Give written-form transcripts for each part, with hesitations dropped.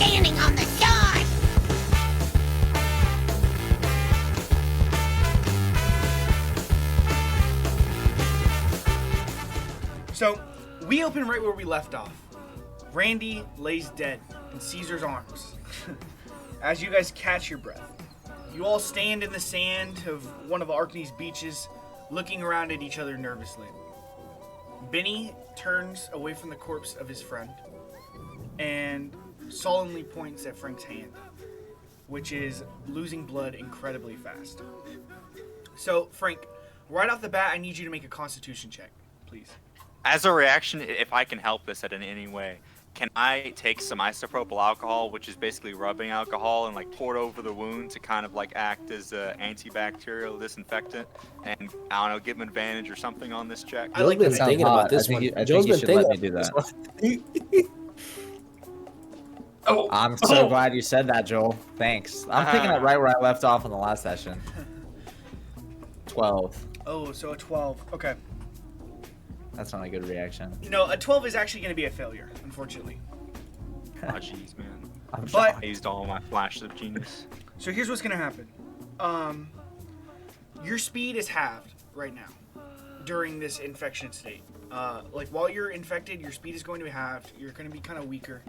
standing on the side. So, we open right where we left off. Randy lays dead in Caesar's arms. As you guys catch your breath, you all stand in the sand of one of Arkney's beaches, looking around at each other nervously. Benny turns away from the corpse of his friend and solemnly points at Frank's hand, which is losing blood incredibly fast. So, Frank, right off the bat, I need you to make a Constitution check, please. As a reaction, if I can help this in any way, can I take some isopropyl alcohol, which is basically rubbing alcohol, and like pour it over the wound to kind of like act as an antibacterial disinfectant, and I don't know, give him advantage or something on this check? I like been that. thinking about this one. Joe's been thinking let me do that. Oh, I'm so glad you said that, Joel. Thanks. I'm picking up right where I left off in the last session. 12. Oh, so a 12. Okay. That's not a good reaction. No, a 12 is actually going to be a failure, unfortunately. Oh, jeez, man. I'm But- shocked. I used all my flashes of genius. So here's what's going to happen. Your speed is halved right now during this infection state. Like, while you're infected, your speed is going to be halved. You're going to be kind of weaker.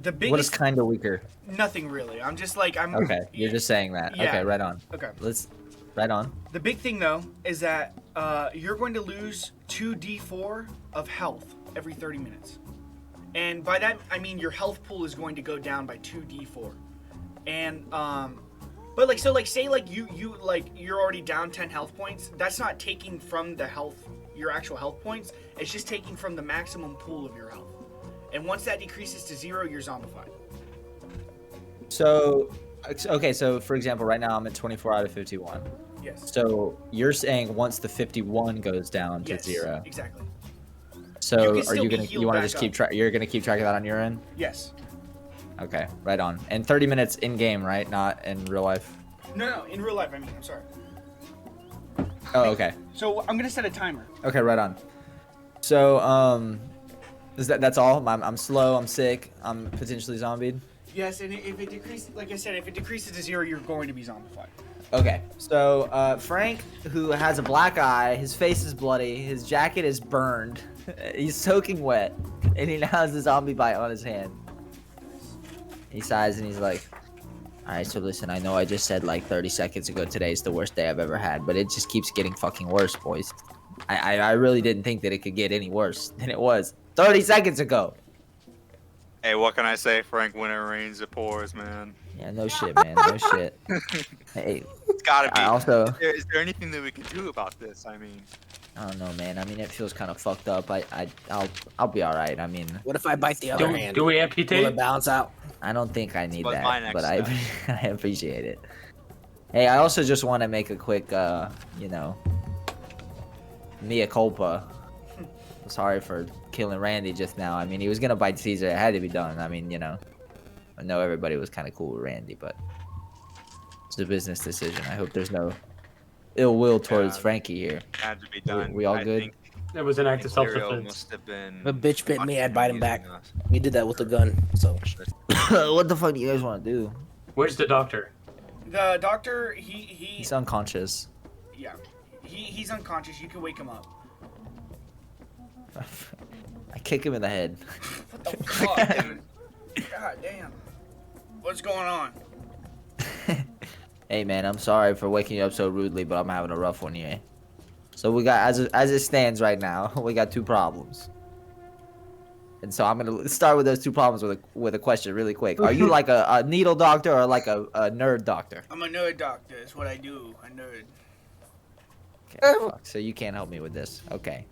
The biggest... What is kind of weaker? Nothing really. I'm just like... I'm. Okay, you're just saying that. Yeah. Okay, right on. Okay. Right on. The big thing, though, is that you're going to lose 2d4 of health every 30 minutes. And by that, I mean your health pool is going to go down by 2d4. And, but like, so like, say like you're already down 10 health points. That's not taking from the your actual health points. It's just taking from the maximum pool of your health. And once that decreases to 0, you're zombified. So, okay, so for example, right now I'm at 24 out of 51. Yes. So you're saying once the 51 goes down to Yes, 0. exactly. So You can are still you be gonna healed you want to back just keep up. track? You're gonna keep track of that on your end? Yes. Okay, right on. And 30 minutes in game, right? Not in real life. No, in real life, I mean, I'm sorry. Oh, okay. So I'm gonna set a timer. Okay, right on. So that's all? I'm slow. I'm sick. I'm potentially zombied. Yes, and if it decreases, like I said, if it decreases to 0, you're going to be zombified. Okay, so Frank, who has a black eye, his face is bloody, his jacket is burned, he's soaking wet, and he now has a zombie bite on his hand. He sighs and he's like, "Alright, so listen, I know I just said like 30 seconds ago today's the worst day I've ever had, but it just keeps getting fucking worse, boys. I really didn't think that it could get any worse than it was 30 seconds ago." Hey, what can I say, Frank? When it rains, it pours, man. Yeah, no shit, man, no shit. Hey, It's gotta be. I also... Is there anything that we can do about this? I mean, I don't know, man. I mean, it feels kind of fucked up. I'll be all right. I mean, what if I bite the other hand? Do we Will amputate? it balance out? I don't think I need Was my that, next but step. I appreciate it. Hey, I also just want to make a quick, you know, mea culpa. Sorry for killing Randy just now. I mean, he was gonna bite Caesar. It had to be done. I mean, you know, I know everybody was kind of cool with Randy, but it's a business decision. I hope there's no ill will towards Yeah. Frankie here. had to be done. We all I good? think That was an act of Imperial self-defense. must have been. If a bitch bit me, I'd bite him back. using us. We did that with a gun, so. What the fuck do you guys want to do? Where's the doctor? The doctor, he He's unconscious. yeah, he's unconscious. You can wake him up. I kick him in the head. What the fuck, dude? God damn. What's going on? Hey man, I'm sorry for waking you up so rudely, but I'm having a rough one here. So we got, as it stands right now, we got 2 problems. And so I'm gonna start with those 2 problems with a question really quick. Are you like a needle doctor or like a nerd doctor? I'm a nerd doctor. That's what I do. A nerd. Okay, fuck, so you can't help me with this. Okay.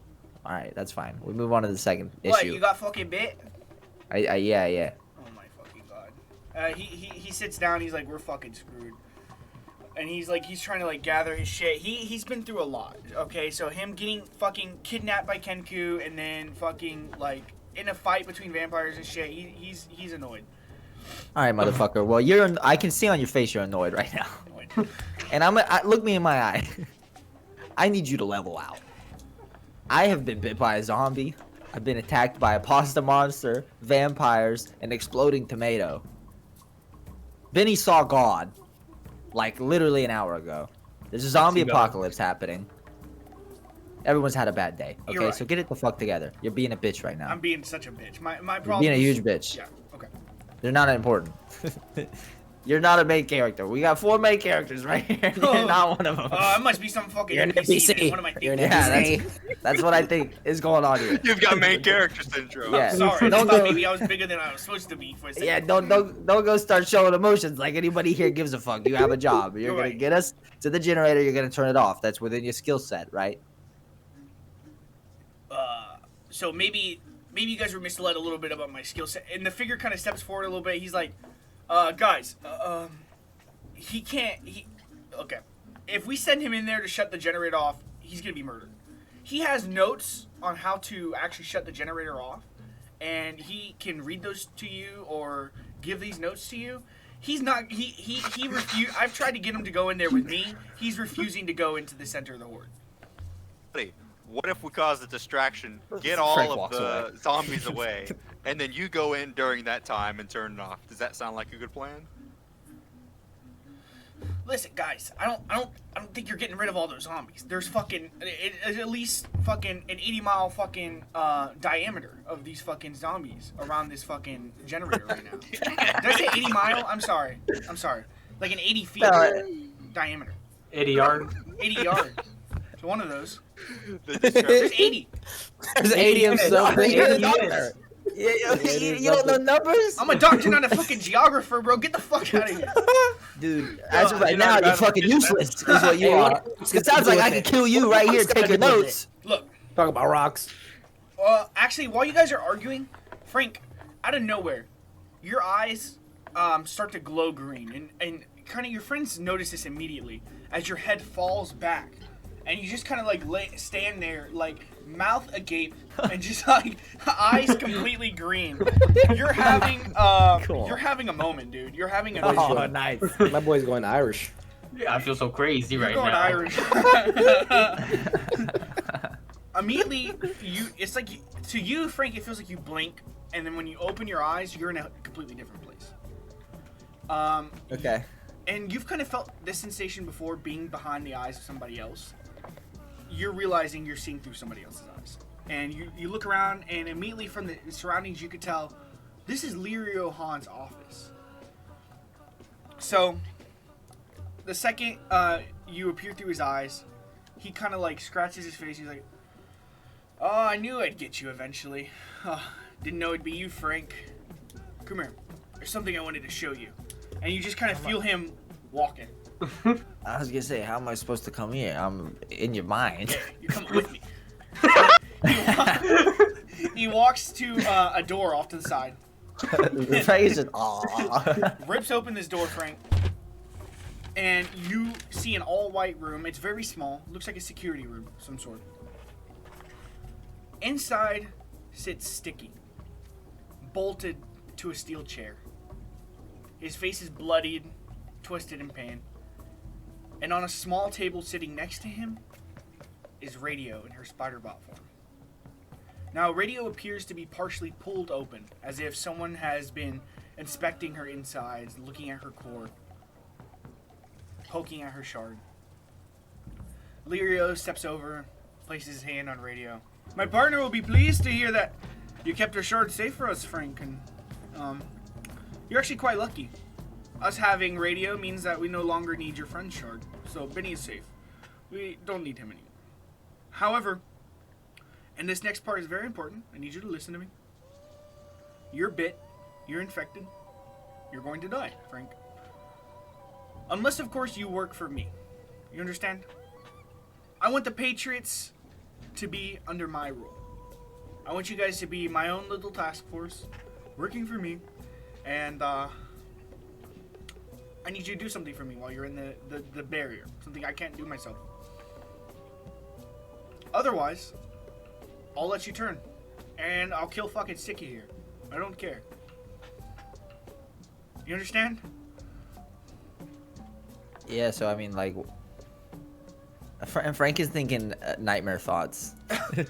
All right, that's fine. We move on to the second What? issue. You got fucking bit? Yeah. Oh my fucking god. He sits down. He's like, we're fucking screwed. And he's trying to like gather his shit. He's been through a lot. Okay, so him getting fucking kidnapped by Kenku and then fucking like in a fight between vampires and shit. He's annoyed. All right, motherfucker. Well, I can see on your face you're annoyed right now. Annoyed. And look me in my eye. I need you to level out. I have been bit by a zombie. I've been attacked by a pasta monster, vampires, and exploding tomato. Benny saw God, like literally an hour ago. There's a zombie apocalypse happening. Everyone's had a bad day. You're Okay, right. so get it the fuck together. You're being a bitch right now. I'm being such a bitch. My You're problem. being a huge bitch. Yeah. Okay. They're not important. You're not a main character. We got 4 main characters right here. You're not one of them. It must be some fucking You're an NPC. NPC. What am I You're an thinking? NPC. That's what I think is going on here. You've got main character syndrome. Yeah. I'm sorry. I Don't thought go- maybe I was bigger than I was supposed to be for a second. Yeah, don't go start showing emotions like anybody here gives a fuck. You have a job. You're You're gonna right. get us to the generator. You're gonna turn it off. That's within your skill set, right? So maybe you guys were misled a little bit about my skill set. And the figure kind of steps forward a little bit. He's like, guys, he can't. Okay. If we send him in there to shut the generator off, he's gonna be murdered. He has notes on how to actually shut the generator off, and he can read those to you or give these notes to you. He's not. He refused. I've tried to get him to go in there with me. He's refusing to go into the center of the horde. Buddy, what if we cause a distraction, get Frank all of walks the away. zombies away, and then you go in during that time and turn it off? Does that sound like a good plan? Listen, guys, I don't think you're getting rid of all those zombies. There's fucking at least fucking an 80-mile fucking diameter of these fucking zombies around this fucking generator right now. Did I say 80 mile? I'm sorry. Like an 80 feet diameter. 80 yard. 80 yard. So one of those. The There's discrepancy- 80. There's 80 of something. You don't know numbers, I'm a doctor, not a fucking geographer, bro. Get the fuck out of here. dude. As of right you're now, not you're a fucking useless. Is what you Hey, are. what- It sounds like I could kill you right here. Take your notes. Look, Talk about rocks. actually, while you guys are arguing, Frank, out of nowhere, your eyes start to glow green, and kind of your friends notice this immediately as your head falls back, and you just kind of like stand there, like mouth agape, and just like eyes completely green. You're having Cool. you're having a moment, dude. You're having a Oh, moment. nice. My boy's going Irish. Yeah, I feel so crazy You're right going now. Irish. Immediately, it's like to you, Frank, it feels like you blink, and then when you open your eyes, you're in a completely different place. Okay. And you've kind of felt this sensation before, being behind the eyes of somebody else. You're realizing you're seeing through somebody else's eyes. And you look around, and immediately from the surroundings, you could tell this is Lirio Han's office. So, the second you appear through his eyes, he kind of like scratches his face. He's like, "Oh, I knew I'd get you eventually. Didn't know it'd be you, Frank. Come here. There's something I wanted to show you." And you just kind of feel him walking. I was gonna say, how am I supposed to come here? I'm in your mind. You're coming with me. He walks to a door off to the side. Frank is just, aw. Rips open this door, Frank. And you see an all-white room. It's very small. Looks like a security room of some sort. Inside sits Sticky, bolted to a steel chair. His face is bloodied, twisted in pain. And on a small table sitting next to him is Radio in her spider bot form. Now, Radio appears to be partially pulled open, as if someone has been inspecting her insides, looking at her core, poking at her shard. Lirio steps over, places his hand on Radio. "My partner will be pleased to hear that you kept her shard safe for us, Frank, and you're actually quite lucky. Us having Radio means that we no longer need your friend's shard, so Benny is safe. We don't need him anymore. However, and this next part is very important, I need you to listen to me. You're bit, you're infected, you're going to die, Frank. Unless, of course, you work for me. You understand? I want the Patriots to be under my rule. I want you guys to be my own little task force, working for me, and I need you to do something for me while you're in the barrier. Something I can't do myself. Otherwise, I'll let you turn. And I'll kill fucking Sticky here. I don't care. You understand?" Yeah, so I mean, like, Frank is thinking nightmare thoughts.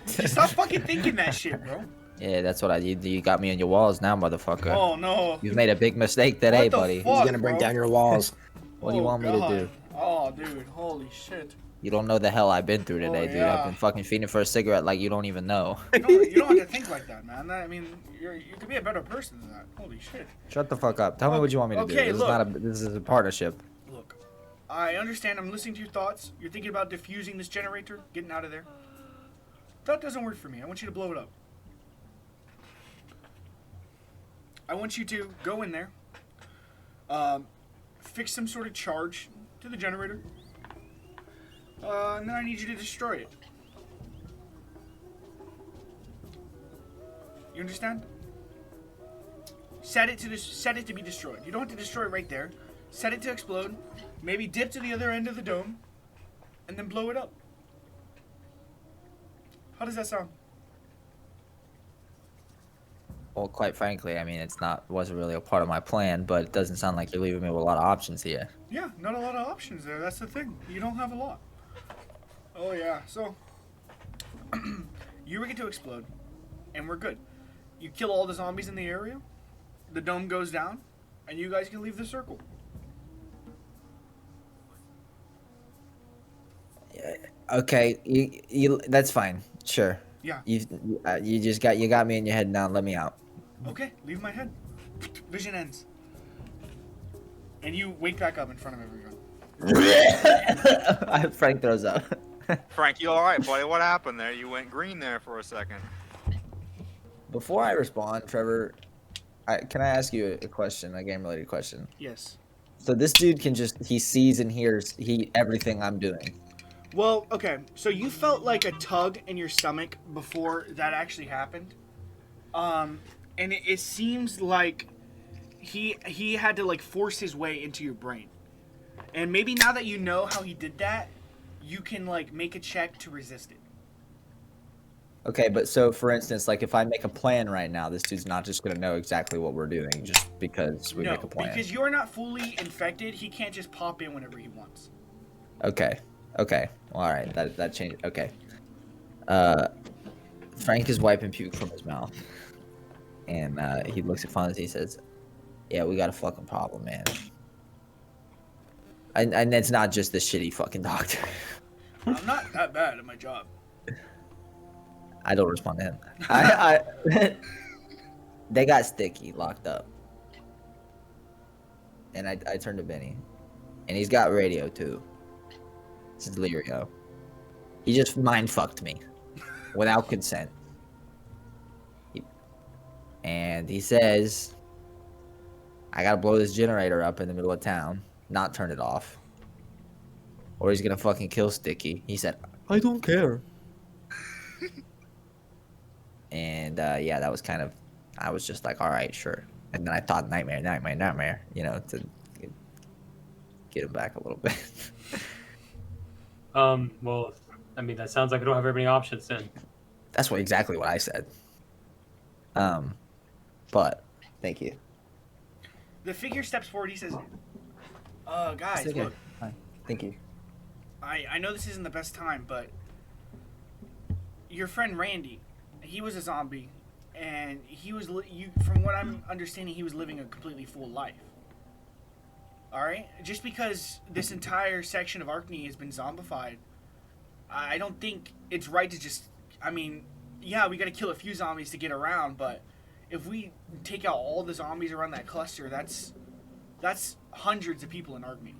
Stop fucking thinking that shit, bro. Yeah, that's what you got me on your walls now, motherfucker. Oh no. You've made a big mistake today, What the buddy. fuck? He's gonna break bro. down your walls. What do you want me to do? Oh, dude, holy shit. You don't know the hell I've been through today, dude. yeah. I've been fucking feeding for a cigarette like you don't even know. You don't have to think like that, man. I mean, you could be a better person than that. Holy shit. Shut the fuck up. Tell me what you want me to do. Okay, This is look. not a. This is a partnership. Look, I understand. I'm listening to your thoughts. You're thinking about diffusing this generator, getting out of there. That doesn't work for me. I want you to blow it up. I want you to go in there, fix some sort of charge to the generator, and then I need you to destroy it. You understand? Set it to be destroyed. You don't have to destroy it right there. Set it to explode. Maybe dip to the other end of the dome, and then blow it up. How does that sound? Well, quite frankly, I mean, wasn't really a part of my plan, but it doesn't sound like you're leaving me with a lot of options here. Yeah, not a lot of options there. That's the thing. You don't have a lot. Oh yeah. So you get to explode, and we're good. You kill all the zombies in the area. The dome goes down, and you guys can leave the circle. Okay, you that's fine. Sure. Yeah. You got me in your head now. Let me out. Okay. Leave my head. Vision ends. And you wake back up in front of everyone. Frank throws up. Frank, you all right, buddy? What happened there? You went green there for a second. Before I respond, Trevor, can I ask you a question, a game-related question? Yes. So this dude he sees and hears everything I'm doing. Well, okay. So you felt like a tug in your stomach before that actually happened, and it seems like he had to like force his way into your brain, and maybe now that you know how he did that, you can like make a check to resist it. Okay, but so for instance, like if I make a plan right now, this dude's not just gonna know exactly what we're doing just because we No, make a plan. because you're not fully infected. He can't just pop in whenever he wants. Okay. Well, all right. That changed. Okay. Frank is wiping puke from his mouth, and he looks at Fonzie. He says, "Yeah, we got a fucking problem, man. And it's not just the shitty fucking doctor." I'm not that bad at my job. I don't respond to him. I they got Sticky locked up, and I turned to Benny, and he's got radio too. This is Lirio. He just mind fucked me without consent. And he says, I gotta blow this generator up in the middle of town, not turn it off, or he's gonna fucking kill Sticky. He said, I don't care. And yeah, that was kind of, I was just like, all right, sure. And then I thought nightmare, you know, to get him back a little bit. Well, I mean, that sounds like I don't have very many options then. That's exactly what I said. But thank you. The figure steps forward. He says, guys, It's okay. look, Hi. Thank you. I know this isn't the best time, but your friend Randy, he was a zombie, and he was from what I'm understanding, he was living a completely full life. All right, just because this entire section of Arkney has been zombified, I don't think it's right to just. I mean, yeah, we got to kill a few zombies to get around, but if we take out all the zombies around that cluster, that's hundreds of people in Arkney.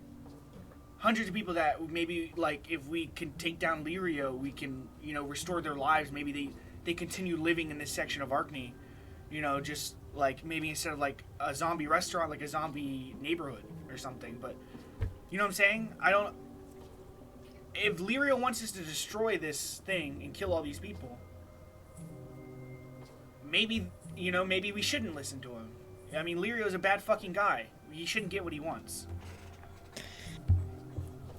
Hundreds of people that maybe, like, if we can take down Lirio, we can, restore their lives. Maybe they continue living in this section of Arkney, just like maybe instead of like a zombie restaurant, like a zombie neighborhood or something. But you know what I'm saying? If Lirio wants us to destroy this thing and kill all these people, maybe we shouldn't listen to him. I mean, Lirio's a bad fucking guy. He shouldn't get what he wants.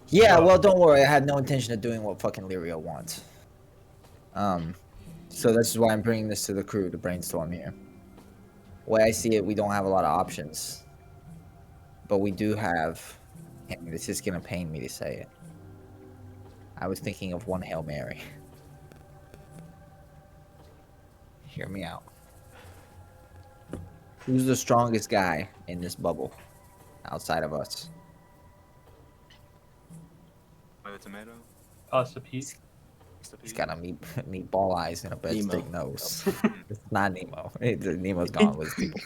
Yeah, well, don't worry. I had no intention of doing what fucking Lirio wants. So this is why I'm bringing this to the crew to brainstorm here. The way I see it, we don't have a lot of options. But we do have... And this is going to pain me to say it. I was thinking of one Hail Mary. Hear me out. Who's the strongest guy in this bubble outside of us? With a tomato. Pasta Pete. He's got a meatball eyes and a breadstick Nemo. nose. It's not Nemo. Nemo's gone with people.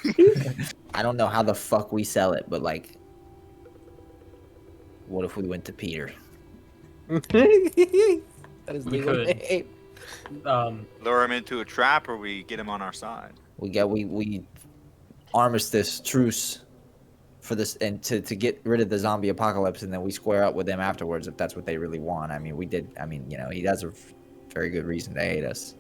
I don't know how the fuck we sell it, but like, what if we went to Peter? That is We legal could. name. Lure him into a trap, or we get him on our side. We armistice truce for this and to get rid of the zombie apocalypse, and then we square up with them afterwards if that's what they really want. I mean, he has a very good reason to hate us.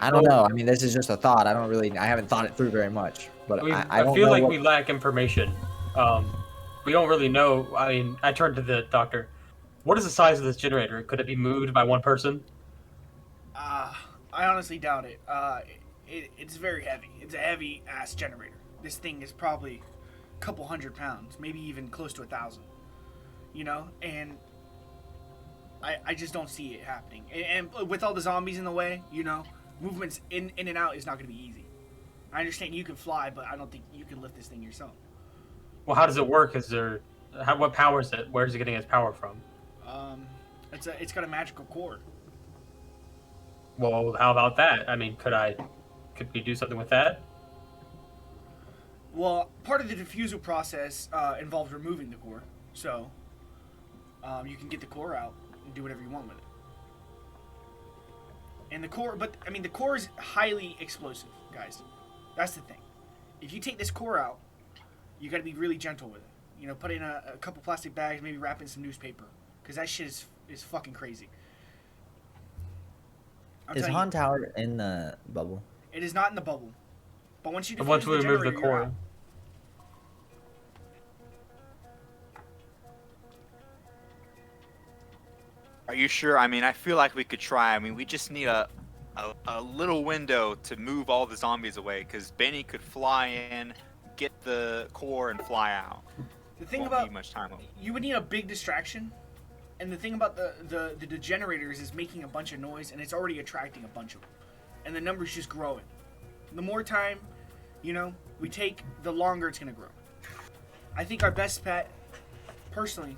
I don't know. I mean, this is just a thought. I haven't thought it through very much, but I don't feel know like what- we lack information. We don't really know. I mean, I turned to the doctor. What is the size of this generator? Could it be moved by one person? I honestly doubt it. It's very heavy. It's a heavy ass generator. This thing is probably a couple 100 pounds, maybe even close to 1,000. You know, and I just don't see it happening. And with all the zombies in the way, you know, movements in and out is not going to be easy. I understand you can fly, but I don't think you can lift this thing yourself. Well, how does it work? What power is it? Where is it getting its power from? It's got a magical core. Well, how about that? I mean, could we do something with that? Well, part of the diffusal process involves removing the core, so you can get the core out and do whatever you want with it. And the core, the core is highly explosive, guys. That's the thing. If you take this core out, you got to be really gentle with it. You know, put in a couple plastic bags, maybe wrap in some newspaper, because that shit is fucking crazy. Is Han Tower in the bubble? It is not in the bubble, but once you defuse Once we the remove the generator, you're core. out. Are you sure? I mean, I feel like we could try. I mean, we just need a little window to move all the zombies away, because Benny could fly in, get the core, and fly out. The thing Won't about need much time. you would need a big distraction, and the thing about the generators is making a bunch of noise, and it's already attracting a bunch of them, and the number's just growing. The more time, you know, we take, the longer it's gonna grow. I think our best bet, personally,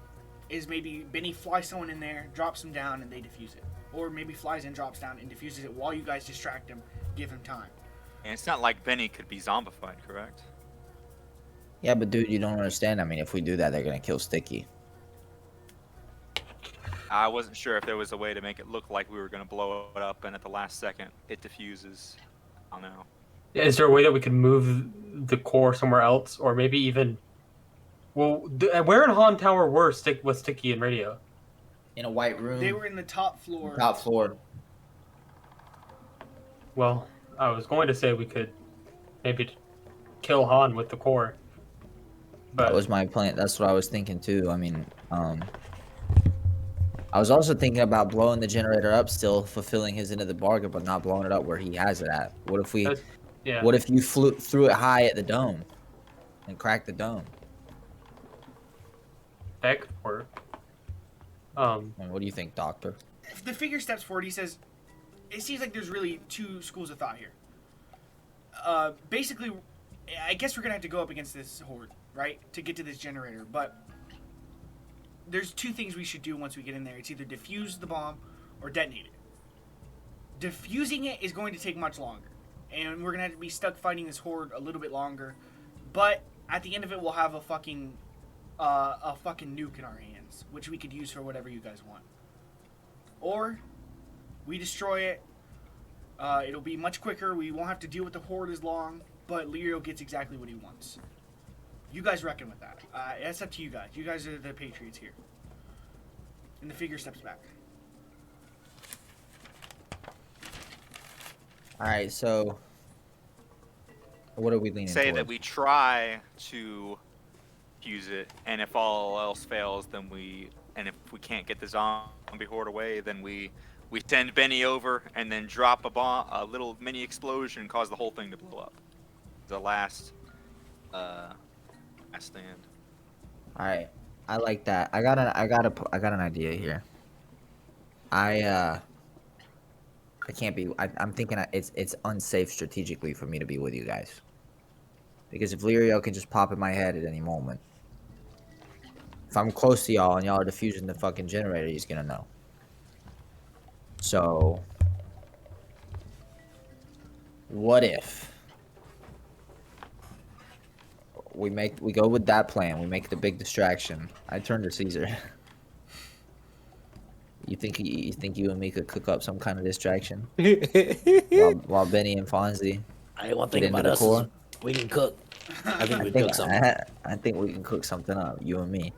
is maybe Benny flies someone in there, drops them down, and they defuse it, or maybe flies in, drops down, and defuses it while you guys distract him, give him time. And it's not like Benny could be zombified, correct? Yeah, but dude, you don't understand. I mean, if we do that, they're gonna kill Sticky. I wasn't sure if there was a way to make it look like we were going to blow it up, and at the last second, it diffuses. I don't know. Is there a way that we could move the core somewhere else, or maybe even? Well, where in Han Tower was Sticky and Radio? In a white room. They were in the top floor. top floor. Well, I was going to say we could maybe kill Han with the core, but That was my plan. That's what I was thinking too. I mean, I was also thinking about blowing the generator up, still fulfilling his end of the bargain, but not blowing it up where he has it at. What if we? yeah. What if you threw it high at the dome, and cracked the dome? That could work. I mean, what do you think, Doctor? If the figure steps forward, he says, it seems like there's really two schools of thought here. Basically, I guess we're going to have to go up against this horde, right? To get to this generator. But there's two things we should do once we get in there. It's either defuse the bomb or detonate it. Defusing it is going to take much longer. And we're going to have to be stuck fighting this horde a little bit longer. But at the end of it, we'll have a fucking nuke in our hands, which we could use for whatever you guys want. Or we destroy it. It'll be much quicker. We won't have to deal with the horde as long, but Leo gets exactly what he wants. You guys reckon with that. That's up to you guys. You guys are the Patriots here. And the figure steps back. All right, so what are we leaning Say toward? that we try to use it, and if all else fails, then if we can't get the zombie horde away, then we send Benny over and then drop a bomb, a little mini explosion, and cause the whole thing to blow up. The last stand. All right, I like that. I got an idea here. I can't be. I'm thinking it's unsafe strategically for me to be with you guys. Because if Lirio can just pop in my head at any moment, if I'm close to y'all and y'all are diffusing the fucking generator, he's gonna know. So, what if we go with that plan? We make the big distraction. I turn to Caesar. You think you and me could cook up some kind of distraction while Benny and Fonzie I want to get think into about the us. core? We can cook. I think I we think cook something. I think we can cook something up, you and me.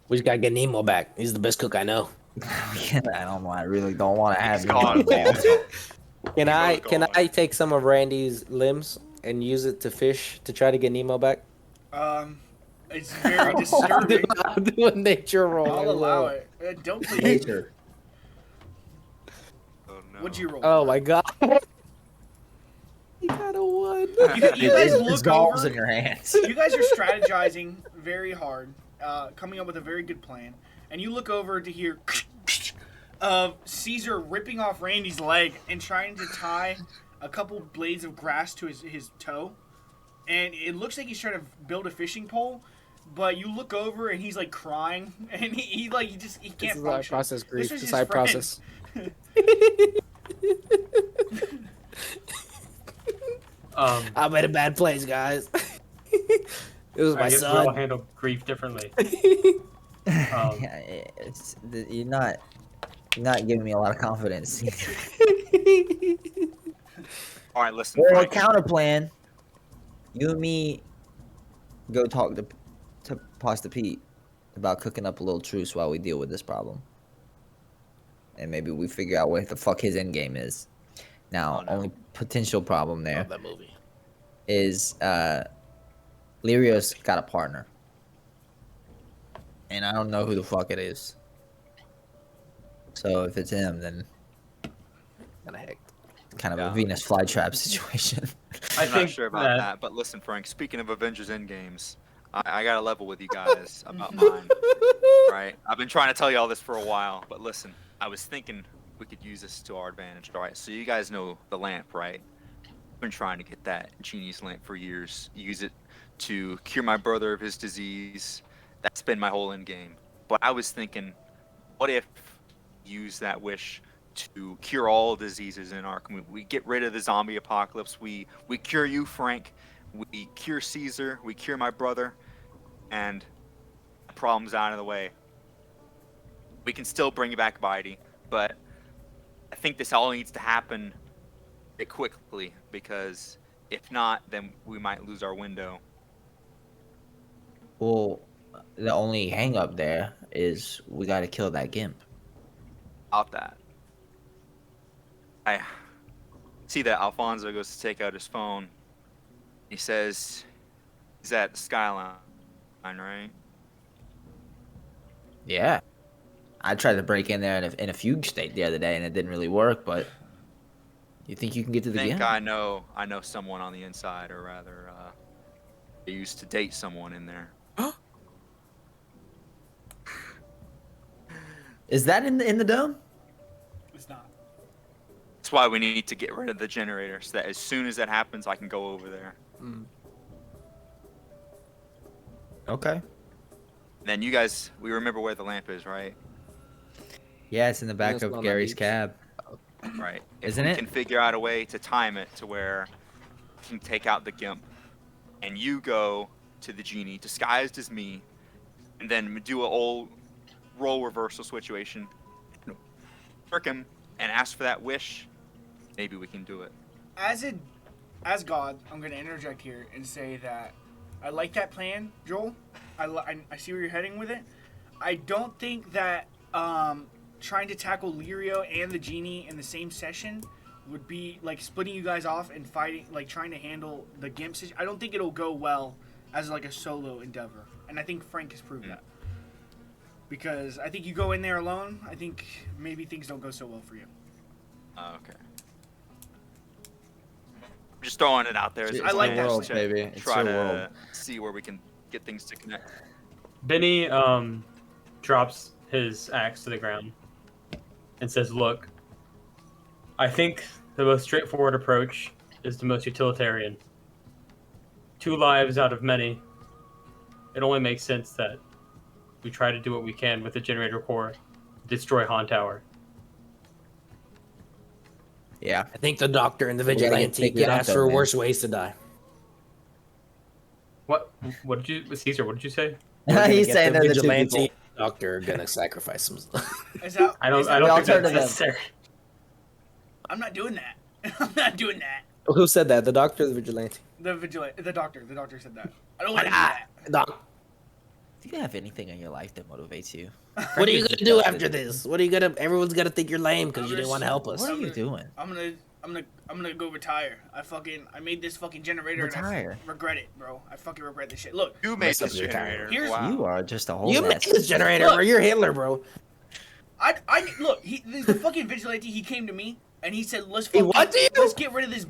We just gotta get Nemo back. He's the best cook I know. I don't know. I really don't want to have He's him gone. involved. Can I gone. take some of Randy's limbs and use it to fish to try to get Nemo back? It's very disturbing. I'll do a nature roll. I'll allow it. Don't please. Nature. Oh, no. What'd you roll? Oh my god. You got a 1. You guys It's look balls over. in your hands. You guys are strategizing very hard, coming up with a very good plan. And you look over to hear of Caesar ripping off Randy's leg and trying to tie a couple blades of grass to his toe. And it looks like he's trying to build a fishing pole. But you look over and he's like crying, and he can't This is function. how I process grief. This is This is his how I friend. process. I'm in a bad place, guys. It was my I guess we all son. handle grief differently. You're not giving me a lot of confidence. All right, listen. Well, Frank. counter plan. You and me go talk to Pasta Pete about cooking up a little truce while we deal with this problem. And maybe we figure out what the fuck his end game is. Now, Oh, no. only potential problem there Love that movie. is Lirio's got a partner. And I don't know who the fuck it is. So if it's him, then Kinda heck. kind of Yeah. a Venus flytrap situation. I I'm think not sure about that, but listen, Frank. Speaking of Avengers Endgames, I got to level with you guys about mine. Right? I've been trying to tell you all this for a while, but listen, I was thinking we could use this to our advantage. All right, so you guys know the lamp, right? I've been trying to get that genius lamp for years. Use it to cure my brother of his disease. That's been my whole end game. But I was thinking, what if use that wish to cure all diseases in our community? We get rid of the zombie apocalypse. We cure you, Frank. We cure Caesar. We cure my brother, and the problem's out of the way. We can still bring back Bitey, but I think this all needs to happen quickly, because if not, then we might lose our window. Well, the only hang up there is we gotta kill that gimp. About that, I see that Alfonso goes to take out his phone. He says he's at the Skyline, right? Yeah. I tried to break in there in a fugue state the other day and it didn't really work, but you think you can get to the I think gimp? I know someone on the inside, or rather, I used to date someone in there. Is that in the dome? It's not. That's why we need to get rid of the generator, so that as soon as that happens, I can go over there. Okay. Then you guys, we remember where the lamp is, right? Yeah, it's in the back It's of on the Gary's beach. cab. Right. If Isn't we it? can figure out a way to time it to where we can take out the gimp, and you go to the genie disguised as me, and then do a old role reversal situation, trick him, and ask for that wish. Maybe we can do it. As God, I'm going to interject here and say that I like that plan, Joel. I see where you're heading with it. I don't think that trying to tackle Lirio and the genie in the same session would be like splitting you guys off and fighting, like trying to handle the gimp situation. I don't think it'll go well as like a solo endeavor, and I think Frank has proved that. Because I think you go in there alone, I think maybe things don't go so well for you. Okay. I'm just throwing it out there. as a I like plan that just plan. to baby. It's Try your to world. see where we can get things to connect. Benny drops his axe to the ground and says, "Look, I think the most straightforward approach is the most utilitarian. 2 lives out of many. It only makes sense that we try to do what we can with the generator core, destroy Han Tower." Yeah. I think the doctor and the We gotta vigilante take it can out ask though, for man. worse ways to die. What did you, Caesar? What did you say? We're gonna He's get saying the they're the two vigilante people. and the doctor are gonna sacrifice some. Is that, I don't is that- think that's alternative. necessary. I'm not doing that. I'm not doing that. Who said that? The doctor or the vigilante? The doctor said that. I don't want to do Ah, that. doc, Do you have anything in your life that motivates you? what are you gonna do after this? What are you gonna? Everyone's gonna think you're lame because I'm you didn't just- want to help us. What are you doing? I'm gonna go retire. I made this fucking generator Retire? and I regret it, bro. I fucking regret this shit. Look, You made Mess up this your generator. Here's- Wow. You are just a whole You made mess. this generator, Look. bro. You're Hitler, bro. look. The fucking vigilante. He came to me and he said, "Let's He fucking, what to you? let's get rid of this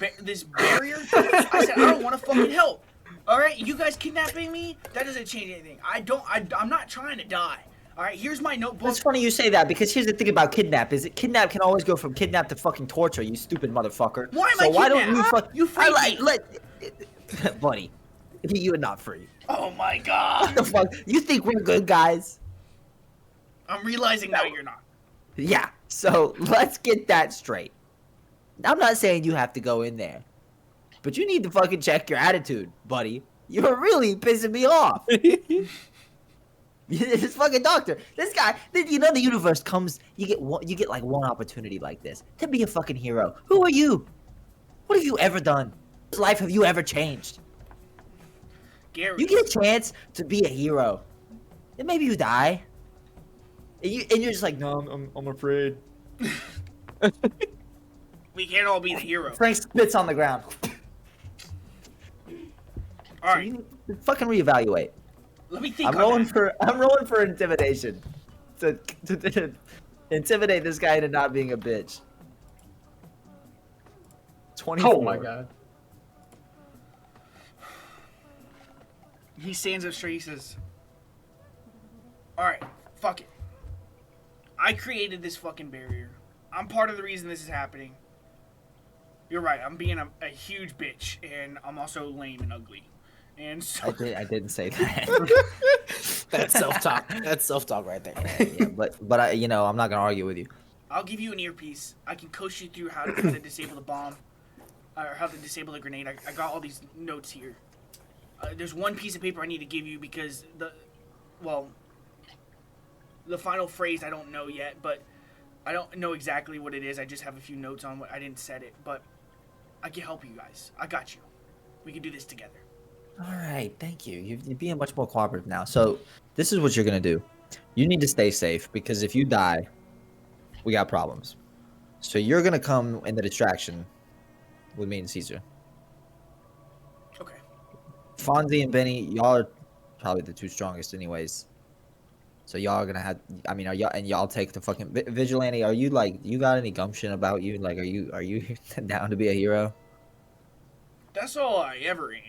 barrier." I said, "I don't want to fucking help." All right, you guys kidnapping me? That doesn't change anything. I'm not trying to die. All right, here's my notebook. It's funny you say that because here's the thing about kidnap is that kidnap can always go from kidnap to fucking torture, you stupid motherfucker. Why am so I why don't you kidnapped? fuck You freed me. buddy, you are not free. Oh my What god! the fuck? You think we're good guys? I'm realizing now you're not. Yeah. So let's get that straight. I'm not saying you have to go in there, but you need to fucking check your attitude, buddy. You're really pissing me off. This fucking doctor, this guy, you know the universe comes. You get like one opportunity like this to be a fucking hero. Who are you? What have you ever done? What life have you ever changed? Gary. You get a chance to be a hero, and maybe you die. And you're just like, no, I'm afraid. We can't all be the hero. Frank spits on the ground. All So right, you need to fucking reevaluate. let me think. I'm rolling for intimidation to intimidate this guy into not being a bitch. 24. Oh my god. He stands up straight. He says, "All right, fuck it. I created this fucking barrier. I'm part of the reason this is happening. You're right. I'm being a huge bitch, and I'm also lame and ugly. And so I didn't say that. That's self-talk. That's self-talk right there. Yeah, but I, I'm not gonna argue with you. I'll give you an earpiece. I can coach you through how to disable the bomb, or how to disable the grenade. I got all these notes here. There's one piece of paper I need to give you because the final phrase I don't know yet, but I don't know exactly what it is. I just have a few notes on what I didn't set it, but I can help you guys. I got you. We can do this together. All right, thank you. You're being much more cooperative now. So this is what you're gonna do. You need to stay safe because if you die, we got problems. So you're gonna come in the distraction with me and Caesar. Okay. Fonzie and Benny, y'all are probably the two strongest, anyways. So y'all are gonna have. I mean, are y'all take the fucking vigilante? Are you like you got any gumption about you? Like, are you down to be a hero? That's all I ever am.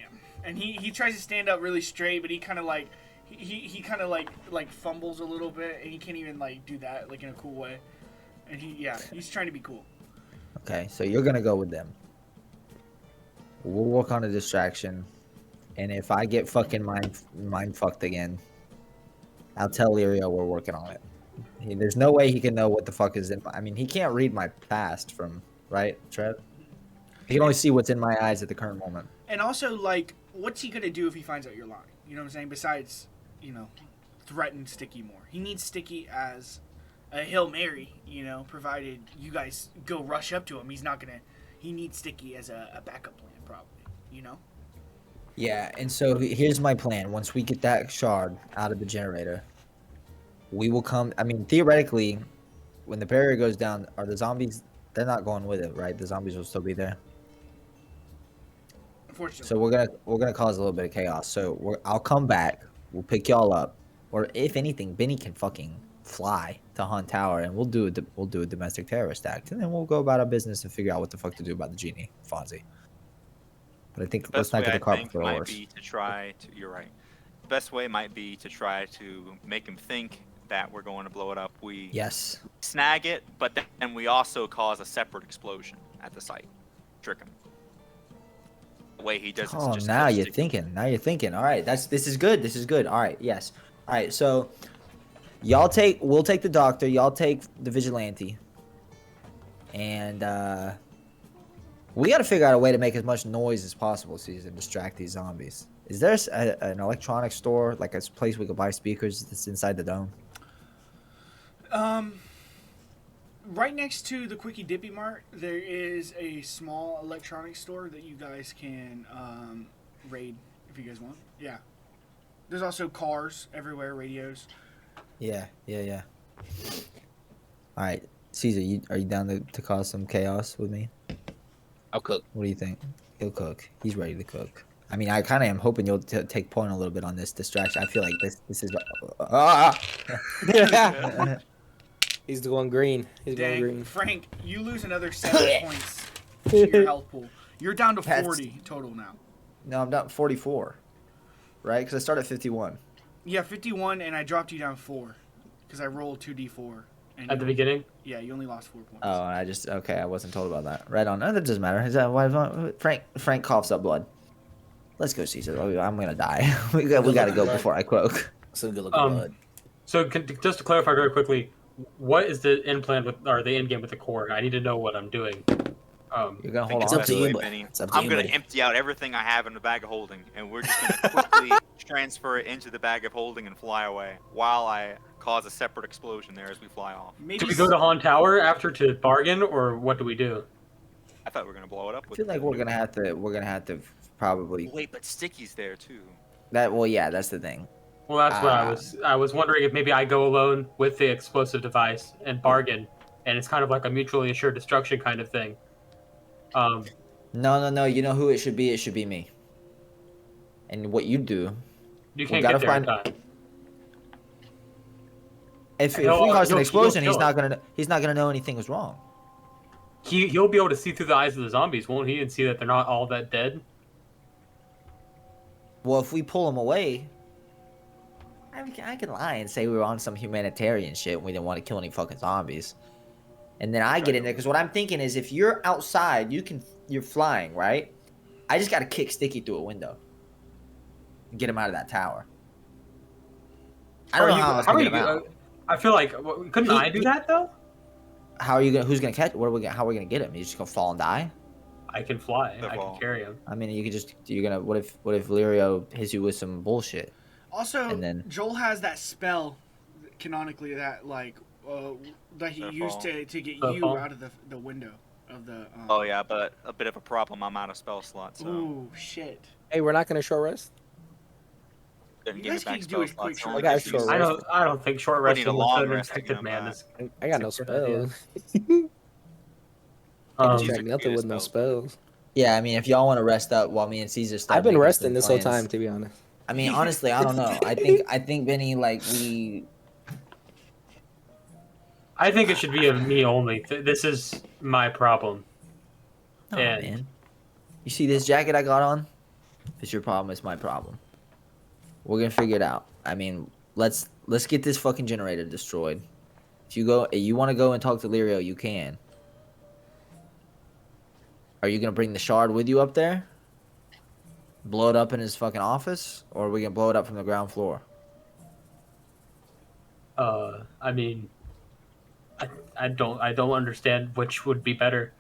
And he tries to stand up really straight, but he kind of like he kind of like fumbles a little bit, and he can't even like do that like in a cool way. And he's trying to be cool. Okay, so you're gonna go with them. We'll work on a distraction, and if I get fucking mind fucked again, I'll tell Lirio we're working on it. There's no way he can know what the fuck is in my... I mean, he can't read my past from... Right, Trev? He can only see what's in my eyes at the current moment. And also, like, what's he gonna do if he finds out you're lying? You know what I'm saying? Besides, threaten Sticky more. He needs Sticky as a Hail Mary, provided you guys go rush up to him. He's not gonna... He needs Sticky as a backup plan, probably, Yeah, and so here's my plan. Once we get that shard out of the generator, we will come... I mean, theoretically, when the barrier goes down, are the zombies... They're not going with it, right? The zombies will still be there. Unfortunately. So we're gonna cause a little bit of chaos. So I'll come back. We'll pick y'all up, or if anything, Benny can fucking fly to Han Tower, and we'll do a domestic terrorist act, and then we'll go about our business and figure out what the fuck to do about the genie, Fonzie. But I think let's not get the carpet for the horse. You're right. The best way might be to try to make him think that we're going to blow it up, we Yes. snag it, but then we also cause a separate explosion at the site. Trick him. The way he does this. Oh, Just now kills you're sticky. thinking. Now you're thinking. All right, this is good. This is good. All right, yes. All right, so we'll take the doctor. Y'all take the vigilante, and we got to figure out a way to make as much noise as possible, Caesar, and distract these zombies. Is there an electronics store, like a place we could buy speakers that's inside the dome? Right next to the Quickie Dippy Mart, there is a small electronics store that you guys can raid if you guys want. Yeah. There's also cars everywhere, radios. Yeah. All right, Caesar, are you down to cause some chaos with me? I'll cook. What do you think? He'll cook. He's ready to cook. I mean, I kind of am hoping you'll take point a little bit on this distraction. I feel like this is. He's going green. He's Dang, going green. Frank, you lose another 7 points to your health pool. You're down to 40 total now. No, I'm down 44. Right? Because I started at 51. Yeah, 51, and I dropped you down 4 because I rolled 2d4. And At the beginning? Yeah, you only lost 4 points. Oh, I wasn't told about that. Right on. No, that doesn't matter. Is that why Frank coughs up blood? Let's go, Caesar. I'm gonna die. we got to go before I croak. So good looking blood. So just to clarify very quickly, what is the end plan or the end game with the core? I need to know what I'm doing. You're gonna hold It's on. up to you, way, bud. Benny. It's up to I'm you, gonna buddy. empty out everything I have in the bag of holding, and we're just gonna quickly transfer it into the bag of holding and fly away while I cause a separate explosion there as we fly off. Maybe Do we go to Han Tower after to bargain, or what do we do? I thought we were gonna blow it up. I With feel like we're gonna have to probably Wait, but Sticky's there too. that. Well, yeah, that's the thing. Well, that's what I was wondering if maybe I go alone with the explosive device and bargain, and it's kind of like a mutually assured destruction kind of thing. No. You know who it should be? It should be me. And what you do? You can't gotta get there in find- time. If we He'll- cause an he'll explosion, he's kill not gonna know anything was wrong. He'll be able to see through the eyes of the zombies, won't he, and see that they're not all that dead? Well, if we pull him away, I can lie and say we were on some humanitarian shit and we didn't want to kill any fucking zombies. And then I get in there because what I'm thinking is if you're outside, you're flying, right? I just gotta kick Sticky through a window and get him out of that tower. I don't know how else to get him out. I feel like couldn't I do that though? How are you gonna? Who's gonna catch? How are we gonna get him? He's just gonna fall and die? I can fly. The I ball. can carry him. I mean, you're gonna. What if Lirio hits you with some bullshit? Also, And then- Joel has that spell, canonically, that that he The used fall. to get The you fall. out of the window of the. Oh yeah, but a bit of a problem. I'm out of spell slots. So Ooh, shit. Hey, we're not gonna short rest. didn't You give me guys back can do spell a quick slots. short Only I got just short use- rest. I don't think short We rest need a with long an rest to infected get man him is. I got no is a good idea. spells. Um, Use Track a nothing computer with no spell. spells. Yeah, I mean, if y'all want to rest up while me and Caesar start. I've been making resting some this whole plans. time, to be honest. I mean, honestly, I don't know. I think Benny, like we. I think it should be a me only. This is my problem. Oh, And- man. You see this jacket I got on? If it's your problem, it's my problem. We're gonna figure it out. I mean, let's get this fucking generator destroyed. If you want to go and talk to Lirio, you can. Are you gonna bring the shard with you up there? Blow it up in his fucking office, or are we gonna blow it up from the ground floor? I mean, I don't understand which would be better.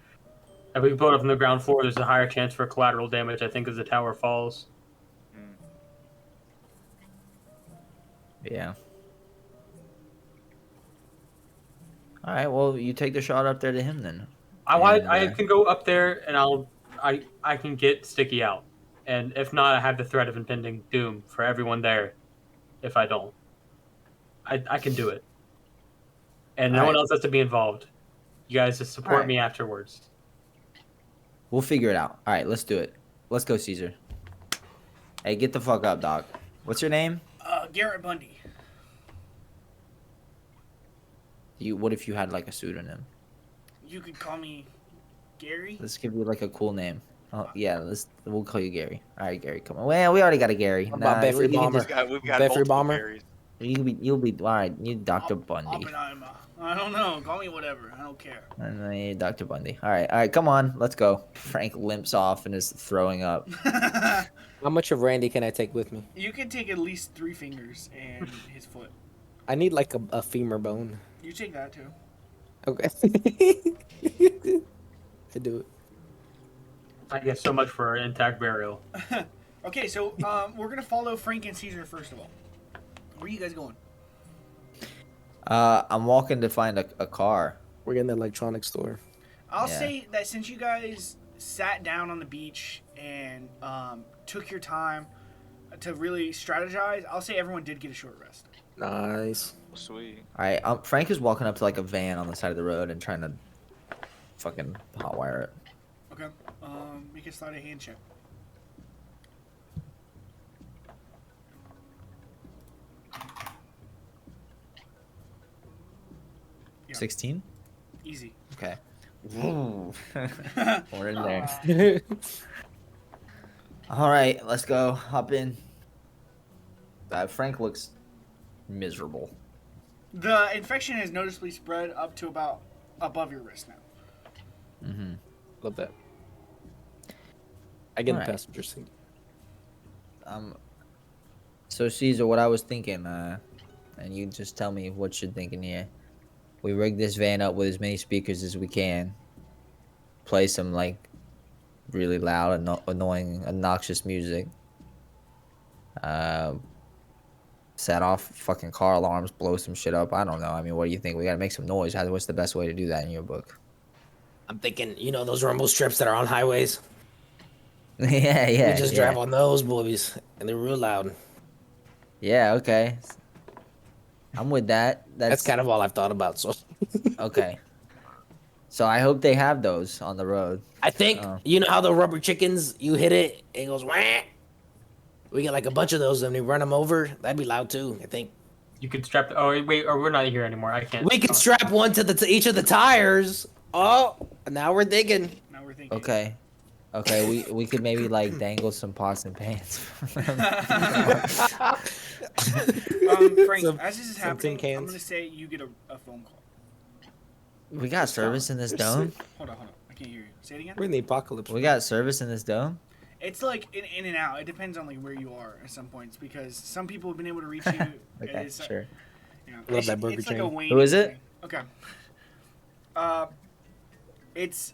If we blow it up on the ground floor, there's a higher chance for collateral damage, I think, as the tower falls. Yeah. All right. Well, you take the shot up there to him then. I can go up there and I can get Sticky out. And if not, I have the threat of impending doom for everyone there if I don't. I can do it. And no All one right. else has to be involved. You guys just support All right. me afterwards. We'll figure it out. All right, let's do it. Let's go, Caesar. Hey, get the fuck up, Doc. What's your name? Garrett Bundy. What if you had like a pseudonym? You could call me Gary. Let's give you like a cool name. Oh yeah, we'll call you Gary. All right, Gary, come on. Well, we already got a Gary. What about Nah, Bedford you can Bomber? just- We've got Bedford multiple Bomber? berries. You'll be all right. You Dr. Bundy. Oppenheimer. I don't know. Call me whatever. I don't care. And then Dr. Bundy. All right. Come on, let's go. Frank limps off and is throwing up. How much of Randy can I take with me? You can take at least 3 fingers and his foot. I need like a femur bone. You take that too. Okay. I do it. I guess so much for an intact burial. Okay, so we're gonna follow Frank and Caesar first of all. Where are you guys going? I'm walking to find a car. We're getting the electronics store. I'll Yeah. say that since you guys sat down on the beach and took your time to really strategize, I'll say everyone did get a short rest. Nice. Sweet. All right. Frank is walking up to like a van on the side of the road and trying to fucking hotwire it. Okay. Make a sleight of hand check. Yeah. 16. Easy. Okay. We're in there. All right, let's go. Hop in. Frank looks miserable. The infection has noticeably spread up to about above your wrist now. Mm-hmm. Love that. I get the Alright. passenger seat. So Caesar, what I was thinking, and you just tell me what you're thinking here. We rig this van up with as many speakers as we can. Play some like really loud, annoying, obnoxious music. Set off fucking car alarms, blow some shit up. I don't know. I mean, what do you think? We gotta make some noise. What's the best way to do that in your book? I'm thinking, you know, those rumble strips that are on highways. yeah. We just drive on those boys, and they're real loud. Yeah. Okay. I'm with that. That's kind of all I've thought about. So Okay. So I hope they have those on the road. I think you know how the rubber chickens, you hit it, it goes wah. We get like a bunch of those, and we run them over. That'd be loud too. I think You could strap. Oh wait, or we're not here anymore. I can't. we could strap one to each of the tires. Oh, now we're thinking. Now we're thinking. Okay. We could maybe like dangle some pots and pans. Frank, as this is some tin happening, I'm cans. gonna say you get a phone call. We got service in this dome. Hold on. I can't hear you. Say it again. We're in the apocalypse. We got service in this dome. It's like in and out. It depends on like where you are at some points because some people have been able to reach you. Okay, sure. You know, Love that burger it's like a chain. waning Who is it? thing. Okay. It's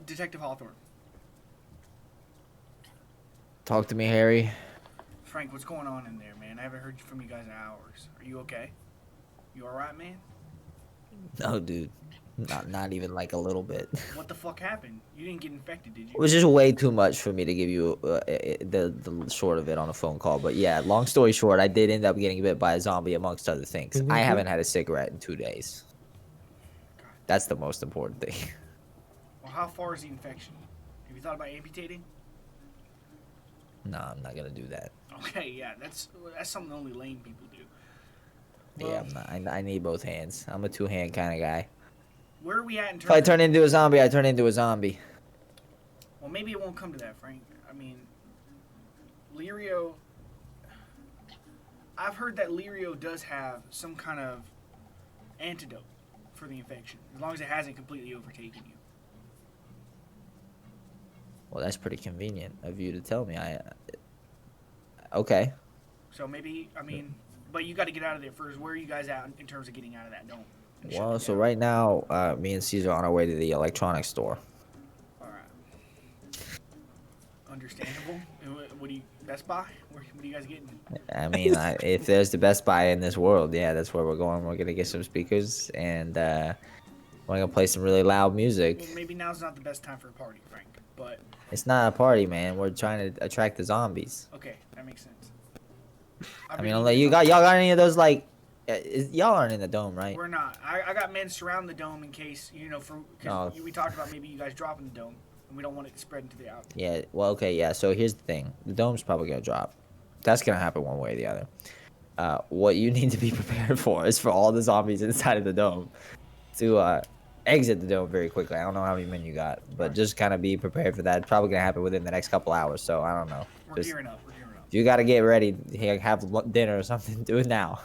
Detective Hawthorne. Talk to me, Harry. Frank, what's going on in there, man? I haven't heard from you guys in hours. Are you okay? You all right, man? No, dude. Not even like a little bit. What the fuck happened? You didn't get infected, did It you? was just way too much for me to give you the short of it on a phone call. But yeah, long story short, I did end up getting bit by a zombie amongst other things. I haven't had a cigarette in 2 days. That's the most important thing. Well, how far is the infection? Have you thought about amputating? No, I'm not gonna do that. Okay, yeah, that's something only lame people do. Yeah, I'm not, I need both hands. I'm a 2-hand kind of guy. Where are we at in If I terms? turn into a zombie, I turn into a zombie. Well, maybe it won't come to that, Frank. I mean, Lirio. I've heard that Lirio does have some kind of antidote for the infection, as long as it hasn't completely overtaken you. Well, that's pretty convenient of you to tell me. Okay. So maybe, I mean, but you got to get out of there first. Where are you guys at in terms of getting out of that dome? and shutting Well, it so down? right now, me and Caesar are on our way to the electronics store. All right. Understandable. And what do you Best Buy? What are you guys getting? I mean, if there's the Best Buy in this world, yeah, that's where we're going. We're gonna get some speakers, and we're gonna play some really loud music. Well, maybe now's not the best time for a party, Frank. But It's not a party, man. We're trying to attract the zombies. okay, that makes sense. I mean, y'all got any of those like? Y'all aren't in the dome, right? We're not. I got men surround the dome in case, you know, we talked about maybe you guys dropping the dome, and we don't want it to spread into the out. Yeah. Well, okay. Yeah. So here's the thing: the dome's probably gonna drop. That's gonna happen one way or the other. What you need to be prepared for is for all the zombies inside of the dome to exit the dome very quickly. I don't know how many men you got, but just kind of be prepared for that. It's probably gonna happen within the next couple hours. So I don't know. We're Just- gearing up. We're gearing up. if you gotta get ready, have dinner or something, do it now.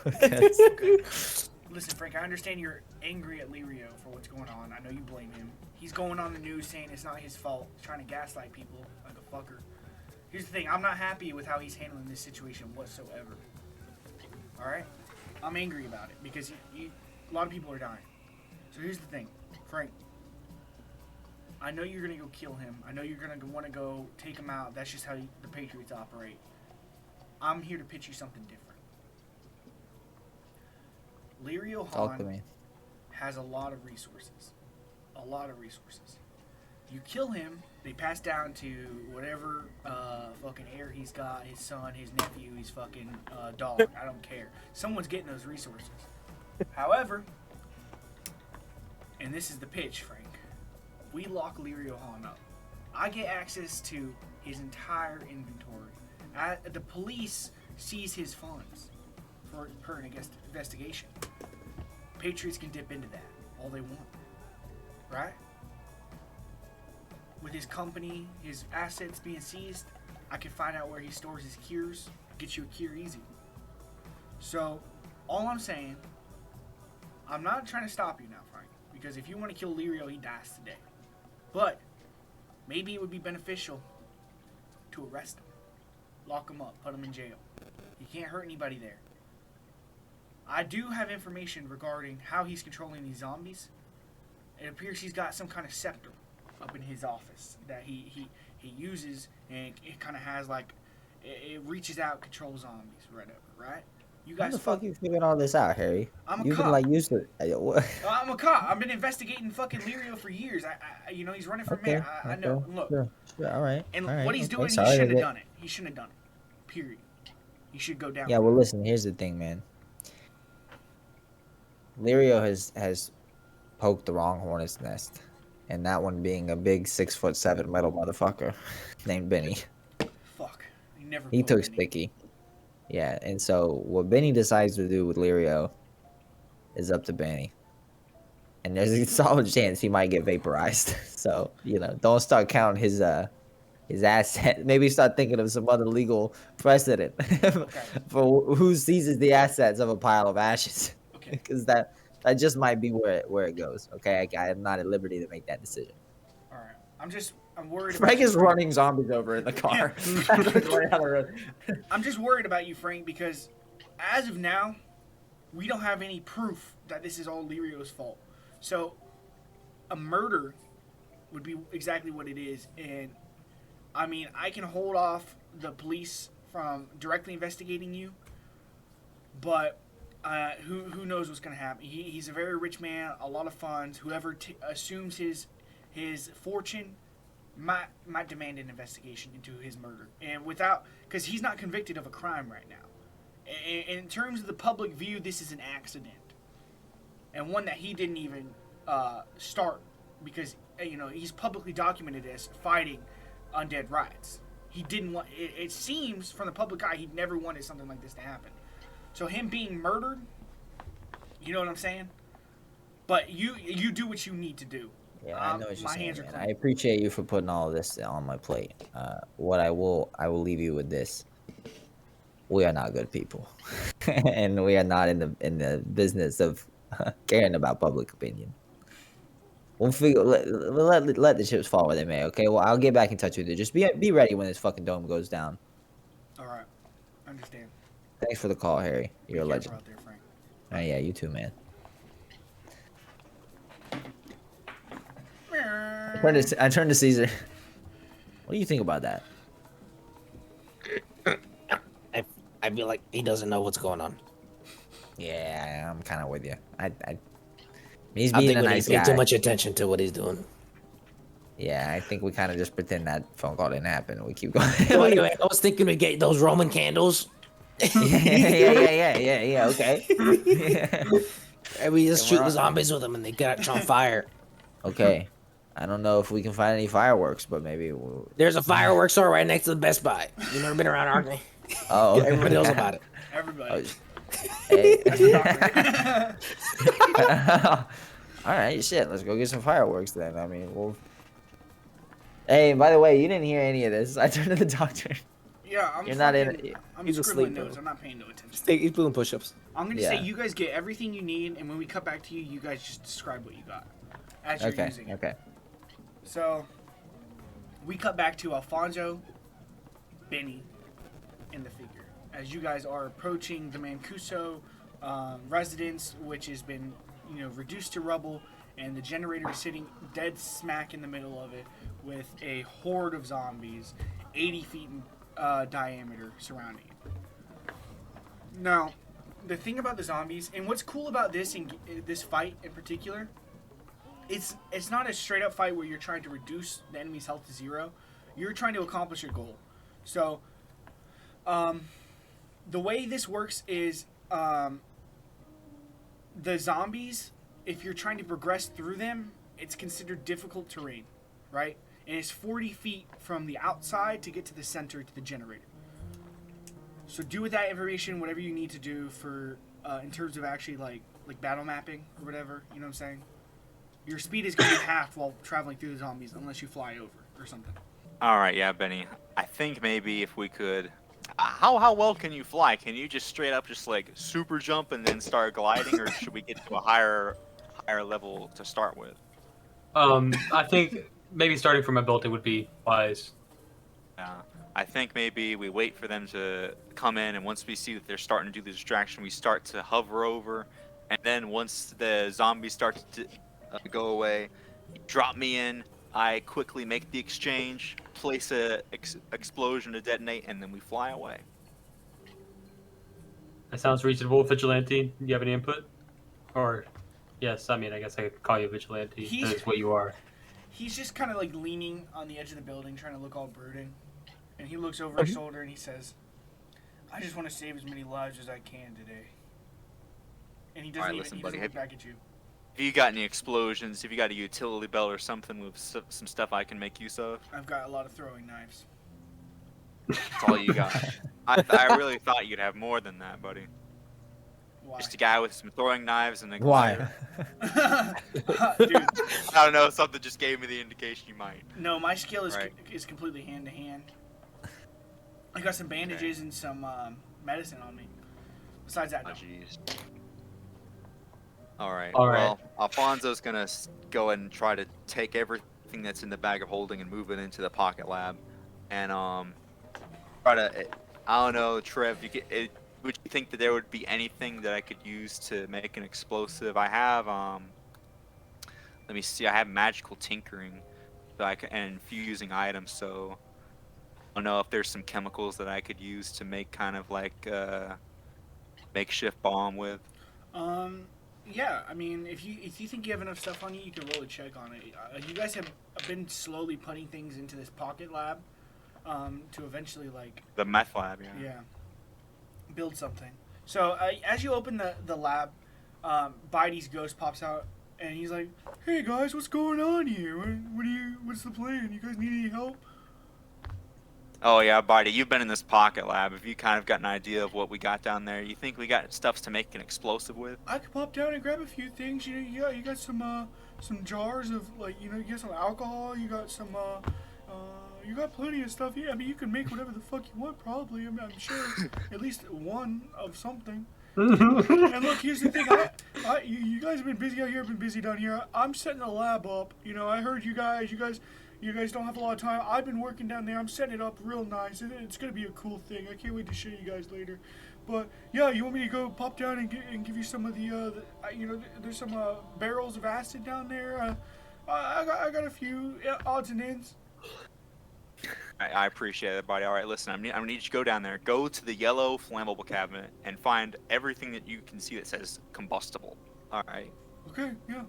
Listen, Frank, I understand you're angry at Lirio for what's going on. I know you blame him. He's going on the news saying it's not his fault. He's trying to gaslight people like a fucker. Here's the thing. I'm not happy with how he's handling this situation whatsoever. Alright? I'm angry about it because a lot of people are dying. So here's the thing. Frank, I know you're going to go kill him. I know you're going to want to go take him out. That's just how the Patriots operate. I'm here to pitch you something different. Lirio Han has a lot of resources. A lot of resources. You kill him, they pass down to whatever fucking heir he's got, his son, his nephew, his fucking dog. I don't care. Someone's getting those resources. However, and this is the pitch, Frank, we lock Lirio Han up. I get access to his entire inventory. The police seize his funds for an investigation. Patriots can dip into that all they want, right? With his company, his assets being seized, I can find out where he stores his cures, get you a cure easy. So, all I'm saying, I'm not trying to stop you now, Frank, because if you want to kill Lirio, he dies today. But maybe it would be beneficial to arrest him, lock him up, put him in jail. He can't hurt anybody there. I do have information regarding how he's controlling these zombies. It appears he's got some kind of scepter up in his office that he uses, and it kind of has like, it reaches out, controls zombies, whatever, right? You guys, how the fuck you figuring all this out, Harry? I'm a you cop. Can like use it. I'm a cop. I've been investigating fucking Lirio for years. He's running for mayor. I know. Look, sure, all right. And all right. what he's doing, he Sorry shouldn't have done it. He shouldn't have done it. Period. He should go down. Yeah. Well, listen. Here's the thing, man. Lirio has poked the wrong hornet's nest, and that one being a big 6'7" metal motherfucker named Benny. Fuck. He took Sticky. Yeah, and so what Benny decides to do with Lirio is up to Benny. And there's a solid chance he might get vaporized. So, don't start counting his asset. Maybe start thinking of some other legal precedent for who seizes the assets of a pile of ashes. Because that just might be where it goes. Okay, I am not at liberty to make that decision. All right, I'm worried. Frank is running zombies over in the car. Yeah. I'm just worried about you, Frank, because as of now, we don't have any proof that this is all Lirio's fault. So, a murder would be exactly what it is, and I mean, I can hold off the police from directly investigating you, but who knows what's going to happen? He's a very rich man, a lot of funds. Whoever assumes his fortune might demand an investigation into his murder, and because he's not convicted of a crime right now. And in terms of the public view, this is an accident, and one that he didn't even start, because he's publicly documented as fighting undead rights. He didn't want. It seems from the public eye he never wanted something like this to happen. So him being murdered, you know what I'm saying? But you do what you need to do. Yeah, I know what you're saying, man. I appreciate you for putting all of this on my plate. What I will leave you with this: we are not good people, and we are not in the business of caring about public opinion. We'll figure. Let the chips fall where they may. Okay. Well, I'll get back in touch with you. Just be ready when this fucking dome goes down. All right. Understand. Thanks for the call, Harry. You're a legend. Out there, Frank. Yeah, you too, man. I turned to Caesar. What do you think about that? I feel like he doesn't know what's going on. Yeah, I'm kind of with you. He's being a nice guy. Pay too much attention to what he's doing. Yeah, I think we kind of just pretend that phone call didn't happen and we keep going. Anyway, I was thinking we'd get those Roman candles. Yeah, okay. And we just shoot the zombies with them and they catch on fire. Okay. I don't know if we can find any fireworks, but maybe there's a fireworks store right next to the Best Buy. You never been around Arkney? Oh, okay. Everybody knows about it. Everybody. Hey. All right, shit. Let's go get some fireworks then. I mean, Hey, by the way, you didn't hear any of this. I turned to the doctor. Yeah, I'm You're not in fucking- it. I'm He's scribbling asleep, bro. notes. I'm not paying no attention. He's doing push-ups. I'm gonna Yeah. say you guys get everything you need, and when we cut back to you, you guys just describe what you got as you're Okay. using it. Okay. So we cut back to Alfonso, Benny, and the figure as you guys are approaching the Mancuso residence, which has been reduced to rubble, and the generator is sitting dead smack in the middle of it with a horde of zombies, 80 feet in diameter, surrounding it. Now, the thing about the zombies, and what's cool about this fight in particular, it's not a straight up fight where you're trying to reduce the enemy's health to 0. You're trying to accomplish your goal. So, the way this works is the zombies, if you're trying to progress through them, it's considered difficult terrain, right? And it's 40 feet from the outside to get to the center to the generator. So do with that information whatever you need to do for in terms of actually like battle mapping or whatever. You know what I'm saying? Your speed is going to be halved while traveling through the zombies unless you fly over or something. All right, yeah, Benny. I think maybe if we could, how well can you fly? Can you just straight up just like super jump and then start gliding, or should we get to a higher level to start with? I think maybe starting from ability would be wise. I think maybe we wait for them to come in, and once we see that they're starting to do the distraction, we start to hover over, and then once the zombies start to go away, you drop me in, I quickly make the exchange, place a explosion to detonate, and then we fly away. That sounds reasonable, Vigilante. Do you have any input? Or, yes, I mean, I guess I could call you Vigilante. That's what you are. He's just kind of like leaning on the edge of the building, trying to look all brooding. And he looks over his shoulder and he says, "I just want to save as many lives as I can today." And he doesn't Alright, even look back at you. If you got any explosions, if you got a utility belt or something with some stuff I can make use of, I've got a lot of throwing knives. that's all you got. I really thought you'd have more than that, buddy. Why? Just a guy with some throwing knives and a Why? Dude, I don't know, something just gave me the indication you might. no, my skill is Right. is completely hand to hand. I got some bandages and some medicine on me. Besides that, Oh, no. jeez. Alright, All right. well, Alfonso's gonna go and try to take everything that's in the bag of holding and move it into the pocket lab. And, try to, I don't know, Trev, would you think that there would be anything that I could use to make an explosive? I have, let me see, I have magical tinkering that I can, and fusing items, so I don't know if there's some chemicals that I could use to make kind of like a makeshift bomb with. Yeah, I mean, if you think you have enough stuff on you, you can roll a check on it. You guys have been slowly putting things into this pocket lab to eventually The meth lab, yeah, build something. So as you open the lab, Bidey's ghost pops out and he's like, "Hey guys, what's going on here? What's the plan? You guys need any help?" Oh yeah, Barty, you've been in this pocket lab. Have you kind of got an idea of what we got down there? You think we got stuff to make an explosive with? I could pop down and grab a few things. You got some jars of you got some alcohol. You got some you got plenty of stuff. Yeah, I mean you can make whatever the fuck you want. Probably. I'm sure at least one of something. And look, here's the thing. You guys have been busy out here. I've been busy down here. I'm setting a lab up. I heard you guys don't have a lot of time. I've been working down there. I'm setting it up real nice. It's gonna be a cool thing. I can't wait to show you guys later. But yeah, you want me to go pop down and give you some of the there's some barrels of acid down there. I got a few odds and ends. I appreciate it, buddy. All right, listen, I'm gonna need you to go down there. Go to the yellow flammable cabinet and find everything that you can see that says combustible. All right. Okay. Yeah.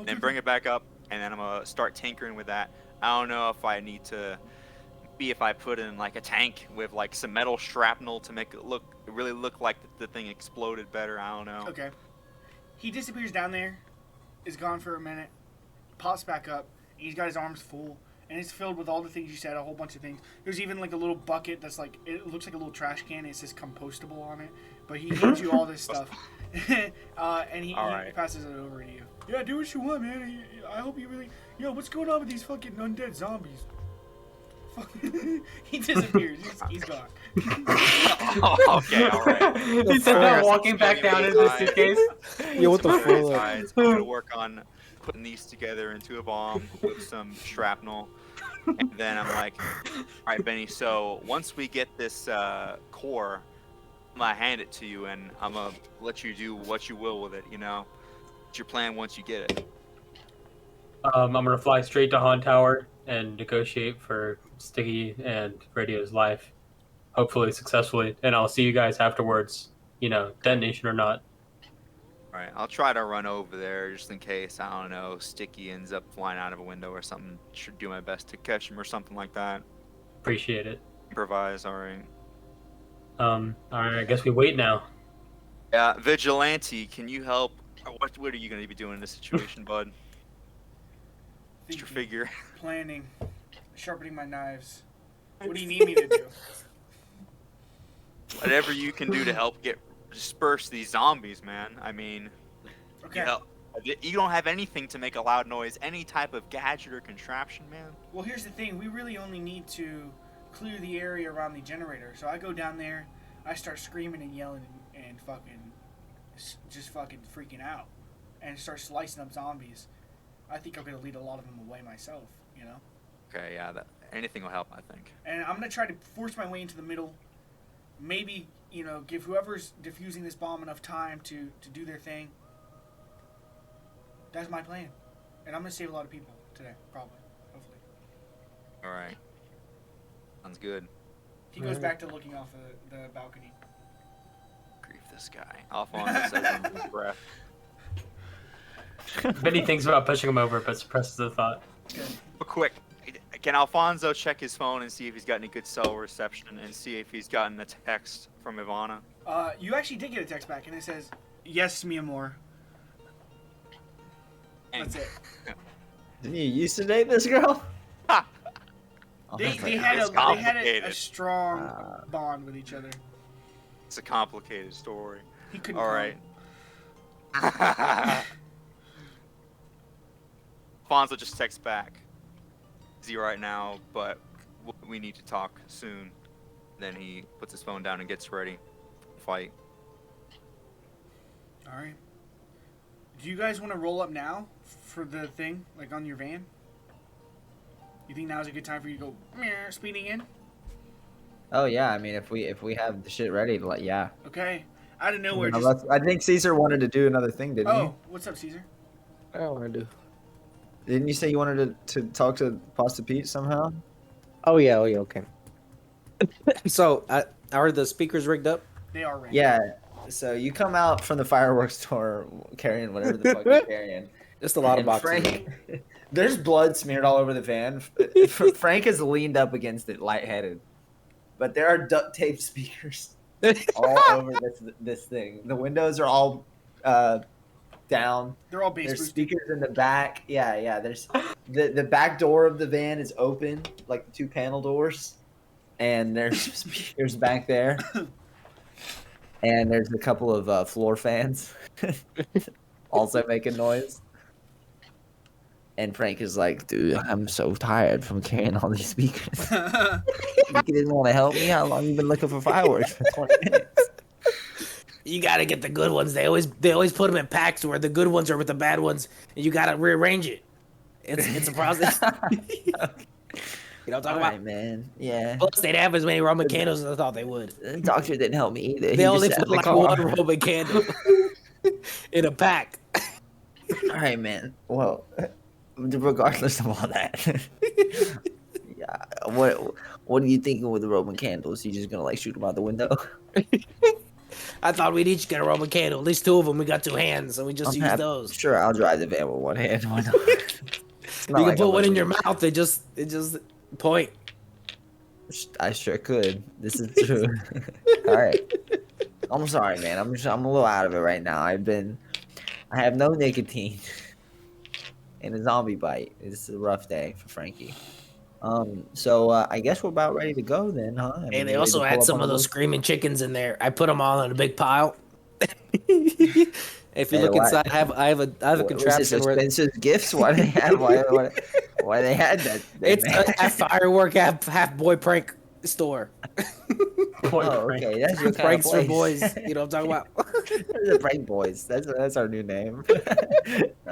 Then bring it back up, and then I'm gonna start tinkering with that. I don't know if I need to, maybe if I put in like a tank with like some metal shrapnel to make it really look like the thing exploded better. I don't know. Okay. He disappears down there, is gone for a minute, pops back up, and he's got his arms full, and it's filled with all the things you said, a whole bunch of things. There's even like a little bucket that's like, it looks like a little trash can, and it says compostable on it, but he hands you all this stuff. And he passes it over to you. Yeah, do what you want, man. I hope you really... what's going on with these fucking undead zombies? He disappears. He's gone. Oh, okay, all right. He said that walking back down into the suitcase. Yo, what the Very fuck? tight. I'm gonna work on putting these together into a bomb with some shrapnel. And then I'm like, all right, Benny, so once we get this core, I'm gonna hand it to you and I'm gonna let you do what you will with it, you know? What's your plan once you get it? I'm gonna fly straight to Han Tower and negotiate for Sticky and Radio's life, hopefully successfully. And I'll see you guys afterwards, you know, detonation or not. All right, I'll try to run over there just in case, I don't know, Sticky ends up flying out of a window or something. Should do my best to catch him or something like that. Appreciate it. Improvise, all right. All right, I guess we wait now. Yeah, Vigilante, can you help? What are you gonna be doing in this situation, bud? What's your figure? Planning. Sharpening my knives. What do you need me to do? Whatever you can do to help disperse these zombies, man. I mean, Okay. you don't have anything to make a loud noise, any type of gadget or contraption, man. Well, here's the thing. We really only need to clear the area around the generator. So I go down there, I start screaming and yelling and just fucking freaking out, and start slicing up zombies. I think I'm gonna lead a lot of them away myself, you know. Okay, yeah, anything will help, I think. And I'm gonna try to force my way into the middle. Maybe, you know, give whoever's defusing this bomb enough time to do their thing. That's my plan. And I'm gonna save a lot of people today, probably. Hopefully. All right. Sounds good. He goes back to looking off the balcony. Grief this guy. Alfonso says under his breath. Benny thinks about pushing him over, but suppresses the thought. But quick, can Alfonso check his phone and see if he's got any good cell reception and see if he's gotten a text from Ivana? You actually did get a text back, and it says, "Yes, mi amor." That's it. Didn't you used to date this girl? They had a strong bond with each other. It's a complicated story. He couldn't. All right. Alfonso just texts back. Busy right now, but we need to talk soon. Then he puts his phone down and gets ready to fight. All right. Do you guys want to roll up now for the thing, like on your van? You think now's a good time for you to go speeding in? Oh yeah, I mean if we have the shit ready, yeah. Okay. Out of nowhere, I think Caesar wanted to do another thing, didn't he? Oh, what's up, Caesar? I don't want to do. Didn't you say you wanted to talk to Pasta Pete somehow? Oh yeah, okay. So, are the speakers rigged up? They are ready. Yeah. So you come out from the fireworks store carrying whatever the fuck you're carrying. Just a lot of boxes. Frank, there's blood smeared all over the van. Frank is leaned up against it, lightheaded. But there are duct tape speakers all over this thing. The windows are all down. They're all bass There's boosted. speakers in the back. Yeah. There's the back door of the van is open, like the 2 panel doors, and there's speakers back there. And there's a couple of floor fans also making noise. And Frank is like, dude, I'm so tired from carrying all these speakers. You didn't want to help me? How long you been looking for fireworks for 20 minutes? You gotta get the good ones. They always put them in packs where the good ones are with the bad ones, and you gotta rearrange it. It's a process. You know what I'm talking about? Man. Yeah. Plus, they'd have as many Roman candles as I thought they would. The doctor didn't help me either. They only put like one Roman candle in a pack. All right, man. Well, regardless of all that, yeah. What are you thinking with the Roman candles? You just gonna like shoot them out the window? I thought we'd each get a Roman candle. At least 2 of them. We got 2 hands, so we just use those. Sure, I'll drive the van with 1 hand. Why not? You can put one in your mouth. It just point. I sure could. This is true. All right. I'm sorry, man. I'm a little out of it right now. I have no nicotine and a zombie bite. It's a rough day for Frankie. So I guess we're about ready to go then, huh? I mean, And they also had some of those screaming chickens in there. I put them all in a big pile. If you Hey, look why- inside, I have a Was it contraption where Spencer's gifts? Why do they have why they had that? it's a half firework, half boy prank store. Boy, Oh, prank. okay, that's your kind of Pranks for place. boys. You know what I'm talking about? They're the prank boys. That's our new name.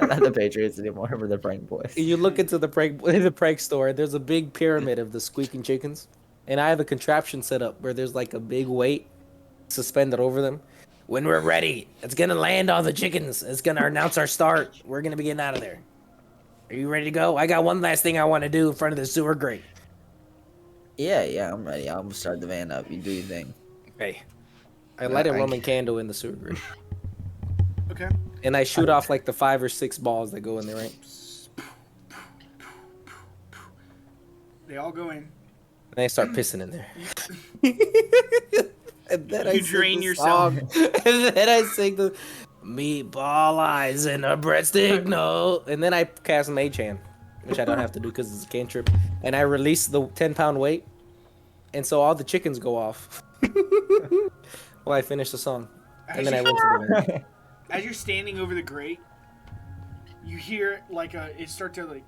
Not the Patriots anymore. We're the prank boys. You look into the prank store. There's a big pyramid of the squeaking chickens, and I have a contraption set up where there's like a big weight suspended over them. When we're ready, it's gonna land on the chickens. It's gonna announce our start. We're gonna be getting out of there. Are you ready to go? I got one last thing I want to do in front of the sewer grate. Yeah, I'm ready. I'll start the van up. You do your thing. Hey, I light a I- Roman candle in the sewer grate, Okay. and I shoot off like the 5 or 6 balls that go in there, right? They all go in. And I start pissing in there. And then You drain yourself. And then I sing the meatball eyes and a breadstick, no. And then I cast Mage Hand, which I don't have to do because it's a cantrip. And I release the 10-pound weight. And so all the chickens go off. Well, I finish the song. And then I went to the van. As you're standing over the grate, you hear like it start to like,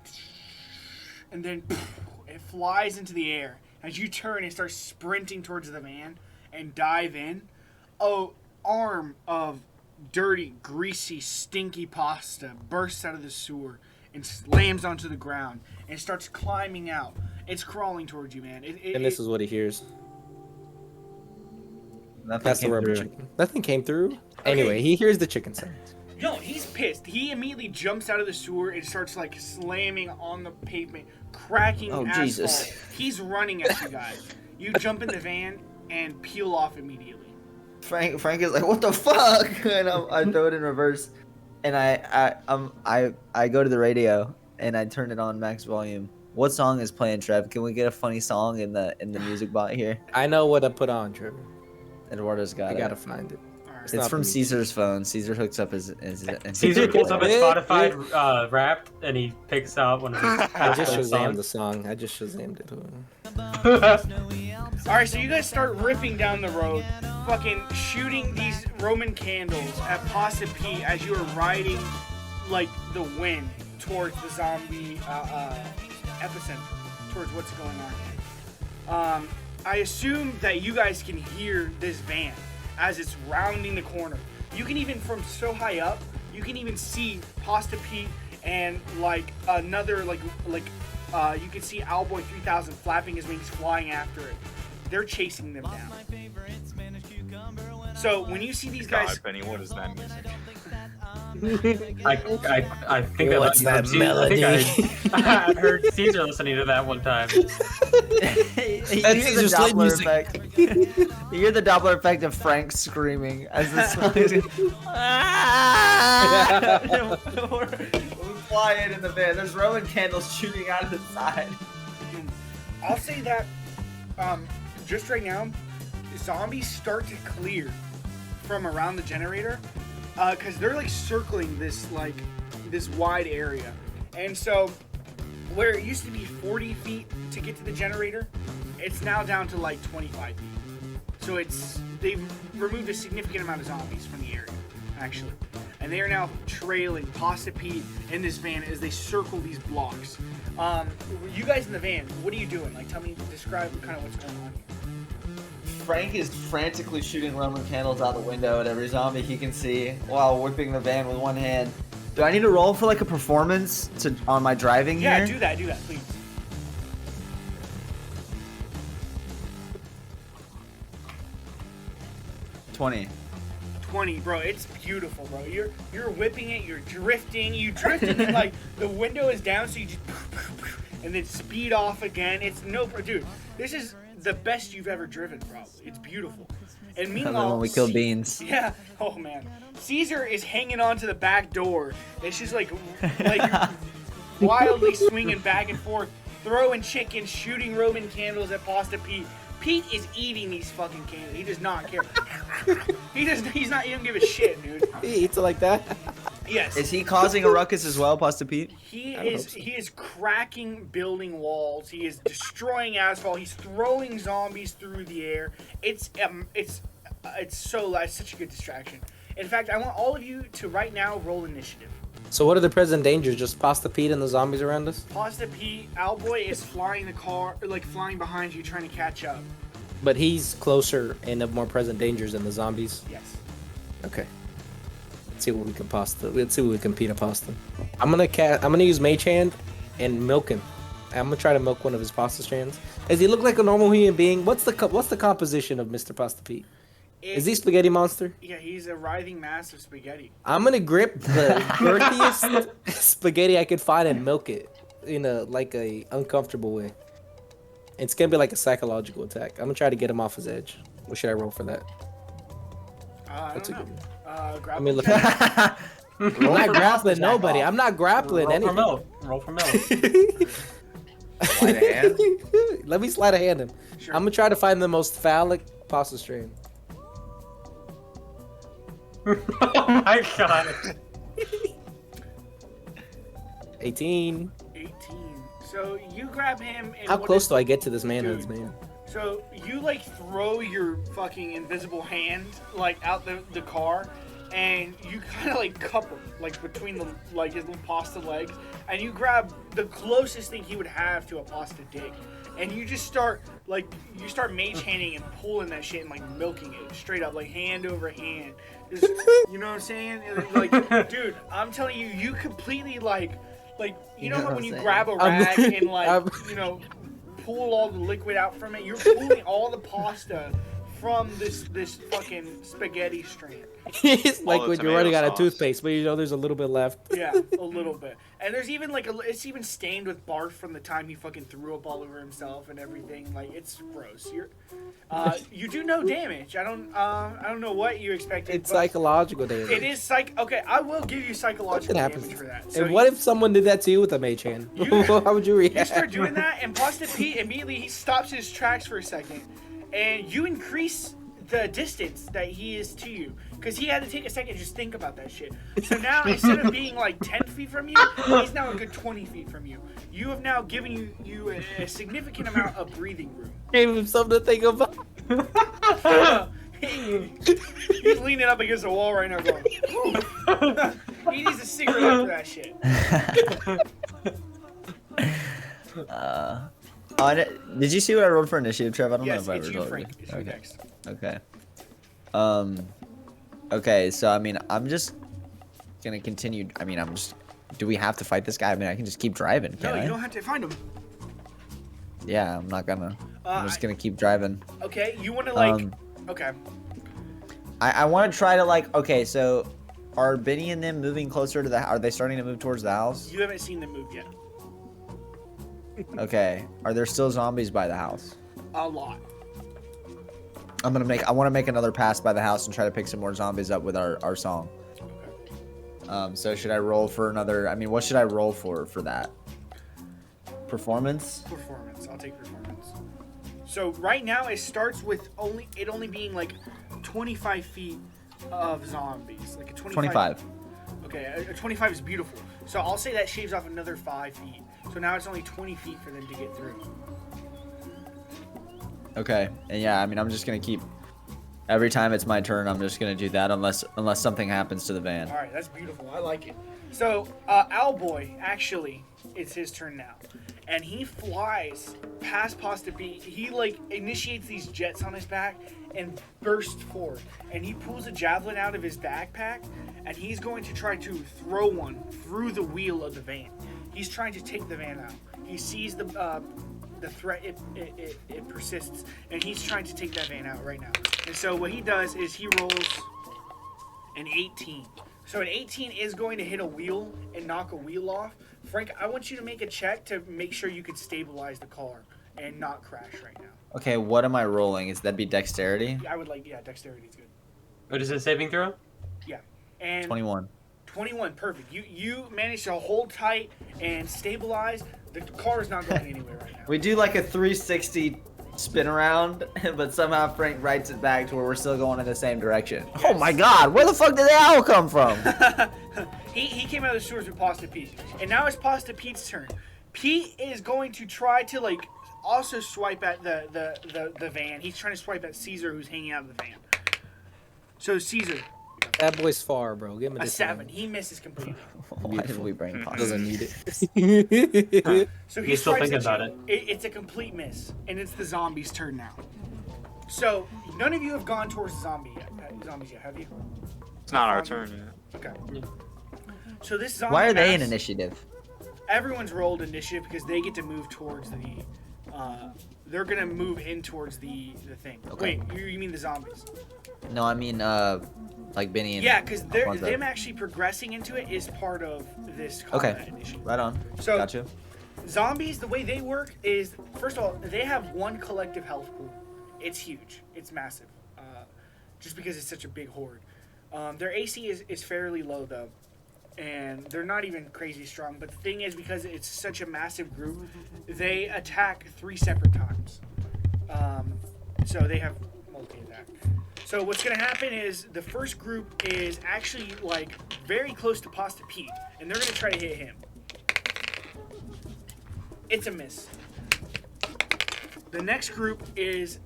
and then it flies into the air. As you turn and start sprinting towards the van and dive in, arm of dirty, greasy, stinky pasta bursts out of the sewer and slams onto the ground and starts climbing out. It's crawling towards you, man. And this is what he hears. Nothing That's the came rubber through. chicken. Nothing came through. Anyway, he hears the chicken sounds. No, he's pissed. He immediately jumps out of the sewer and starts like slamming on the pavement, cracking Oh, asphalt. Jesus. He's running at you guys. You jump in the van and peel off immediately. Frank is like, what the fuck? And I throw it in reverse, and I go to the radio and I turn it on max volume. What song is playing, Trev? Can we get a funny song in the music bot here? I know what I put on, Trevor. Eduardo's got I it. gotta find it. All right. It's not from for me. Caesar's phone. Caesar hooks up his Caesar pulls up his Yeah, Spotify Wrapped, and he picks out one of his I just favorite Shazammed the songs. song. I just Shazammed it. All right, so you guys start ripping down the road, fucking shooting these Roman candles at Pasta Pete as you are riding like the wind towards the zombie epicenter, towards what's going on here. I assume that you guys can hear this van as it's rounding the corner. You can even, from so high up, you can even see Pasta Pete and like another you can see Owlboy 3000 flapping his wings, flying after it. They're chasing them down. So when you see these guys, God, Benny, what is that music? I think What's that melody? I think I heard Caesar listening to that one time. you hear the Caesar's sleep Doppler music. effect. You hear the Doppler effect of Frank screaming as the song is. We fly in the van. There's Roman candles shooting out of the side. I'll say that just right now, zombies start to clear from around the generator because they're like circling this wide area, and so where it used to be 40 feet to get to the generator, it's now down to like 25 feet. So they've removed a significant amount of zombies from the area, actually, and they are now trailing Pasta Pete in this van as they circle these blocks. You guys in the van, what are you doing? Like, describe kind of what's going on here. Frank is frantically shooting Roman candles out the window at every zombie he can see while whipping the van with one hand. Do I need to roll for like a performance on my driving Yeah, here? do that, please. $20. 20, bro. It's beautiful, bro. You're whipping it. You're drifting. You drifting and like the window is down, so you just and then speed off again. It's dude. This is the best you've ever driven, probably. It's beautiful. And meanwhile, When we killed Beans. Yeah. Oh man. Caesar is hanging on to the back door. It's just like wildly swinging back and forth, throwing chicken, shooting Roman candles at Pasta Pete. Pete is eating these fucking candles. He does not care. He doesn't give a shit, dude. He eats it like that. Yes. Is he causing a ruckus as well, Pasta Pete? He is cracking building walls. He is destroying asphalt. He's throwing zombies through the air. It's such a good distraction. In fact, I want all of you to right now roll initiative. So what are the present dangers? Just Pasta Pete and the zombies around us? Pasta Pete, Owlboy is flying the car, or like flying behind you, trying to catch up. But he's closer and of more present dangers than the zombies. Yes. Okay. Let's see what we can pasta. Let's see what we can Pita pasta. I'm gonna use Mage Hand and milk him. I'm gonna try to milk one of his pasta strands. Does he look like a normal human being? What's the composition of Mr. Pasta Pete? Is he Spaghetti Monster? Yeah, he's a writhing mass of spaghetti. I'm gonna grip the girthiest spaghetti I could find and milk it in a uncomfortable way. It's gonna be like a psychological attack. I'm gonna try to get him off his edge. What should I roll for that? I don't know. I mean, look. I'm not grappling nobody. I'm not grappling anything. Roll for milk. Slide a hand. Let me slide a hand him. Sure. I'm gonna try to find the most phallic pasta strain. Oh my god. 18. 18. So you grab him. And How close do I get to this manhood's man? So you like throw your fucking invisible hand like out the car, and you kind of like cup him like between the like his little pasta legs, and you grab the closest thing he would have to a pasta dick, and you just start mage handing and pulling that shit and like milking it straight up like hand over hand. Just, you know what I'm saying? Like, dude, I'm telling you, you completely like you know how when you grab a rag and like you know pull all the liquid out from it, you're pulling all the pasta from this fucking spaghetti strand. It's like when you're running out of toothpaste, but you know there's a little bit left. Yeah, a little bit. And there's even like it's even stained with barf from the time he fucking threw up all over himself and everything. Like it's gross. You do no damage. I don't know what you expected. It's psychological damage. It is Okay, I will give you psychological damage for that. So and what if someone did that to you with a mage hand? How would you react? You start doing that, and Pasta Pete immediately he stops his tracks for a second, and you increase the distance that he is to you, because he had to take a second to just think about that shit. So now instead of being like 10 feet from you, he's now a good 20 feet from you. You have now given you a significant amount of breathing room. Gave him something to think about. He's leaning up against the wall right now going, he needs a cigarette after that shit. Did you see what I rolled for initiative, Trev? I don't Yes, know if it's I you, rolled Frank. it. It's you next. Okay. Okay, so I mean, I'm just gonna continue. I mean, do we have to fight this guy? I mean, I can just keep driving, can't I? No, you don't have to find him. Yeah, I'm not gonna. I'm just gonna keep driving. Okay, you want to like... okay. I want to try to like. Okay, so are Benny and them moving closer to the? Are they starting to move towards the house? You haven't seen them move yet. Okay. Are there still zombies by the house? A lot. I want to make another pass by the house and try to pick some more zombies up with our song. Okay. So should I roll for another? I mean, what should I roll for that? Performance. Performance. I'll take performance. So right now it starts with only being like 25 feet of zombies, like a 25. Okay, a 25 is beautiful. So I'll say that shaves off another 5 feet. So now it's only 20 feet for them to get through. Okay, and yeah, I mean, I'm just gonna keep. Every time it's my turn, I'm just gonna do that unless something happens to the van. All right, that's beautiful. I like it. So Owlboy, actually, it's his turn now, and he flies past Pasta Pete. He like initiates these jets on his back and bursts forward, and he pulls a javelin out of his backpack, and he's going to try to throw one through the wheel of the van. He's trying to take the van out. He sees the threat, it persists, and he's trying to take that van out right now. And so what he does is he rolls an 18. So an 18 is going to hit a wheel and knock a wheel off. Frank, I want you to make a check to make sure you can stabilize the car and not crash right now. Okay, what am I rolling? That'd be dexterity? I would like, yeah, dexterity is good. What is it, saving throw? Yeah. And 21. 21, perfect. You managed to hold tight and stabilize. The car is not going anywhere right now. We do like a 360 spin around, but somehow Frank writes it back to where we're still going in the same direction. Yes. Oh my god, where the fuck did the owl come from? he came out of the sewers with Pasta Pete. And now it's Pasta Pete's turn. Pete is going to try to like also swipe at the van. He's trying to swipe at Caesar, who's hanging out of the van. So Caesar, That boy's far, bro. Give him A this 7. He misses completely. Why did we bring Doesn't possum? need it. So He's still strikes thinking at about you. It's a complete miss, and it's the zombie's turn now. So none of you have gone towards the zombies yet, have you? It's not our turn yet. Okay. So this zombie. Why are they in mass- initiative? Everyone's rolled initiative because they get to move towards the. They're gonna move in towards the thing. Okay. Wait, you mean the zombies? No, I mean like Benny and Yeah, because Alfonso. them actually progressing into it is part of this combat initiative. Right on. So- Gotcha. Zombies, the way they work is, first of all, they have one collective health pool. It's huge. It's massive. Just because it's such a big horde. Their AC is fairly low, though. And they're not even crazy strong. But the thing is, because it's such a massive group, they attack 3 separate times. So they have multi-attack. So what's going to happen is the first group is actually, like, very close to Pasta Pete. And they're going to try to hit him. It's a miss. The next group is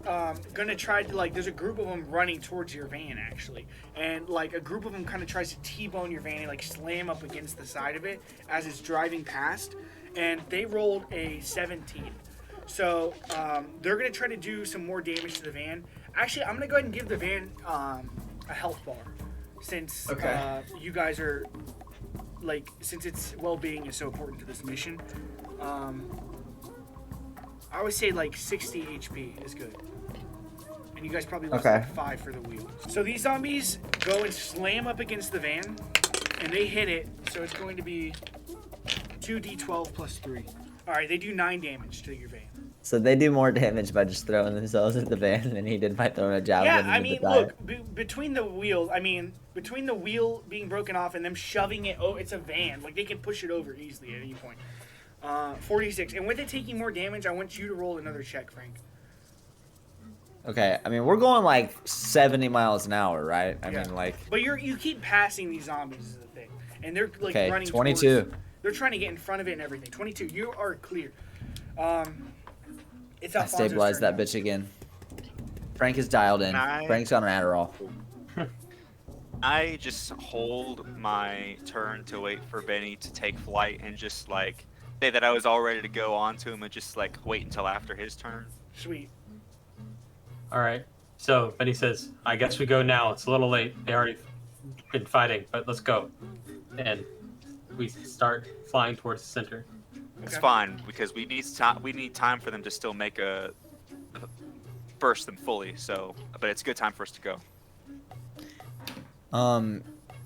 gonna try to, like, there's a group of them running towards your van actually, and like a group of them kind of tries to T-bone your van and like slam up against the side of it as it's driving past, and they rolled a 17. So they're gonna try to do some more damage to the van. Actually, I'm gonna go ahead and give the van a health bar, since you guys are like, since its well-being is so important to this mission. I would say like 60 HP is good. And you guys probably lost like 5 for the wheel. So these zombies go and slam up against the van, and they hit it, so it's going to be 2d12 plus 3. Alright, they do 9 damage to your van. So they do more damage by just throwing themselves at the van than he did by throwing a javelin. Yeah, I mean, look, between the wheel being broken off and them shoving it, it's a van. Like, they can push it over easily at any point. 46. And with it taking more damage, I want you to roll another check, Frank. Okay, I mean, we're going like 70 miles an hour, right? I mean, like... But you keep passing these zombies is the thing. And they're, like, Okay, running 22. towards... They're trying to get in front of it and everything. 22. You are clear. It's I stabilized that bitch again. Frank is dialed in. Frank's on an Adderall. I just hold my turn to wait for Benny to take flight and just, like, say that I was all ready to go on to him and just, like, wait until after his turn. Sweet. Alright, so Benny says, I guess we go now. It's a little late. They already been fighting, but let's go. And we start flying towards the center. It's fine, because we need time for them to still make burst them fully, so, but it's a good time for us to go.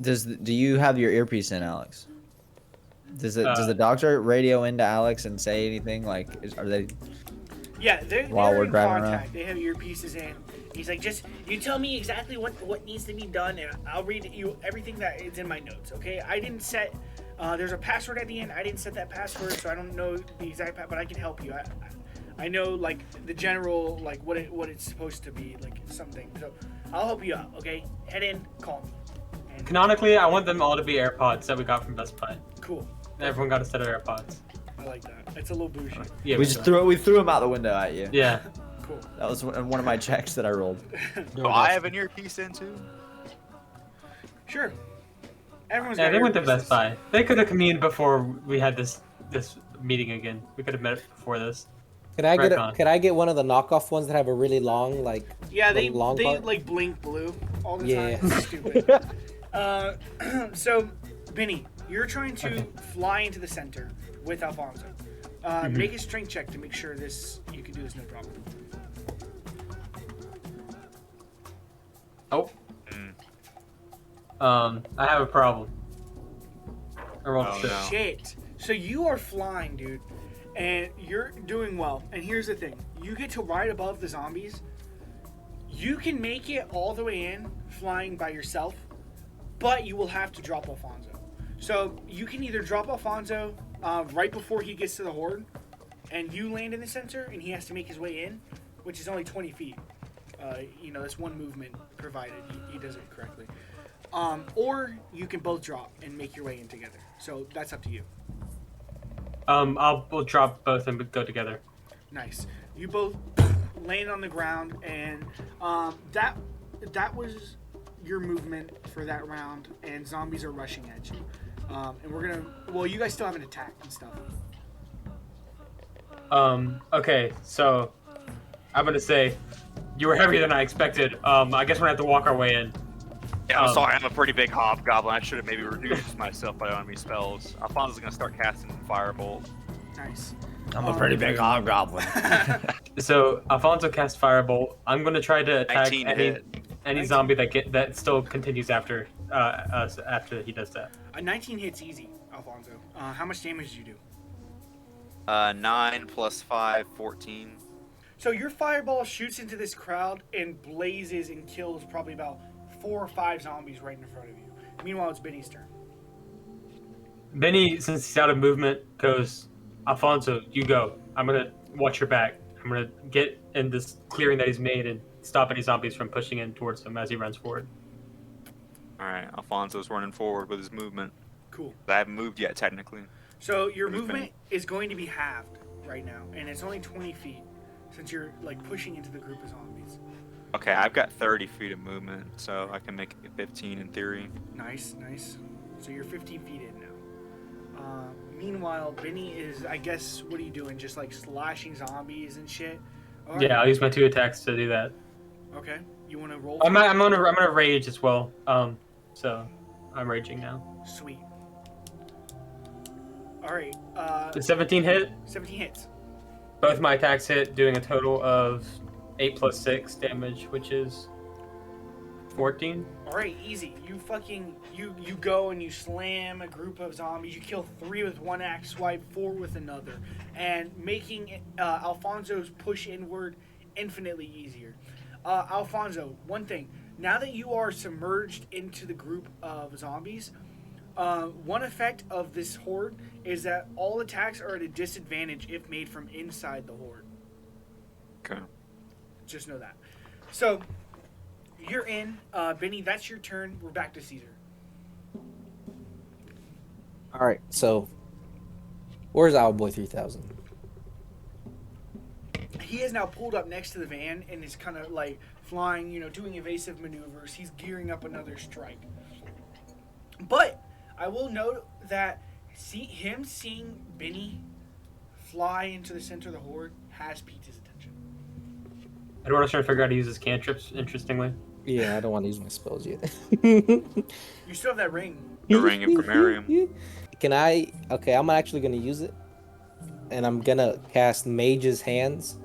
Do you have your earpiece in, Alex? Does the doctor radio into Alex and say anything? Like, are they? Yeah, they're we're in driving contact. around? They have earpieces in. He's like, just you tell me exactly what needs to be done, and I'll read you everything that is in my notes. Okay? I didn't set. There's a password at the end. I didn't set that password, so I don't know the exact password, but I can help you. I know, like, the general, like, what it's supposed to be, like, something. So I'll help you out. Okay? Head in, call me. And Canonically, I want them all to be AirPods that we got from Best Buy. cool. Everyone got a set of AirPods. I like that. It's a little bougie. Yeah, We threw him out the window at you. Yeah. Cool. That was one of my checks that I rolled. Oh, I have an earpiece in too? Sure. Everyone's Yeah, got they went to earpieces. Best Buy. They could have come in before we had this meeting again. We could have met before this. Could I get Retcon. could I get one of the knockoff ones that have a really long, like, Yeah, they long part? like blink blue all the Yeah. time. It's stupid. So, Benny, you're trying to fly into the center with Alfonso. Make a strength check to make sure you can do this no problem. Oh. I have a problem. I rolled a Oh, six. no. Shit. So you are flying, dude, and you're doing well. And here's the thing: you get to ride above the zombies. You can make it all the way in flying by yourself, but you will have to drop Alfonso. So you can either drop Alfonso right before he gets to the horde, and you land in the center, and he has to make his way in, which is only 20 feet. That's one movement provided he does it correctly. Or you can both drop and make your way in together. So that's up to you. We'll drop both and go together. Nice. You both land on the ground, and that was your movement for that round, and zombies are rushing at you. And we're gonna. Well, you guys still have an attack and stuff. Okay, so I'm gonna say you were heavier than I expected. I guess we're gonna have to walk our way in. Yeah, I'm sorry. I'm a pretty big hobgoblin. I should have maybe reduced myself by enemy spells. Alfonso's gonna start casting Firebolt. Nice. I'm a pretty big hobgoblin. So Alfonso casts Firebolt. I'm gonna try to attack 19 hit. any zombie that still continues after us after he does that. 19 hits easy, Alfonso. How much damage do you do? 9 plus 5, 14. So your fireball shoots into this crowd and blazes and kills probably about 4 or 5 zombies right in front of you. Meanwhile, it's Benny's turn. Benny, since he's out of movement, goes, Alfonso, you go. I'm gonna watch your back. I'm gonna get in this clearing that he's made and stop any zombies from pushing in towards him as he runs forward. Alright, Alfonso's running forward with his movement. Cool. I haven't moved yet, technically. So your movement is going to be halved right now, and it's only 20 feet since you're like pushing into the group of zombies. Okay, I've got 30 feet of movement, so I can make it 15 in theory. Nice, nice. So you're 15 feet in now. Meanwhile, Benny is, I guess, what are you doing? Just like slashing zombies and shit? Right. Yeah, I'll use my 2 attacks to do that. Okay. You want to roll? I'm gonna rage as well. So I'm raging now. Sweet. All right. The 17 hit. 17 hits. Both my attacks hit, doing a total of 8 plus 6 damage, which is 14. All right, easy. You go and you slam a group of zombies. You kill 3 with one axe swipe, 4 with another, and making Alfonso's push inward infinitely easier. Alfonso, one thing. Now that you are submerged into the group of zombies, one effect of this horde is that all attacks are at a disadvantage if made from inside the horde. Okay. Just know that. So, you're in. Benny, that's your turn. We're back to Caesar. All right, so where's Owlboy 3000? He is now pulled up next to the van and is kind of like flying, doing evasive maneuvers. He's gearing up another strike. But I will note that seeing Benny fly into the center of the horde has piqued his attention. Eduardo's trying to figure out how to use his cantrips, interestingly. Yeah, I don't want to use my spells yet. You still have that ring. The Ring of Primarium. Can I? Okay, I'm actually gonna use it, and I'm gonna cast Mage's Hands,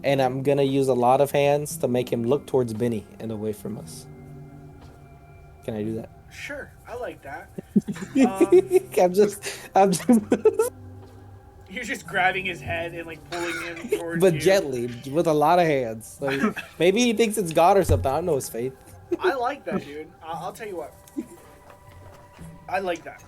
and I'm gonna use a lot of hands to make him look towards Benny and away from us. Can I do that? Sure, I like that. I'm just. You're just grabbing his head and like pulling him towards But you. gently, with a lot of hands. Like, maybe he thinks it's God or something. I don't know his faith. I like that, dude. I'll tell you what. I like that.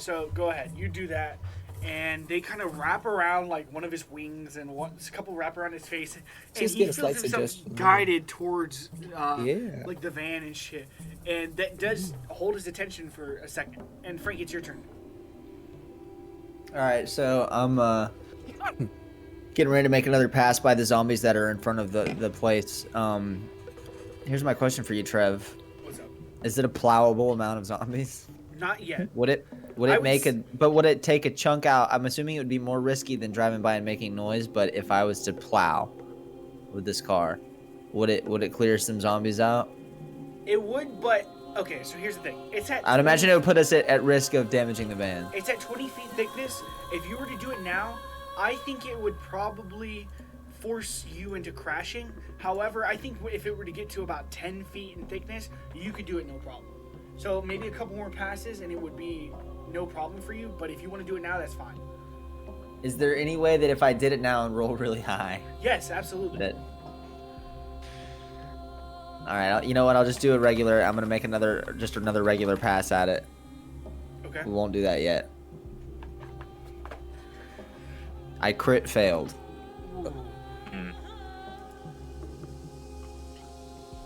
So go ahead, you do that, and they kind of wrap around like one of his wings, and a couple wrap around his face, and Just he get a feels slight himself suggestion. guided towards Yeah. like the van and shit, and that does hold his attention for a second. And Frank, it's your turn. All right, so I'm getting ready to make another pass by the zombies that are in front of the place. Here's my question for you, Trev. What's up? Is it a plowable amount of zombies? Not yet. Would it would it take a chunk out? I'm assuming it would be more risky than driving by and making noise, but if I was to plow with this car, would it clear some zombies out? It would, but okay. So here's the thing. It's at. I'd imagine it would put us at risk of damaging the van. It's at 20 feet thickness. If you were to do it now, I think it would probably force you into crashing. However, I think if it were to get to about 10 feet in thickness, you could do it no problem. So maybe a couple more passes and it would be no problem for you. But if you want to do it now, that's fine. Is there any way that if I did it now and roll really high? Yes, absolutely. That... All right, you know what? I'll just do a regular. I'm gonna make another regular pass at it. Okay. We won't do that yet. I crit failed.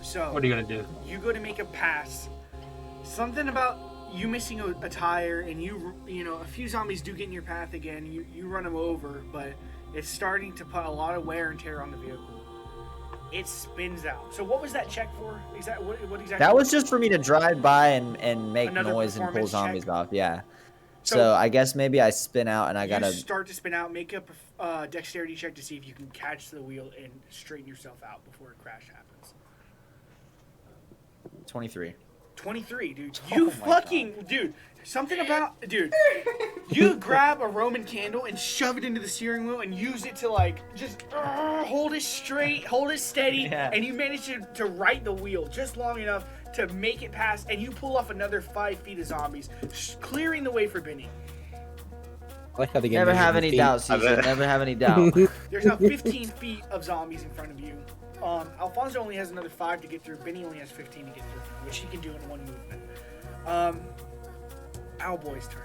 So What are you gonna do? you go to make a pass. Something about you missing a tire, and a few zombies do get in your path again. You run them over, but it's starting to put a lot of wear and tear on the vehicle. it spins out. So what was that check for? Exactly. What exactly? That was just for me to drive by and make Another noise and pull performance zombies check? off. Yeah. So I guess maybe I spin out and I You gotta. start to spin out. Make a dexterity check to see if you can catch the wheel and straighten yourself out before a crash happens. 23. 23, dude. Oh You my fucking dude. Something about dude. You grab a Roman candle and shove it into the steering wheel and use it to like just hold it straight, hold it steady, Yeah. and you manage to right the wheel just long enough to make it past, and you pull off another 5 feet of zombies, clearing the way for Benny. I like how they get Never measured have in any feet. doubt, Caesar. Never have any doubt. There's now 15 feet of zombies in front of you. Alfonso only has another 5 to get through. Benny only has 15 to get through, which he can do in one movement. Owlboy's turn.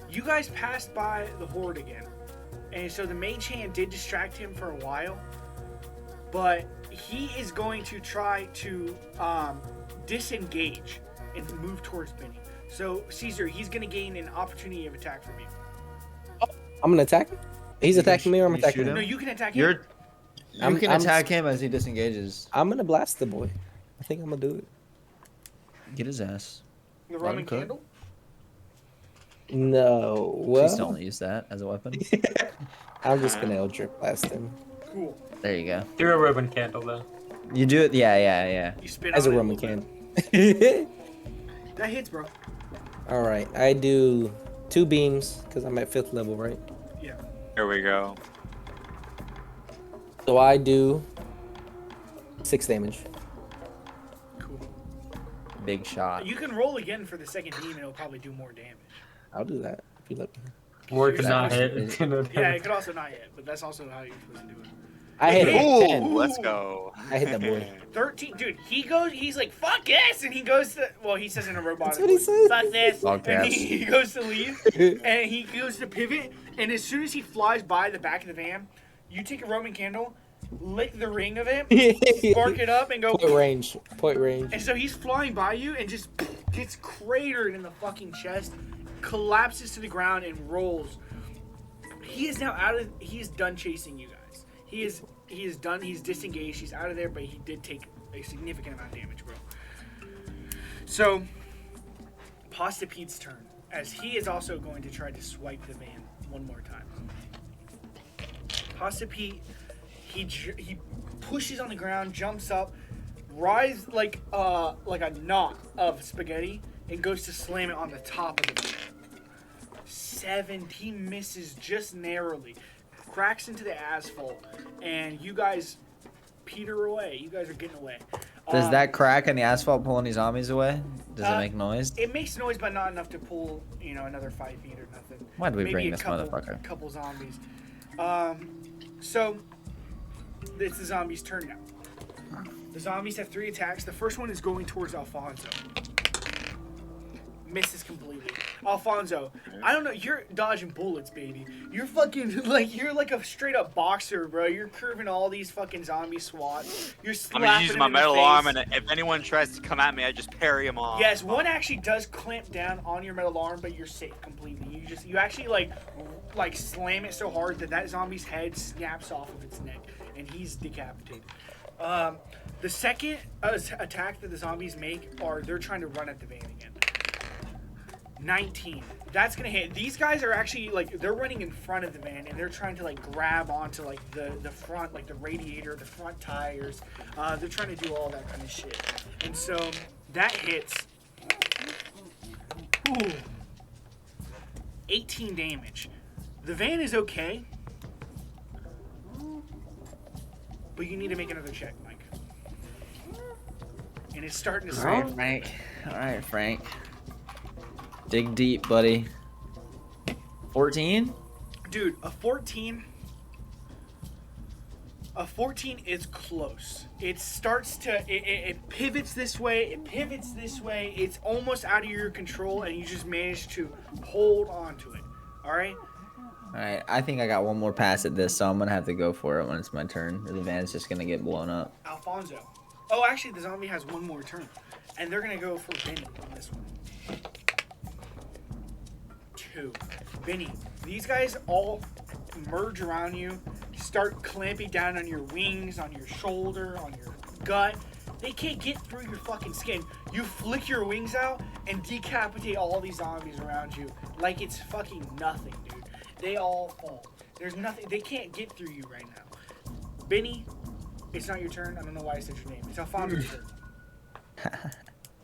You guys passed by the horde again, and so the mage hand did distract him for a while, but he is going to try to disengage and move towards Benny. So Caesar, he's going to gain an opportunity of attack from you. I'm gonna attack him. He's attacking me or I'm you attacking shoot him? No, you can attack him. You can attack him as he disengages. I'm gonna blast the boy. I think I'm gonna do it. Get his ass. The Let Roman him cook. candle. No. Please don't Well, use that as a weapon. I'm just gonna Eldritch blast him. Cool. There you go. Through a Roman candle, though. You do it. Yeah. You spin As a on it Roman little can. bit. That hits, bro. All right, I do 2 beams because I'm at 5th level, right? Yeah. Here we go. So I do 6 damage. Cool. Big shot. You can roll again for the second beam, and it'll probably do more damage. I'll do that if you let me. More could not supposed hit. Yeah, it could also not hit, but that's also how you're supposed to do it. I hit it. Ooh, 10. let's go. I hit that boy. 13, dude. He's like, "Fuck this," and he goes to. Well, he says in a robotic. That's what he voice, said. "Fuck this," Log and cats. he goes to leave, and he goes to pivot, and as soon as he flies by the back of the van, you take a Roman candle, lick the ring of it, spark it up, and go. Point range. Point range. And so he's flying by you and just gets cratered in the fucking chest, collapses to the ground, and rolls. He is now out of. He is done chasing you guys. He is done. He's disengaged. He's out of there, but he did take a significant amount of damage, bro. So, Pasta Pete's turn, as he is also going to try to swipe the van one more time. Pasta Pete, he pushes on the ground, jumps up, rises like a knot of spaghetti, and goes to slam it on the top of the van. 7, he misses just narrowly, cracks into the asphalt, and you guys peter away. You guys are getting away. Does that crack in the asphalt pull any zombies away? Does it make noise? It makes noise, but not enough to pull, another 5 feet or nothing. Why did we Maybe bring a this couple, motherfucker? Couple zombies. So it's the zombies' turn now. The zombies have 3 attacks. The first one is going towards Alfonso. Misses completely. Alfonso, I don't know, you're dodging bullets, baby. You're fucking, you're like a straight up boxer, bro. You're curving all these fucking zombie swats. You're I'm slapping just using my them in the metal face. arm, and if anyone tries to come at me, I just parry them off. Yes, one actually does clamp down on your metal arm, but you're safe completely. You actually like slam it so hard that zombie's head snaps off of its neck, and he's decapitated. The second attack that the zombies make they're trying to run at the van again. 19. That's gonna hit. These guys are actually they're running in front of the van, and they're trying to grab onto the front, the radiator, the front tires. They're trying to do all that kind of shit. And so that hits. Ooh. 18 damage. The van is okay, but you need to make another check, Mike. And it's starting to All right, Frank. Dig deep, buddy. 14? Dude, a 14 is close. It starts to, it pivots this way, it pivots this way. It's almost out of your control, and you just manage to hold on to it. All right? All right, I think I got one more pass at this, so I'm going to have to go for it when it's my turn, or the van's just going to get blown up. Alfonso. Oh, actually, the zombie has one more turn, and they're going to go for Benny on this one. 2. Benny, these guys all merge around you, start clamping down on your wings, on your shoulder, on your gut. They can't get through your fucking skin. You flick your wings out and decapitate all these zombies around you like it's fucking nothing, dude. They all fall. There's nothing. They can't get through you right now. Benny, it's not your turn. I don't know why I said your name. It's Alfonso's turn.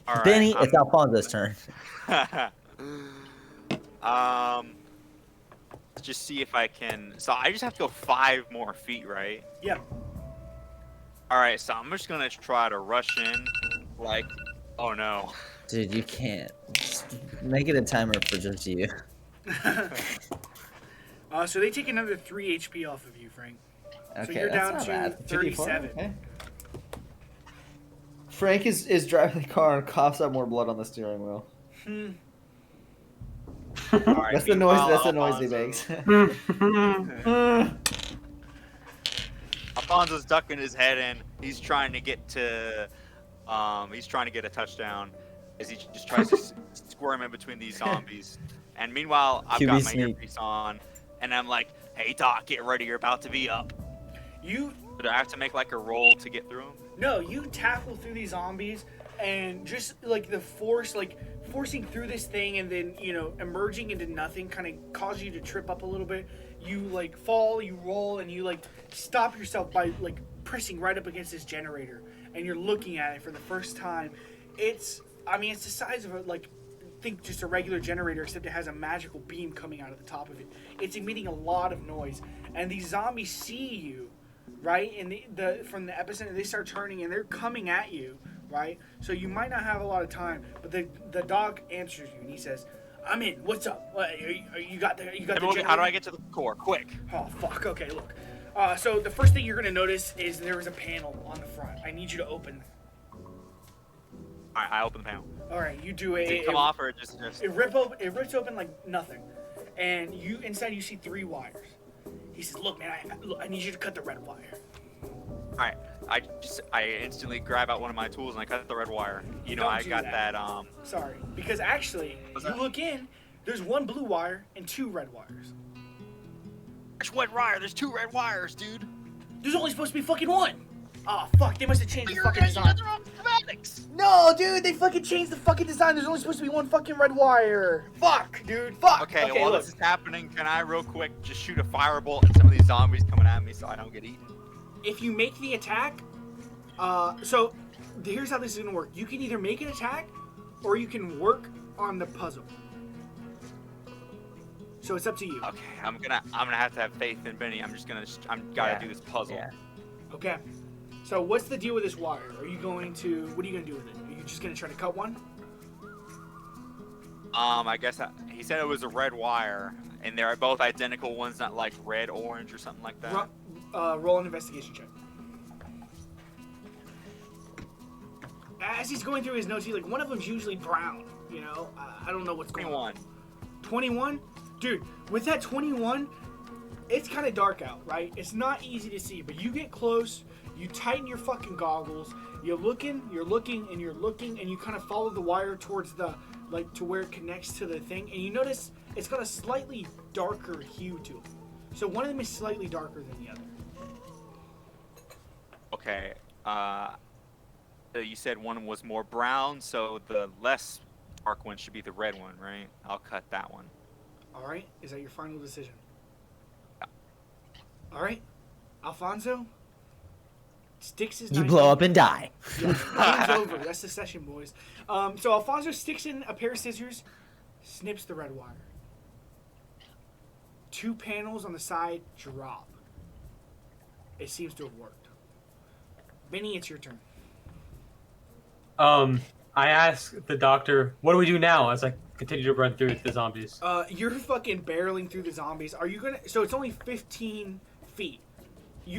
All right, Benny, it's Alfonso's turn. Let's just see if I can. So I just have to go 5 more feet, right? Yeah. All right, so I'm just gonna try to rush in, like, oh no. Dude, you can't. Just make it a timer for just you. So they take another 3 HP off of you, Frank. Okay, So you're that's down not to bad. 37. Okay. Frank is driving the car and coughs up more blood on the steering wheel. All right, That's the noise. That's the meanwhile, noise he makes. Alfonso's ducking his head in. He's trying to get to, he's trying to get a touchdown as he just tries to squirm in between these zombies. And meanwhile, I've got my earpiece on, and I'm like, "Hey Doc, get ready. You're about to be up." Do I have to make like a roll to get through them? No, you tackle through these zombies, and just like the force, like forcing through this thing, and then emerging into nothing, kind of causes you to trip up a little bit. You like fall, you roll, and you like stop yourself by like pressing right up against this generator, and you're looking at it for the first time. It's the size of think just a regular generator, except it has a magical beam coming out of the top of it. It's emitting a lot of noise, and these zombies see you, right? And from the epicenter, they start turning, and they're coming at you, right? So you might not have a lot of time, but the dog answers you, and he says, "I'm in. What's up? What, you got the generator? How do I get to the core? Quick." Oh, fuck. Okay, look. So the first thing you're going to notice is there is a panel on the front. I need you to open. All right, I open the panel. All right, you do Does it come off or just... It rips open like nothing. And inside you see 3 wires. He says, "Look, man, I need you to cut the red wire." All right, I instantly grab out one of my tools and I cut the red wire. I got that. Sorry, because actually, you look in, there's 1 blue wire and 2 red wires. Which red wire? There's 2 red wires, dude. There's only supposed to be fucking 1. Oh, fuck, they must have changed the fucking design. You got the wrong schematics. No, dude, they fucking changed the fucking design. There's only supposed to be 1 fucking red wire. Fuck, dude, fuck. Okay, while this is happening, can I real quick just shoot a firebolt at some of these zombies coming at me so I don't get eaten? If you make the attack, so here's how this is gonna work. You can either make an attack, or you can work on the puzzle. So it's up to you. Okay, I'm gonna have to have faith in Benny. I'm gotta do this puzzle. Yeah. Okay. So what's the deal with this wire? What are you gonna do with it? Are you just gonna try to cut one? I guess he said it was a red wire, and they're both identical ones, not like red, orange, or something like that. Roll an investigation check. As he's going through his notes, he's like, one of them's usually brown. I don't know what's going on. 21? Dude, with that 21, it's kind of dark out, right? It's not easy to see, but you get close, you tighten your fucking goggles, you're looking, and you kind of follow the wire towards to where it connects to the thing, and you notice it's got a slightly darker hue to it. So one of them is slightly darker than the other. Okay, you said one was more brown, so the less dark one should be the red one, right? I'll cut that one. All right, is that your final decision? Yeah. All right, Alfonso sticks his knife. You blow up and die. Yeah, game's over. That's the session, boys. So Alfonso sticks in a pair of scissors, snips the red wire. 2 panels on the side drop. It seems to have worked. Benny, it's your turn. I ask the doctor, "What do we do now?" As I continue to run through the zombies. You're fucking barreling through the zombies. Are you gonna? So it's only 15 feet.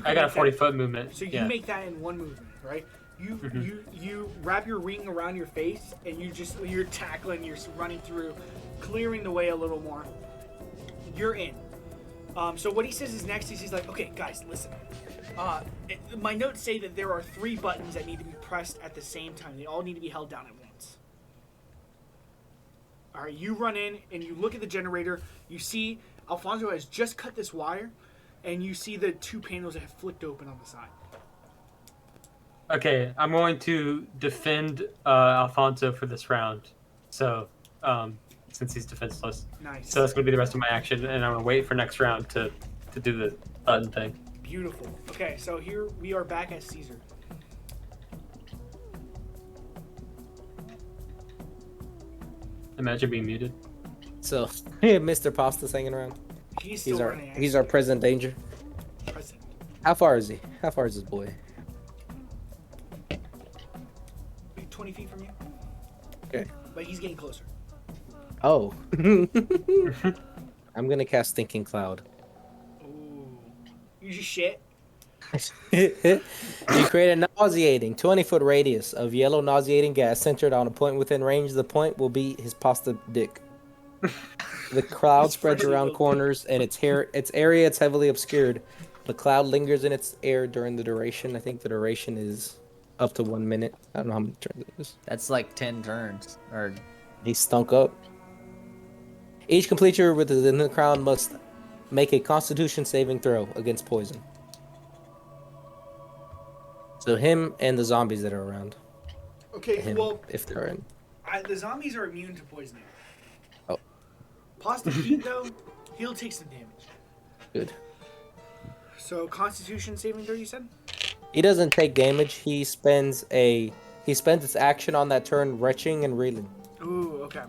I got a 40-foot movement. So you make that in 1 movement, right? You wrap your ring around your face, and you're tackling, you're running through, clearing the way a little more. You're in. So what he says is next is he's like, "Okay, guys, listen. My notes say that there are 3 buttons that need to be pressed at the same time. They all need to be held down at once." All right, you run in and you look at the generator. You see Alfonso has just cut this wire. and you see the 2 panels that have flicked open on the side. Okay, I'm going to defend Alfonso for this round. So, since he's defenseless. Nice. So that's going to be the rest of my action, and I'm going to wait for next round to do the button thing. Beautiful. Okay, so here we are back at Caesar. Imagine being muted. So, Mr. Pasta's hanging around. He's still running. He's our present danger. Present. How far is he? How far is this boy? 20 feet from you. Okay. But he's getting closer. Oh. I'm gonna cast Thinking Cloud. Ooh. You just shit. You create a nauseating 20-foot radius of yellow nauseating gas centered on a point within range. The point will be his pasta dick. The cloud spreads around corners, and its area it's heavily obscured. The cloud lingers in its air during the duration. I think the duration is up to 1 minute. I don't know how many turns it is. That's like 10 turns. Or He stunk up. Each creature within the crown must make a Constitution saving throw against poison. So him and the zombies that are around. Okay, Him, well, if they're in. the zombies are immune to poisoning. Oh. Pasta heat, though, he'll take some damage. Good. So, Constitution saving throw, you said? He doesn't take damage. He spends its action on that turn retching and reeling. Ooh, okay.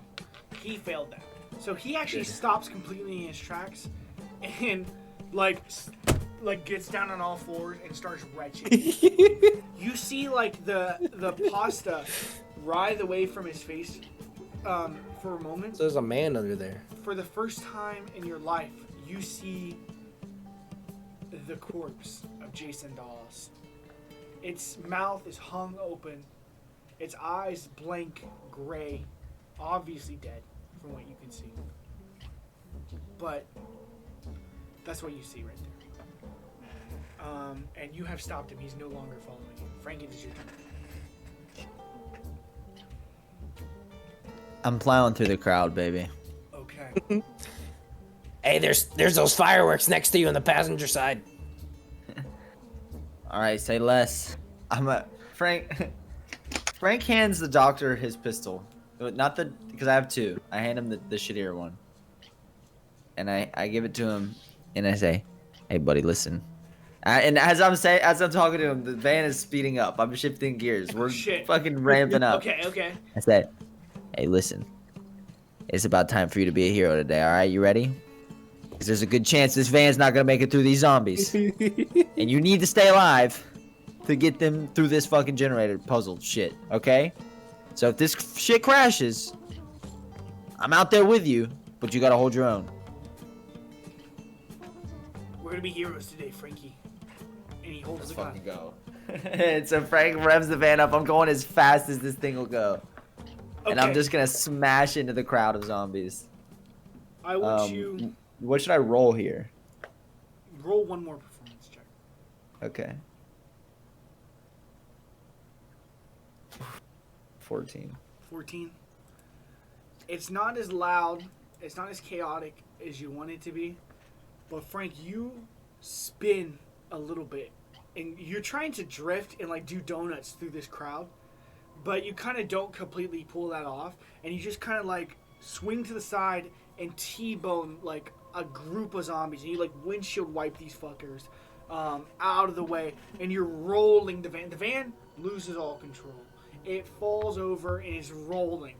He failed that. So he actually stops completely in his tracks and like gets down on all fours and starts retching. You see like the pasta writhe away from his face for a moment. So there's a man under there. For the first time in your life, you see the corpse of Jason Dawes. Its mouth is hung open. Its eyes blank gray, obviously dead from what you can see. But that's what you see right there. And you have stopped him. He's no longer following you. Frank, it is your turn. I'm plowing through the crowd, baby. Okay. Hey, there's those fireworks next to you on the passenger side. All right, say less. Frank. Frank hands the doctor his pistol. Not because I have 2. I hand him the shittier one. And I give it to him, and I say, "Hey, buddy, listen." And as I'm talking to him, the van is speeding up. I'm shifting gears. We're fucking ramping up. Okay. I said, "Hey, listen. It's about time for you to be a hero today. All right, you ready? Because there's a good chance this van's not gonna make it through these zombies, and you need to stay alive to get them through this fucking generator puzzle shit. Okay? So if this shit crashes, I'm out there with you, but you gotta hold your own." We're gonna be heroes today, Frankie. And he holds the gun. Go. And so Frank revs the van up. I'm going as fast as this thing will go. Okay. And I'm just gonna smash into the crowd of zombies. I want you What should I roll here? roll one more performance check. Okay. 14. 14. It's not as loud, it's not as chaotic as you want it to be, but Frank, you spin a little bit, and you're trying to drift and like do donuts through this crowd, but you kind of don't completely pull that off, and you just kind of like swing to the side and T-bone like a group of zombies, and you like windshield wipe these fuckers out of the way, and you're rolling the van. The van loses all control. It falls over and is rolling.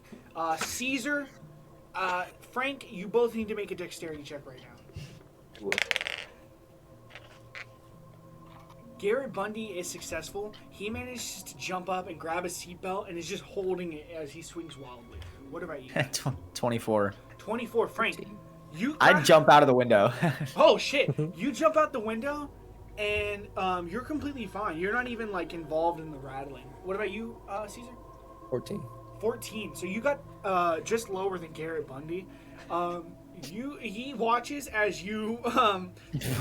Caesar, Frank, you both need to make a dexterity check right now. Garrett Bundy is successful. He manages to jump up and grab a seatbelt and is just holding it as he swings wildly. What about you? 24. 24, Frank. I'd jump out of the window. Oh shit! You jump out the window, and you're completely fine. You're not even like involved in the rattling. What about you, Caesar? 14. 14. So you got just lower than Garrett Bundy. He watches as you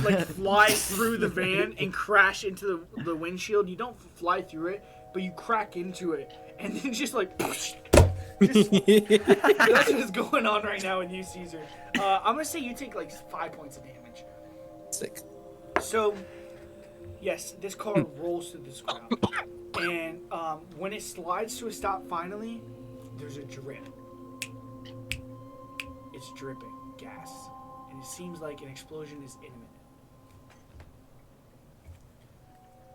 like fly through the van and crash into the windshield. You don't fly through it, but you crack into it, and then just like. That's what's going on right now with you, Caesar. I'm gonna say you take like 5 points of damage. Sick. So, yes, this car rolls through this crowd. And when it slides to a stop finally, there's a drip. It's dripping gas. And it seems like an explosion is imminent.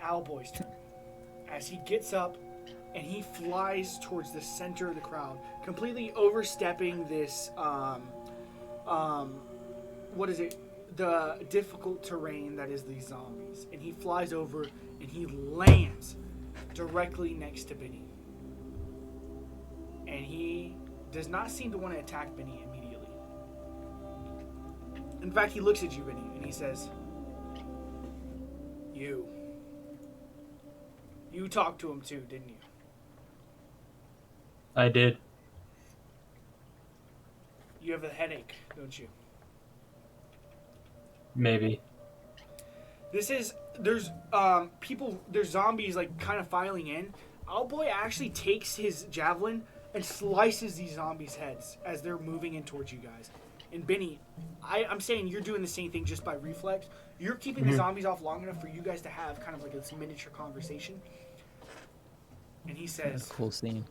Owlboy's turn. As he gets up and he flies towards the center of the crowd, completely overstepping this, what is it? The difficult terrain that is these zombies. And he flies over and he lands directly next to Benny. And he does not seem to want to attack Benny immediately. In fact, he looks at you, Benny, and he says, You talked to him too, didn't you? I did. You have a headache, don't you? Maybe. There's zombies like kind of filing in. Owlboy actually takes his javelin and slices these zombies' heads as they're moving in towards you guys. And Benny, I'm saying you're doing the same thing just by reflex. You're keeping the zombies off long enough for you guys to have kind of like this miniature conversation. And he says, Cool scene.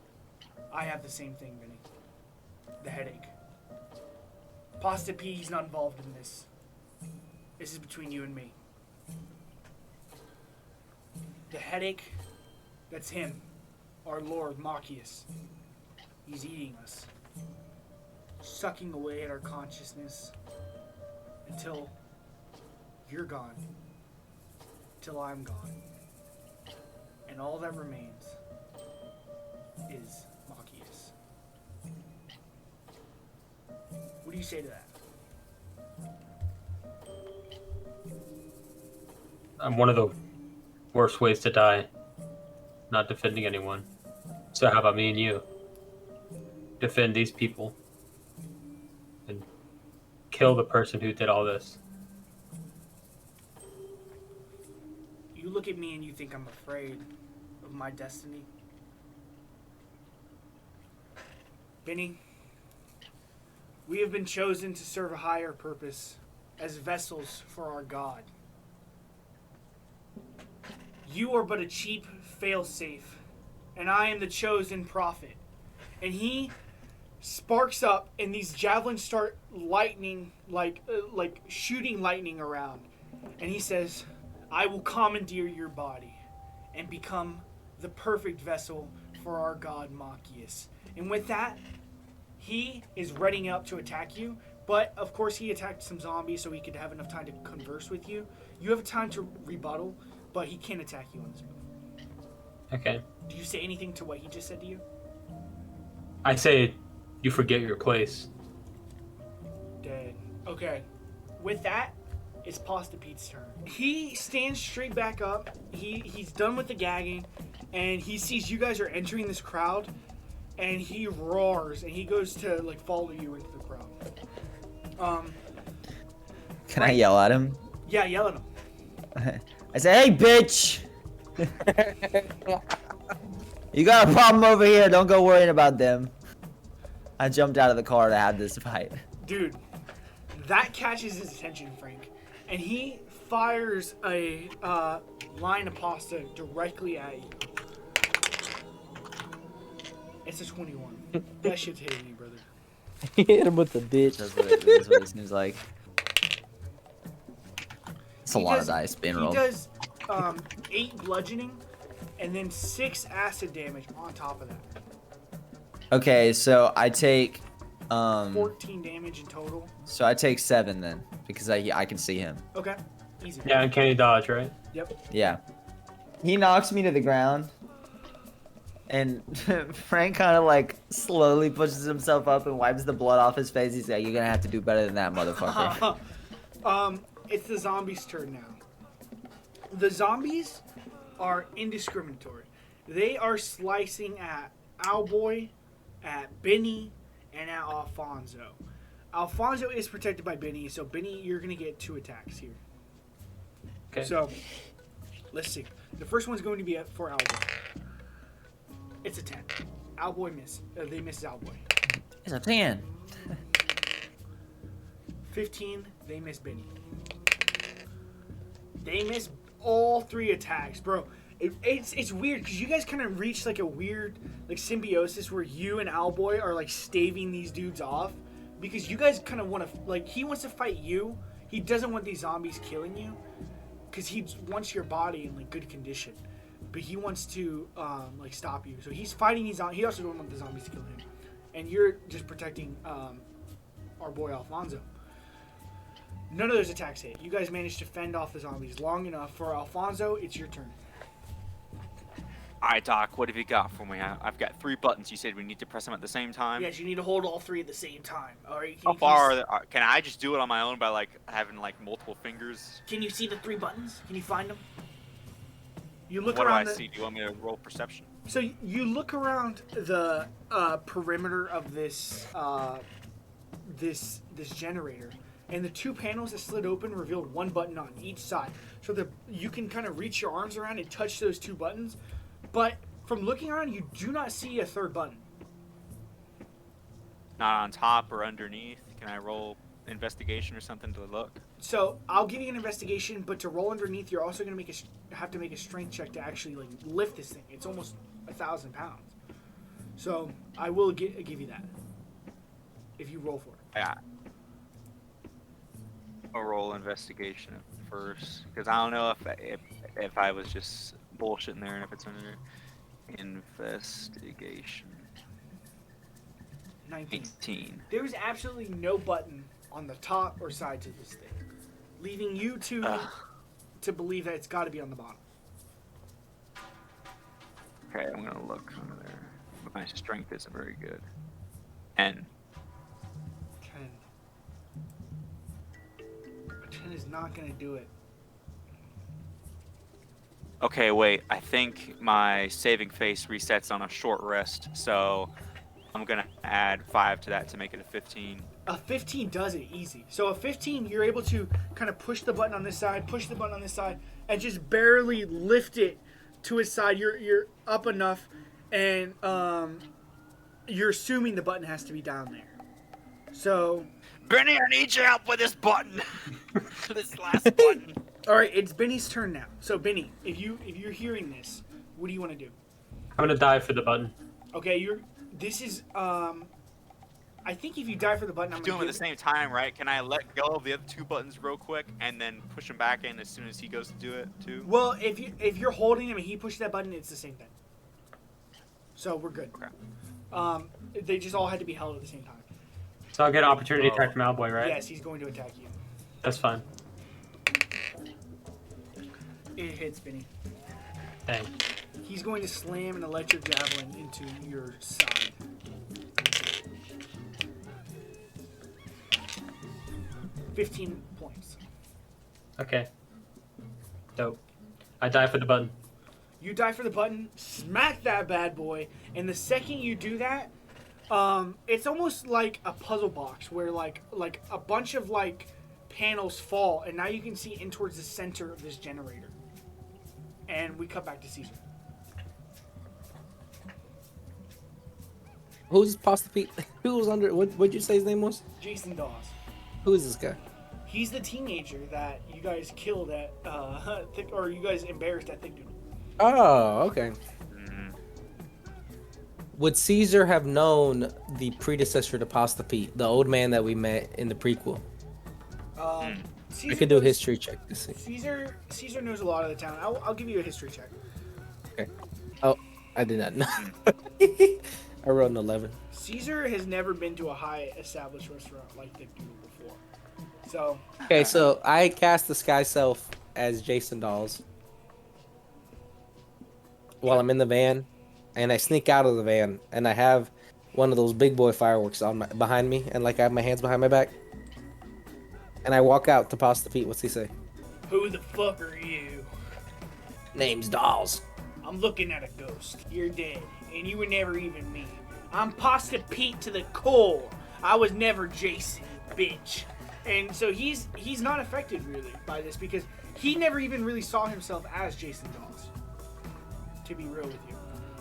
I have the same thing, Benny. The headache. Pasta P, he's not involved in this. This is between you and me. The headache, that's him. Our Lord, Machias. He's eating us. Sucking away at our consciousness. Until you're gone. Till I'm gone. And all that remains is Machias. What do you say to that? I'm one of the worst ways to die. Not defending anyone. So how about me and you? Defend these people. And kill the person who did all this. You look at me and you think I'm afraid of my destiny. Benny, we have been chosen to serve a higher purpose as vessels for our God. You are but a cheap failsafe, and I am the chosen prophet. And he sparks up, and these javelins start lightning, like shooting lightning around. And he says, I will commandeer your body and become the perfect vessel for our God Machias. And with that, he is readying up to attack you. But, of course, he attacked some zombies so he could have enough time to converse with you. You have time to rebuttal, but he can't attack you on this move. Okay. Do you say anything to what he just said to you? I say you forget your place. Dead. Okay. With that, it's Pasta Pete's turn. He stands straight back up. He's done with the gagging, and he sees you guys are entering this crowd, and he roars, and he goes to like follow you into the crowd. Can I yell at him? Yeah, yell at him. I say, hey, bitch! You got a problem over here, don't go worrying about them. I jumped out of the car to have this fight. Dude, that catches his attention, Frank. And he fires a line of pasta directly at you. It's a 21. That shit's hitting you, brother. He hit him with the bitch. That's what it seems like. It's a lot of dice being rolled. He does 8 bludgeoning and then 6 acid damage on top of that. Okay, so I take 14 damage in total. So I take 7 then, because I can see him. Okay, easy. Yeah, uncanny dodge, right? Yep. Yeah. He knocks me to the ground, and Frank kind of like slowly pushes himself up and wipes the blood off his face. He's like, "You're gonna have to do better than that, motherfucker." It's the zombies' turn now. The zombies are indiscriminatory. They are slicing at Owlboy, at Benny, and at Alfonso. Alfonso is protected by Benny, so Benny, you're gonna get 2 attacks here. Okay. So, let's see. The first one's going to be for Owlboy. It's a 10. Owlboy miss. They miss Owlboy. It's a 10. 15. They miss Benny. They miss all 3 attacks, bro. It's weird because you guys kind of reach like a weird like symbiosis where you and Owlboy are like staving these dudes off because you guys kind of want to like he wants to fight you. He doesn't want these zombies killing you because he wants your body in like good condition, but he wants to like stop you. So he's fighting these. He also doesn't want the zombies to kill him, and you're just protecting our boy Alfonso. None of those attacks hit. You guys managed to fend off the zombies long enough. For Alfonso, it's your turn. Alright, Doc, what have you got for me? I've got 3 buttons. You said we need to press them at the same time? Yes, you need to hold all 3 at the same time. All right. How far can I just do it on my own by like having like multiple fingers? Can you see the 3 buttons? Can you find them? You look what around. What do I see? Do you want me to roll perception? So you look around the perimeter of this this generator, and the 2 panels that slid open revealed 1 button on each side. So you can kind of reach your arms around and touch those 2 buttons. But from looking around, you do not see a 3rd button. Not on top or underneath? Can I roll investigation or something to look? So I'll give you an investigation, but to roll underneath, you're also going to have to make a strength check to actually like lift this thing. It's almost 1,000 pounds. So I will give you that if you roll for it. Yeah. I'll roll investigation at first because I don't know if I was just bullshitting there and if it's under investigation. 19. There's absolutely no button on the top or sides of this thing, leaving you to believe that it's got to be on the bottom. Okay, I'm gonna look under there. My strength isn't very good. 10. 10 is not gonna do it. Okay, wait. I think my saving face resets on a short rest, so I'm gonna add 5 to that to make it a 15. A 15 does it easy. So a 15, you're able to kind of push the button on this side, push the button on this side, and just barely lift it to its side. You're up enough, and you're assuming the button has to be down there. So, Benny, I need your help with this button. This last button. All right, it's Benny's turn now. So Benny, if you're hearing this, what do you want to do? I'm gonna dive for the button. Okay, this is I think if you dive for the button, I'm doing them at the same time, right? Can I let go of the other 2 buttons real quick and then push him back in as soon as he goes to do it too? Well, if you're holding him and he pushes that button, it's the same thing. So we're good. Okay. They just all had to be held at the same time. So I'll get an opportunity attack from Owlboy, right? Yes, he's going to attack you. That's fine. It hits Benny. Dang. He's going to slam an electric javelin into your side. $15 points. Okay. Dope. I dive for the button. You dive for the button, smack that bad boy, and the second you do that, it's almost like a puzzle box where like a bunch of like panels fall, and now you can see in towards the center of this generator. And we cut back to Caesar. Who's Pasta Pete? Who was under? What'd you say his name was? Jason Dawes. Who is this guy? He's the teenager that you guys killed at, or you guys embarrassed at Thick Doodle. Oh, okay. Would Caesar have known the predecessor to Pasta Pete, the old man that we met in the prequel? We could do a history check to see. Caesar knows a lot of the town. I'll give you a history check. Okay. Oh, I did not know. I wrote an 11. Caesar has never been to a high established restaurant like Thick Doodle before. So. Okay, so I cast the Sky Self as Jason Dawes while I'm in the van, and I sneak out of the van, and I have one of those big boy fireworks behind me, and like I have my hands behind my back, and I walk out to Pasta Pete. What's he say? Who the fuck are you? Name's Dawes. I'm looking at a ghost. You're dead, and you were never even me. I'm Pasta Pete to the core. I was never Jason, bitch. And so he's not affected really by this because he never even really saw himself as Jason Dawes. To be real with you,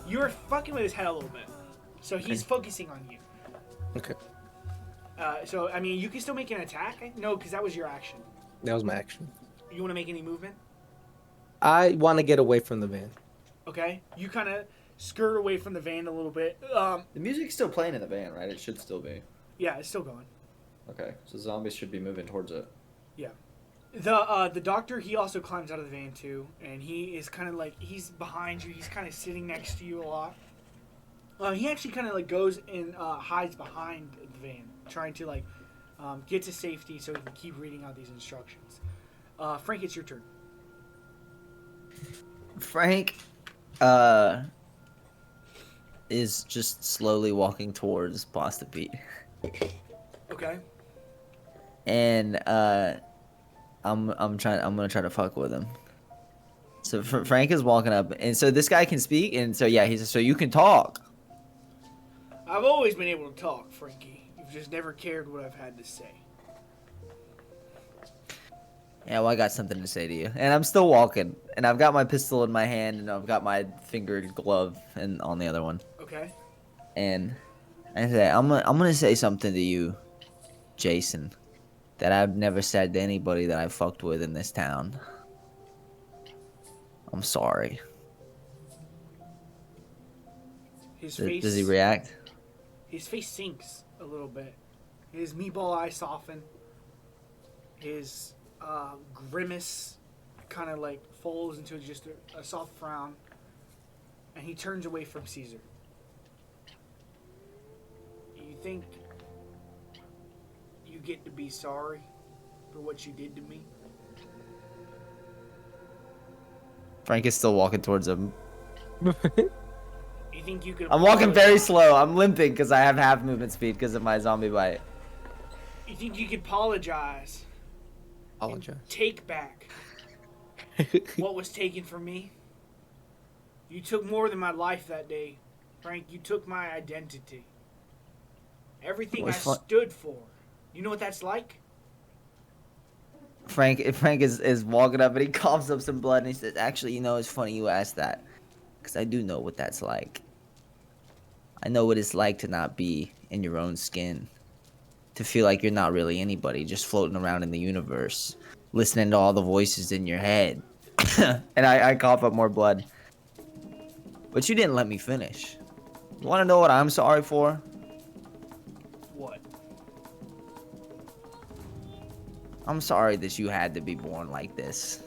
you're fucking with his head a little bit, so he's focusing on you. Okay. So I mean, you can still make an attack. No, because that was your action. That was my action. You want to make any movement? I want to get away from the van. Okay, you kind of skirt away from the van a little bit. The music's still playing in the van, right? It should still be. Yeah, it's still going. Okay, so zombies should be moving towards it. Yeah. The doctor, he also climbs out of the van too, and he is kind of like, he's behind you, he's kind of sitting next to you a lot. He actually kind of like goes and hides behind the van, trying to like get to safety so he can keep reading out these instructions. Frank, it's your turn. Frank is just slowly walking towards Pasta Pete. Okay. And I'm gonna try to fuck with him. So Frank is walking up, and so this guy can speak, and so yeah, he says, so you can talk. I've always been able to talk, Frankie. You've just never cared what I've had to say. Yeah, well, I got something to say to you, and I'm still walking, and I've got my pistol in my hand, and I've got my fingered glove and on the other one. Okay. And I say, I'm gonna say something to you, Jason, that I've never said to anybody that I've fucked with in this town. I'm sorry. His face. Does he react? His face sinks a little bit. His meatball eyes soften. His grimace kind of like folds into just a soft frown. And he turns away from Caesar. You think you get to be sorry for what you did to me? Frank is still walking towards him. You think you could? I'm walking very slow. I'm limping because I have half movement speed because of my zombie bite. You think you could apologize? Apologize. Take back what was taken from me? You took more than my life that day, Frank. You took my identity. Everything I stood for. You know what that's like? Frank is walking up and he coughs up some blood and he says, actually, you know, it's funny you asked that. Because I do know what that's like. I know what it's like to not be in your own skin. To feel like you're not really anybody, just floating around in the universe. Listening to all the voices in your head. And I cough up more blood. But you didn't let me finish. You want to know what I'm sorry for? What? I'm sorry that you had to be born like this.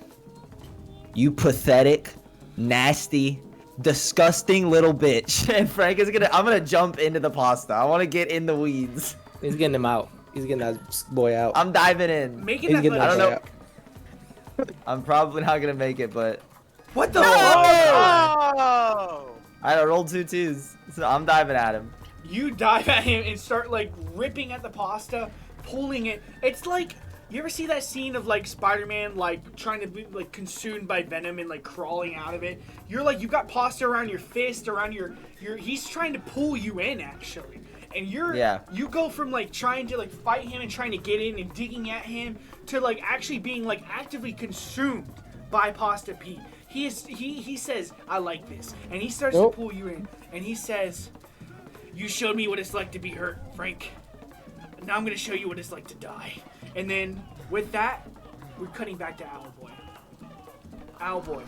You pathetic, nasty, disgusting little bitch. And Frank is I'm gonna jump into the pasta. I want to get in the weeds. He's getting him out. He's getting that boy out. I'm diving in. Making He's that. getting I don't that know. boy out. I'm probably not gonna make it, but What the? Oh! I rolled 2 2s, so I'm diving at him. You dive at him and start like ripping at the pasta, pulling it. It's like, you ever see that scene of like Spider-Man like trying to be like consumed by venom and like crawling out of it? You're like, you've got pasta around your fist, around your he's trying to pull you in actually. And you go from like trying to like fight him and trying to get in and digging at him to like actually being like actively consumed by Pasta Pete. He says, I like this. And he starts to pull you in. And he says, you showed me what it's like to be hurt, Frank. Now I'm going to show you what it's like to die. And then with that, we're cutting back to Owlboy. Owlboy.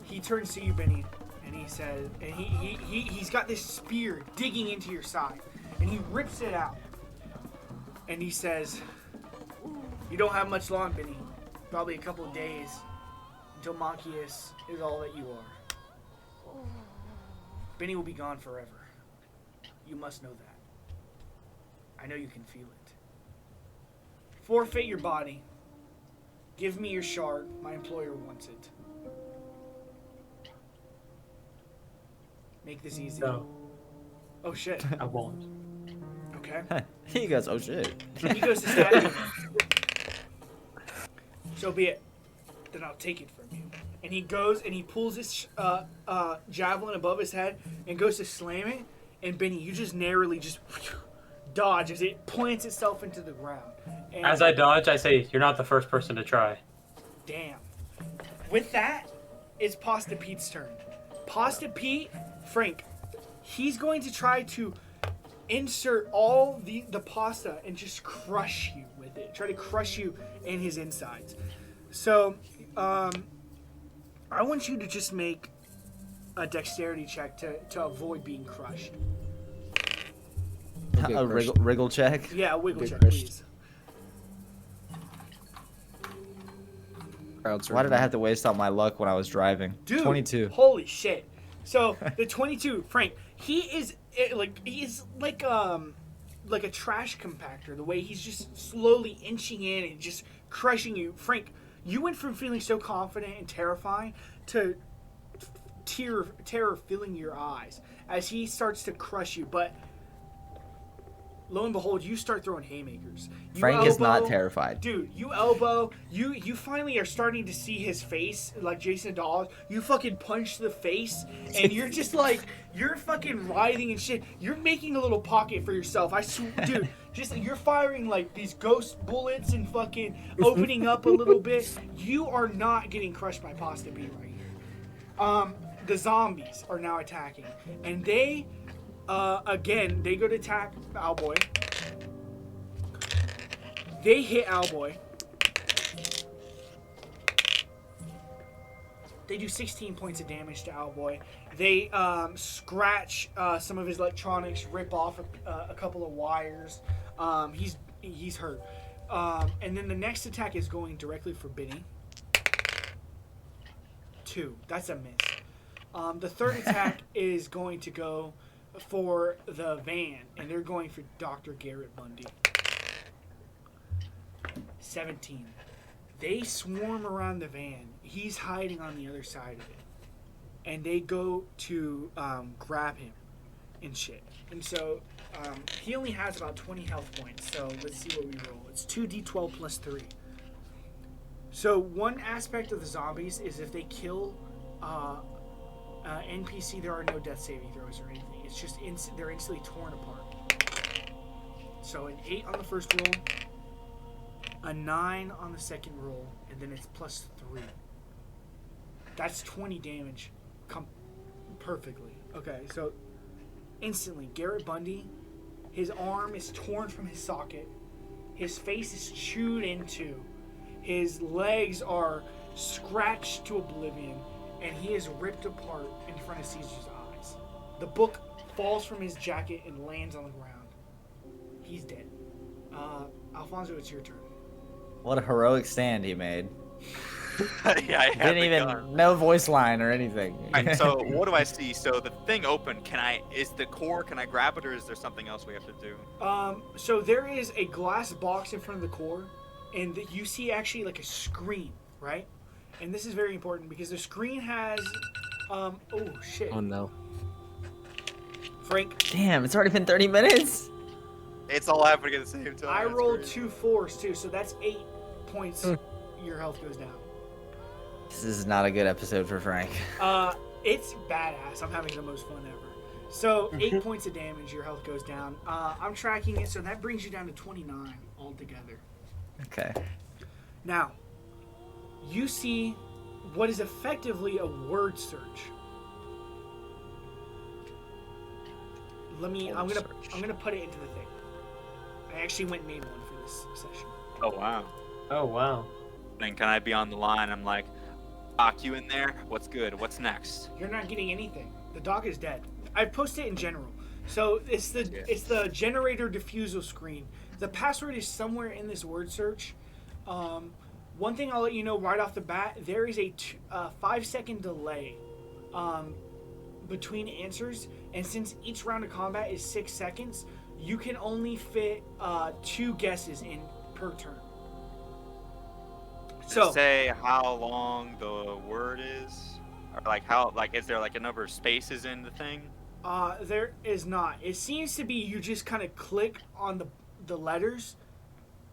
He turns to you, Benny, and he says, and he's got this spear digging into your side. And he rips it out. And he says, you don't have much long, Benny. Probably a couple of days until Monkius is all that you are. Benny will be gone forever. You must know that. I know you can feel it. Forfeit your body. Give me your shard. My employer wants it. Make this easy. No, Oh shit. I won't. Okay. He goes, oh shit. He goes to stab you. So be it. Then I'll take it from you. And he goes and he pulls his javelin above his head and goes to slam it. And Benny, you just narrowly just dodge as it plants itself into the ground. And As I dodge, I say, you're not the first person to try. damn. With that, it's Pasta Pete's turn. Pasta Pete, Frank, he's going to try to insert all the pasta and just crush you with it. Try to crush you in his insides. So I want you to just make a dexterity check to avoid being crushed. A wriggle check. Yeah, a wiggle Get check, crushed. please. Why did I have to waste all my luck when I was driving? Dude, 22. Holy shit! So the 22, Frank, he's like a trash compactor. The way he's just slowly inching in and just crushing you, Frank. You went from feeling so confident and terrifying to terror filling your eyes as he starts to crush you. But lo and behold, you start throwing haymakers. Frank is not terrified. Dude, you elbow. You finally are starting to see his face like Jason Dawes. You fucking punch the face, and you're just like, you're fucking writhing and shit. You're making a little pocket for yourself. I swear, dude. Just you're firing like these ghost bullets and fucking opening up a little bit. You are not getting crushed by Pasta B right here. The zombies are now attacking, and they again they go to attack Owlboy. They hit Owlboy. They do 16 points of damage to Owlboy. They scratch some of his electronics, rip off a couple of wires. He's hurt. And then the next attack is going directly for Benny. 2. That's a miss. The third attack is going to go for the van, and they're going for Dr. Garrett Bundy. 17. They swarm around the van. He's hiding on the other side of it. And they go to grab him and shit. And so he only has about 20 health points. So let's see what we roll. It's 2d12 plus 3. So one aspect of the zombies is if they kill NPC, there are no death saving throws or anything. It's just they're instantly torn apart. So an 8 on the first roll, a 9 on the second roll, and then it's plus 3. That's 20 damage. Perfectly. Okay, so instantly, Garrett Bundy, his arm is torn from his socket. His face is chewed into. His legs are scratched to oblivion, and he is ripped apart in front of Caesar's eyes. The book falls from his jacket and lands on the ground. He's dead. Alfonso, it's your turn. What a heroic stand he made. Yeah, I Didn't even no voice line or anything. Alright, so what do I see? So the thing open, is the core, can I grab it, or is there something else we have to do? So there is a glass box in front of the core, and you see actually like a screen, right? And this is very important because the screen has, oh shit. Oh no. Frank. Damn, it's already been 30 minutes? It's all happening at the same time. I rolled 2 4s too, so that's 8 points. Your health goes down. This is not a good episode for Frank. It's badass. I'm having the most fun ever. So 8 points of damage, your health goes down. I'm tracking it, so that brings you down to 29 altogether. Okay. Now, you see what is effectively a word search. I'm gonna put it into the thing. I actually went and made one for this session. Oh wow. Oh wow. Then can I be on the line? I'm like, Doc, you in there? What's good? What's next? You're not getting anything. The doc is dead. I posted it in general. So it's the generator diffusal screen. The password is somewhere in this word search. One thing I'll let you know right off the bat, there is a 5-second delay between answers, and since each round of combat is 6 seconds, you can only fit 2 guesses in per turn. So say how long the word is, or is there like a number of spaces in the thing? There is not. It seems to be you just kind of click on the letters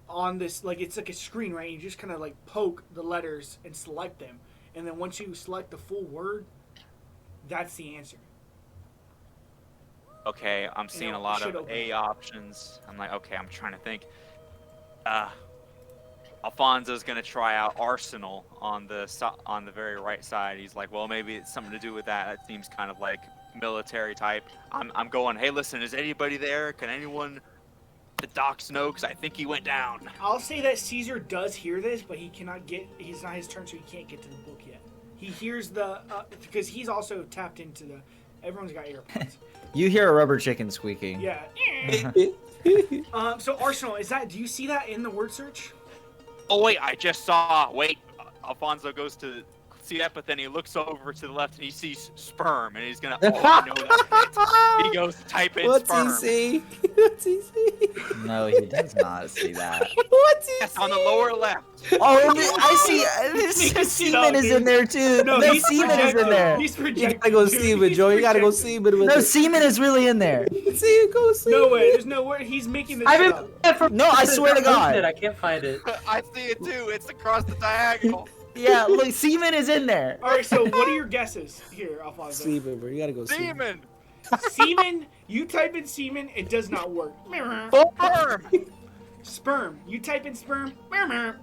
on this, like it's like a screen, right? You just kind of like poke the letters and select them, and then once you select the full word, that's the answer. Okay, I'm seeing a lot of A options. I'm like, okay, I'm trying to think. Alfonso's gonna try out Arsenal on the very right side. He's like, well, maybe it's something to do with that. That seems kind of like military type. I'm going, hey, listen, is anybody there? Can anyone the docs know because I think he went down. I'll say that Caesar does hear this, but he cannot get. He's not his turn, so he can't get to the book yet. He hears the because he's also tapped into the. Everyone's got earphones. You hear a rubber chicken squeaking. Yeah. So Arsenal, do you see that in the word search? Oh wait, I just saw. Wait, Alfonso goes to see that, but then he looks over to the left and he sees sperm, and he's gonna. Oh, I know that. He goes to type in What's sperm. he see? What's he see? No, he does not see that. What's he Yes, see? on the lower left. Oh, I see. This semen is in there too. No, The he's semen is in there. He's You projecting. gotta go dude. semen, He's Joe. You gotta go projecting. semen with No, it. semen is really in there. See, go semen. No way. There's no way. He's making this I've shit been up. that for No, I swear to God. I can't find it. I see it too. It's across the diagonal. Yeah, look, semen is in there. All right. So what are your guesses here, Alfonso? Semen, bro. You gotta go semen. Demon. Semen. You type in semen, it does not work. Sperm. Sperm. You type in sperm,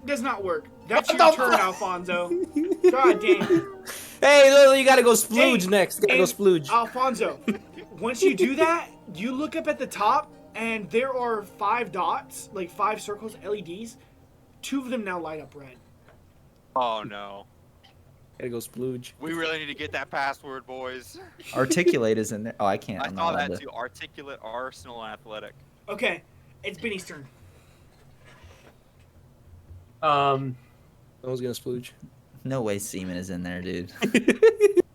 does not work. That's your turn, Alfonso. God damn. Hey, look, you gotta go splooge Hey, next. You gotta go and splooge. Alfonso, once you do that, you look up at the top, and there are 5 dots, like 5 circles, LEDs. 2 of them now light up red. Oh no. Gotta go splooge. We really need to get that password, boys. Articulate is in there. Oh, I can't. I I'm saw not allowed that to. too. Articulate, Arsenal, and Athletic. Okay, it's Benny's turn. No one's gonna splooge. No way semen is in there, dude.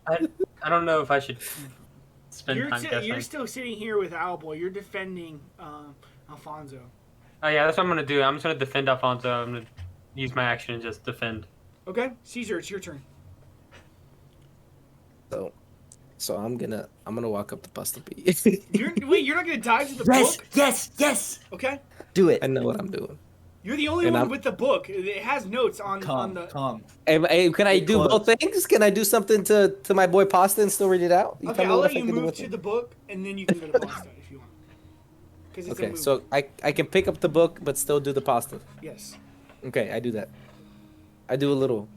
I don't know if I should spend time guessing. You're still sitting here with Owlboy. You're defending Alfonso. Oh yeah, that's what I'm gonna do. I'm just gonna defend Alfonso. I'm gonna use my action and just defend. Okay, Caesar, it's your turn. So I'm gonna walk up to Pasta Beat. You're not gonna dive to the Yes, book? yes. Okay. Do it. I know what I'm doing. You're the only And one I'm- with the book. It has notes on the. Calm. Hey, can I Get do close. both things? Can I do something to my boy Pasta and still read it out? Okay, tell me I'll what let if I you can do move with to it. the book, and then you can go to pasta if you want. 'Cause it's a Okay, move. so I can pick up the book but still do the pasta. Yes. Okay, I do that. I do a little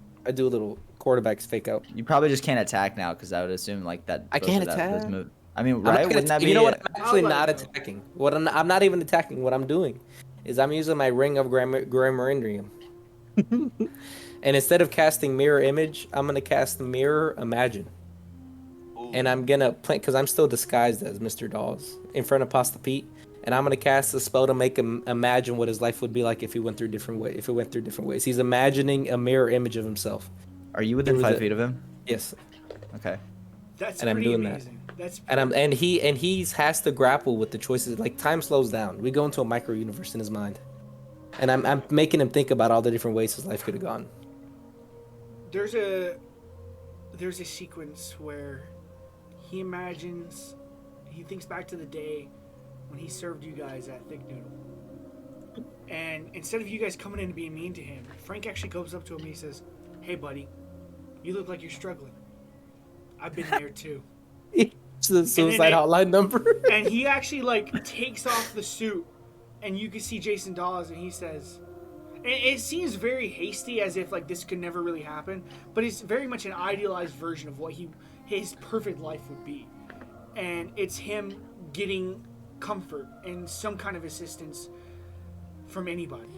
quarterback's fake out. You probably just can't attack now because I would assume like that. I both can't of that- those attack. move. I mean, I'm right? not gonna Wouldn't that atta- be? you know what? I'm actually I'll let not it go. attacking. I'm not even attacking. What I'm doing is I'm using my ring of Grammarindrium. And instead of casting Mirror Image, I'm gonna cast Mirror Imagine. And I'm gonna play because I'm still disguised as Mr. Dawes in front of Pasta Pete, and I'm gonna cast a spell to make him imagine what his life would be like if he went through different ways. He's imagining a mirror image of himself. Are you within Who is 5 it? feet of him? Yes, Okay. That's And I'm pretty doing that. amazing. That's and he has to grapple with the choices. Like time slows down. We go into a micro universe in his mind, and I'm making him think about all the different ways his life could have gone. there's a sequence where he thinks back to the day when he served you guys at Thick Noodle. And instead of you guys coming in and being mean to him, Frank actually goes up to him and he says, "Hey buddy, you look like you're struggling. I've been there too." It's the suicide hotline number. And he actually like takes off the suit, and you can see Jason Dawes, and he says, and it seems very hasty, as if like this could never really happen, but it's very much an idealized version of what his perfect life would be, and it's him getting comfort and some kind of assistance from anybody.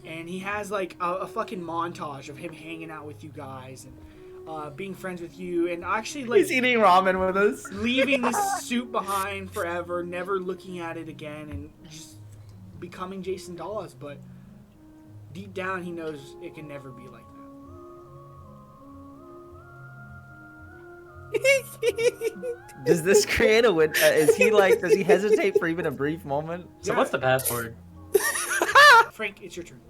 And he has like a fucking montage of him hanging out with you guys and being friends with you, and actually like He's eating ramen with us. leaving this suit behind forever, never looking at it again, and just becoming Jason Dawes. But deep down, he knows it can never be like that. Does this create a win? Is he like? Does he hesitate for even a brief moment? So Yeah. what's the password? Frank, it's your turn.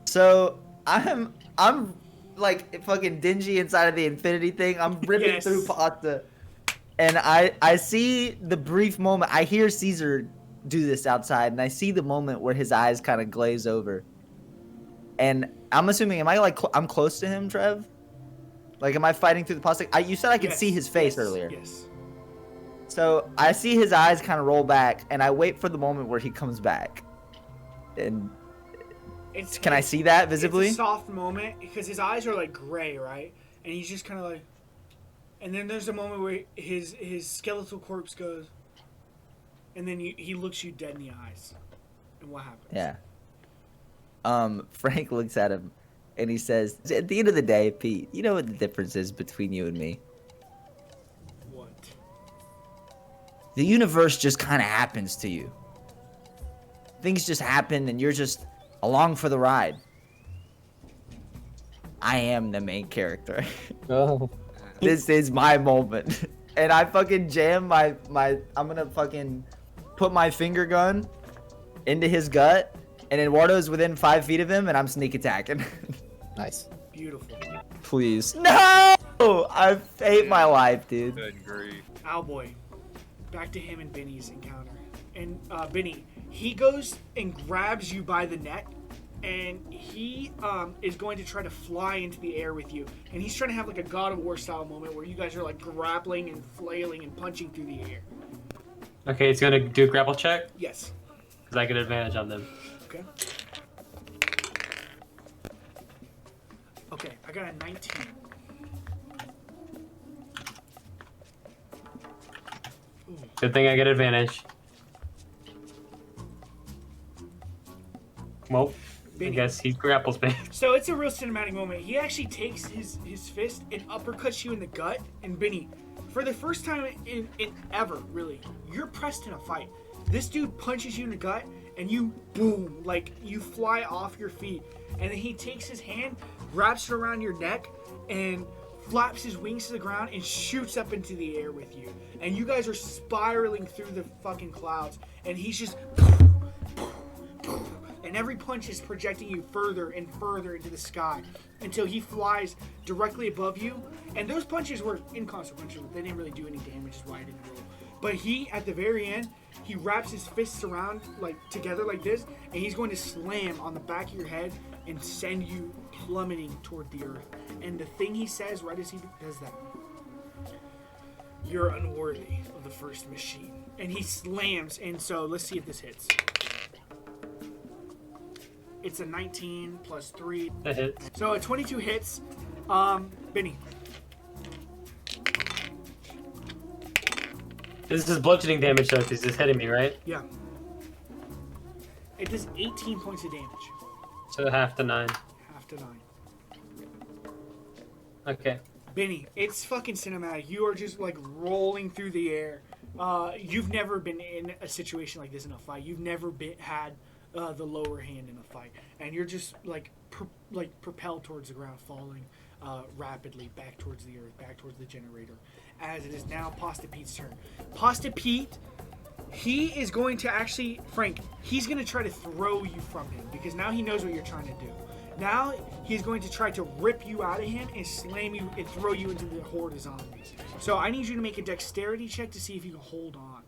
So I'm like fucking dingy inside of the infinity thing. I'm ripping Yes. through pasta, and I see the brief moment. I hear Caesar do this outside, and I see the moment where his eyes kind of glaze over. And I'm assuming, am I like I'm close to him, Trev? Like, am I fighting through the pasta? You said I could Yes, see his face yes, earlier. Yes. So I see his eyes kind of roll back, and I wait for the moment where he comes back. And can I see that visibly? It's a soft moment because his eyes are like gray, right? And he's just kind of like. And then there's a moment where his skeletal corpse goes, And then he looks you dead in the eyes. And what happens? Yeah. Frank looks at him, and he says, "At the end of the day, Pete, you know what the difference is between you and me? What? The universe just kind of happens to you. Things just happen, and you're just along for the ride. I am the main character. Oh. This is my moment." And I fucking jam I'm gonna fucking put my finger gun into his gut, and Eduardo's within 5 feet of him, and I'm sneak attacking. Nice. Beautiful. Please. No! I hate my life, dude. Good grief. Owlboy. Back to him and Benny's encounter. And Benny, he goes and grabs you by the neck, and he is going to try to fly into the air with you. And he's trying to have like a God of War style moment where you guys are like grappling and flailing and punching through the air. Okay, it's gonna do a grapple check Yes. because I get advantage on them. Okay. Okay, I got a 19. Good thing I get advantage. Well, I Benny. guess he grapples me. So it's a real cinematic moment. He actually takes his fist and uppercuts you in the gut. And Benny, for the first time in ever, really, you're pressed in a fight. This dude punches you in the gut, and you boom, like you fly off your feet. And then he takes his hand, wraps it around your neck, and flaps his wings to the ground and shoots up into the air with you. And you guys are spiraling through the fucking clouds. And he's just... And every punch is projecting you further and further into the sky until he flies directly above you. And those punches were inconsequential. They didn't really do any damage, is why I didn't roll. But he, at the very end, he wraps his fists around, like, together like this, and he's going to slam on the back of your head and send you plummeting toward the earth. And the thing he says right as he does that, "You're unworthy of the first machine." And he slams, and so let's see if this hits. It's a 19 plus 3. That hits. So a 22 hits. Benny. This is bludgeoning damage though, because he's hitting me, right? Yeah. It does 18 points of damage. So half to 9. Half to 9. Okay. Benny, it's fucking cinematic. You are just like rolling through the air. You've never been in a situation like this in a fight. You've never had the lower hand in a fight, and you're just like propelled towards the ground, falling rapidly back towards the earth, back towards the generator. As it is now Pasta Pete's turn. Pasta Pete, he is going to actually, Frank, he's going to try to throw you from him because now he knows what you're trying to do. Now he's going to try to rip you out of him and slam you and throw you into the horde of zombies. So I need you to make a dexterity check to see if you can hold on.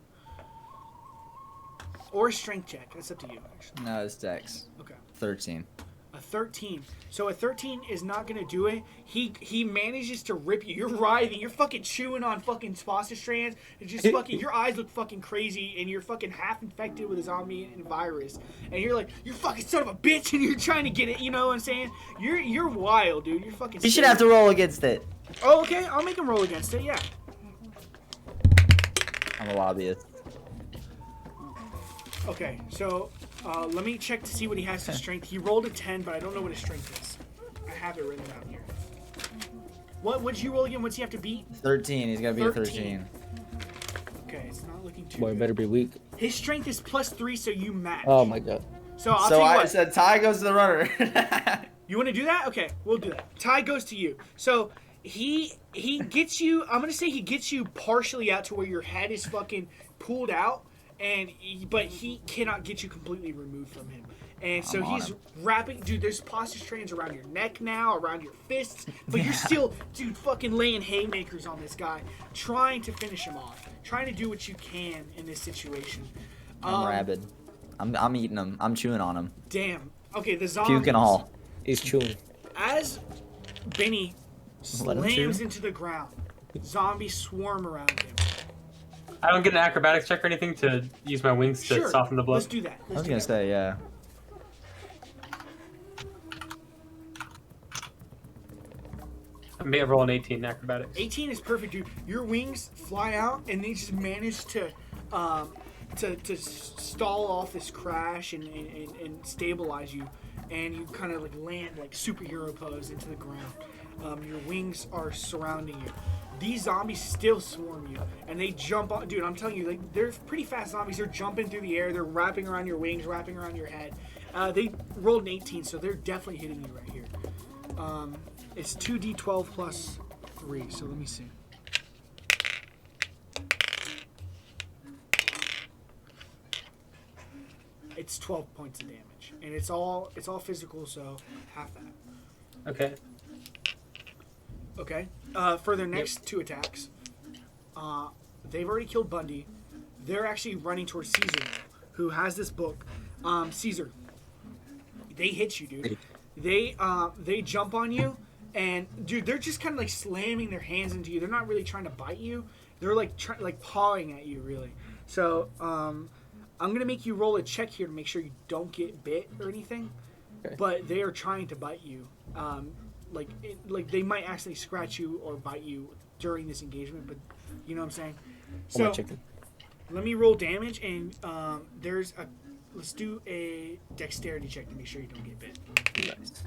Or a strength check. That's up to you, actually. No, it's Dex. Okay. 13. A 13. So a 13 is not going to do it. He manages to rip you. You're writhing. You're fucking chewing on fucking spasa strands. It's just fucking, your eyes look fucking crazy, and you're fucking half infected with a zombie and virus. And you're like, you fucking son of a bitch, and you're trying to get it. You know what I'm saying? You're wild, dude. You're fucking You should have to roll against it. Oh, okay. I'll make him roll against it, yeah. I'm a lobbyist. Okay, so let me check to see what he has to strength. He rolled a 10, but I don't know what his strength is. I have it written down here. What did you roll again? What's he have to beat? 13. He's got to be a 13. Okay, it's not looking too Boy, good. better be weak. His strength is +3, so you match. Oh my god. So I'll tell you I what. said Ty goes to the runner. You want to do that? Okay, we'll do that. Ty goes to you. So he gets you. I'm gonna say he gets you partially out to where your head is fucking pulled out, but he cannot get you completely removed from him. And so he's wrapping, dude. There's pasta strands around your neck now, around your fists, but you're still, dude, fucking laying haymakers on this guy, trying to finish him off, trying to do what you can in this situation. I'm rabid. I'm eating him. I'm chewing on him. Damn. Okay, the zombies. Puke and all. He's chewing. As Benny Let him slams chew. into the ground, zombies swarm around him. I don't get an acrobatics check or anything to use my wings to Sure, soften the blow. let's do that. I was gonna say, yeah. I may roll an 18 in acrobatics. 18 is perfect, dude. Your wings fly out, and they just manage to to stall off this crash and stabilize you, and you kind of like land like superhero pose into the ground. Your wings are surrounding you. These zombies still swarm you, and they jump on. Dude, I'm telling you, like they're pretty fast zombies. They're jumping through the air. They're wrapping around your wings, wrapping around your head. They rolled an 18, so they're definitely hitting you right here. It's 2d12 plus 3. So let me see. It's 12 points of damage, and it's all physical, so half that. Okay. Okay. For their next 2 attacks, they've already killed Bundy. They're actually running towards Caesar, who has this book. Caesar, they hit you, dude. They jump on you, and dude, they're just kind of like slamming their hands into you. They're not really trying to bite you. They're like pawing at you, really. So I'm gonna make you roll a check here to make sure you don't get bit or anything. Okay. But they are trying to bite you. Like they might actually scratch you or bite you during this engagement, but you know what I'm saying. So let me roll damage, and let's do a dexterity check to make sure you don't get bit. Nice.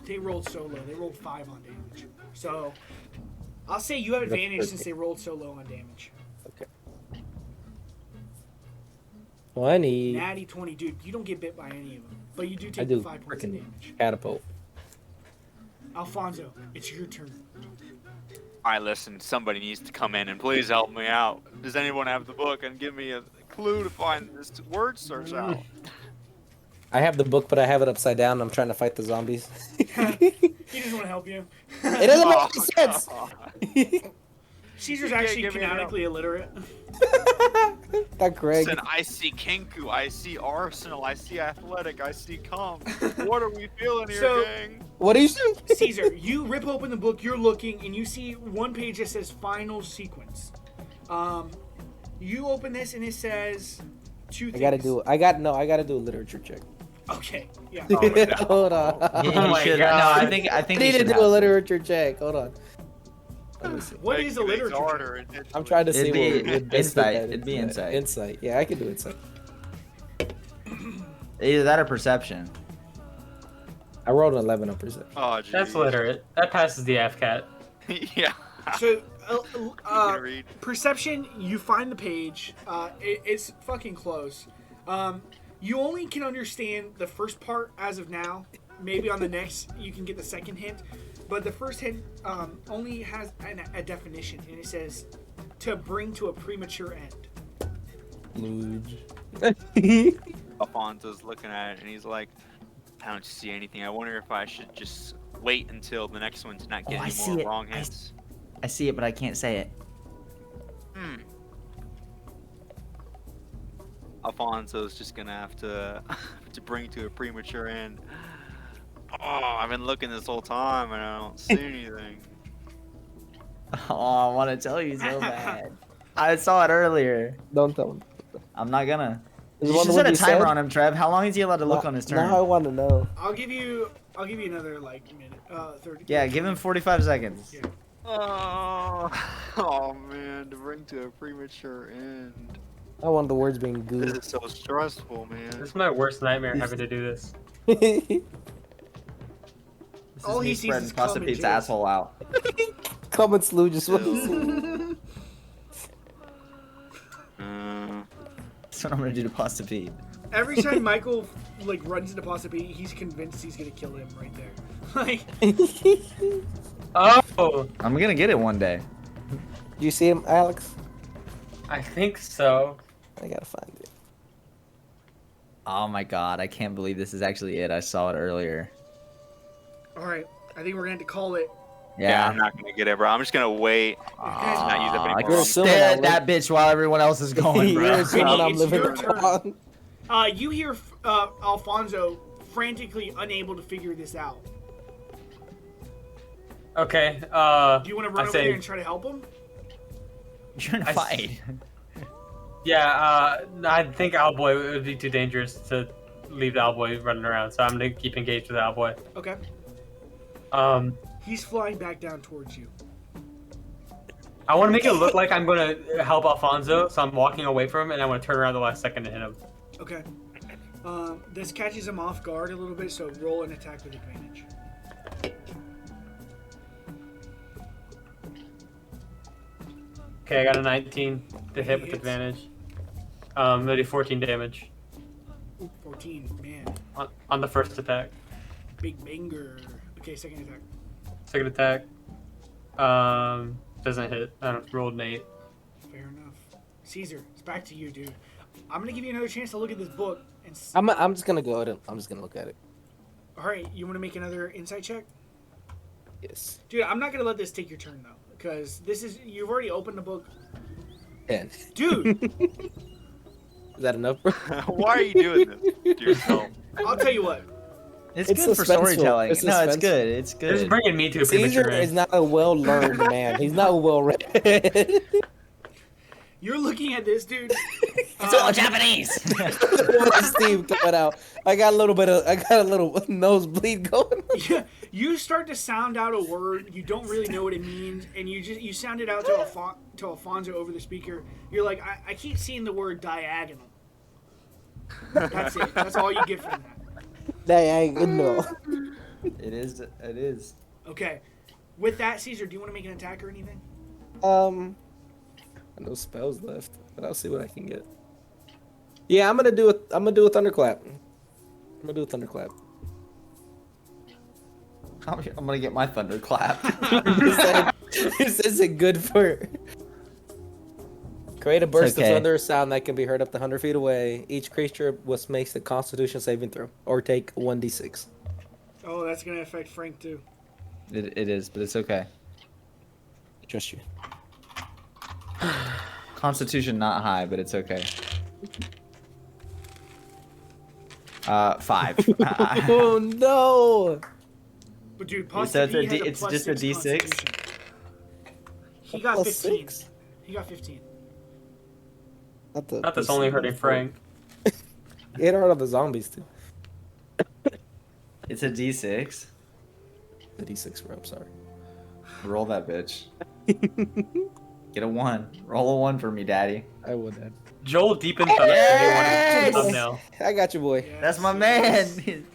They rolled so low. They rolled 5 on damage. So I'll say you have advantage since they rolled so low on damage. Okay. 20. Natty 20, dude. You don't get bit by any of them, but you do take 5 points of damage. Catapult. Alfonso, it's your turn. Alright, listen, somebody needs to come in and please help me out. Does anyone have the book and give me a clue to find this word search out? I have the book, but I have it upside down. I'm trying to fight the zombies. He doesn't want to help you. It doesn't make any sense. Caesar's actually canonically illiterate. That Greg. Listen, I see Kenku, I see Arsenal, I see Athletic, I see Com. What are we feeling here, gang? What do you see? Caesar, you rip open the book, you're looking, and you see one page that says final sequence. You open this and it says 2 things. I gotta do a literature check. Okay, yeah. Hold on. I think I need to do a literature check. Hold on. What is a literature check? I'm trying to see what insight. It'd be insight. Insight. Yeah, I can do insight. Either that or perception. I rolled an 11 on perception. Oh, geez. That's literate. That passes the FCAT. Yeah. So, perception, you find the page. It's fucking close. You only can understand the first part as of now. Maybe on the next, you can get the second hint. But the first hint only has a definition, and it says, to bring to a premature end. Alfonso's looking at it, and he's like, I don't see anything. I wonder if I should just wait until the next one to not get any more wrong hints. I see it, but I can't say it. Alfonso's just gonna have to bring to a premature end. Oh, I've been looking this whole time and I don't see anything. Oh, I want to tell you so bad. I saw it earlier. Don't tell him. I'm not gonna. You should set a timer on him, Trev. How long is he allowed to look on his turn? Now I want to know. I'll give you another minute. 30. Yeah, give him 45 seconds. Yeah. Oh man, to bring to a premature end. I want the words being good. This is so stressful, man. This is my worst nightmare, having to do this. All he sees is Pasta Pete's asshole out. Comment slew just That's what I'm gonna do to Pasta Pete. Every time Michael runs into Pasta Pete, he's convinced he's gonna kill him right there. Oh! I'm gonna get it one day. Do you see him, Alex? I think so. I gotta find it. Oh my god, I can't believe this is actually it. I saw it earlier. Alright, I think we're gonna have to call it. Yeah, I'm not gonna get it, bro. I'm just gonna wait. Not use up any more. Stare at that bitch while everyone else is going, bro. It's your turn. You hear Alfonso frantically unable to figure this out. Okay, do you want to run over there and try to help him? You're in a fight. Yeah, I think Owlboy would be too dangerous to leave the Owlboy running around, so I'm gonna keep engaged with Owlboy. Okay. He's flying back down towards you. I want to make it look like I'm going to help Alfonso, so I'm walking away from him, and I want to turn around the last second to hit him. Okay. This catches him off guard a little bit, so roll an attack with advantage. Okay, I got a 19 to hit with advantage. I'm gonna do 14 damage. 14, man. On the first attack. Big banger. Okay, second attack. Second attack. Doesn't hit. I rolled an 8. Fair enough. Caesar, it's back to you, dude. I'm gonna give you another chance to look at this book. And I'm just gonna go ahead and I'm just gonna look at it. All right, you want to make another insight check? Yes. Dude, I'm not gonna let this take your turn though, because you've already opened the book. 10. Dude. Is that enough, bro? Why are you doing this to yourself? I'll tell you what. It's It's good for suspenseful. storytelling. It's No, it's suspenseful. good. It's This is good. bringing me to a premature Caesar end. is not a well-learned man. He's not well-read. You're looking at this, dude. It's all Japanese. Steve coming out. I got a little nosebleed going. Yeah, you start to sound out a word. You don't really know what it means, and you sound it out to Alfonso over the speaker. You're like, I keep seeing the word diagonal. That's it. That's all you get from that. Diagonal. It is. It is. Okay. With that, Caesar, do you want to make an attack or anything? No spells left, but I'll see what I can get. Yeah, I'm gonna do a thunderclap. I'm gonna do a thunderclap. I'm gonna get my thunderclap. This isn't good for. Create a burst okay. of thunder sound that can be heard up to 100 feet away. Each creature makes a Constitution saving throw, or take 1d6. Oh, that's gonna affect Frank too. It is, but it's okay. Trust you. Constitution not high, but it's okay. 5. Oh no! But dude, So it's just a D6? He got Plus 15. 6. He got 15. Not that's only hurting Frank. It hurt all the zombies too. It's a D6. The d6 row, I'm sorry. Roll that bitch. Get a 1. Roll a 1 for me, daddy. I would have. Joel deep in thunder. Yes! Thumbnail. I got you, boy. Yeah, That's my Caesar. man.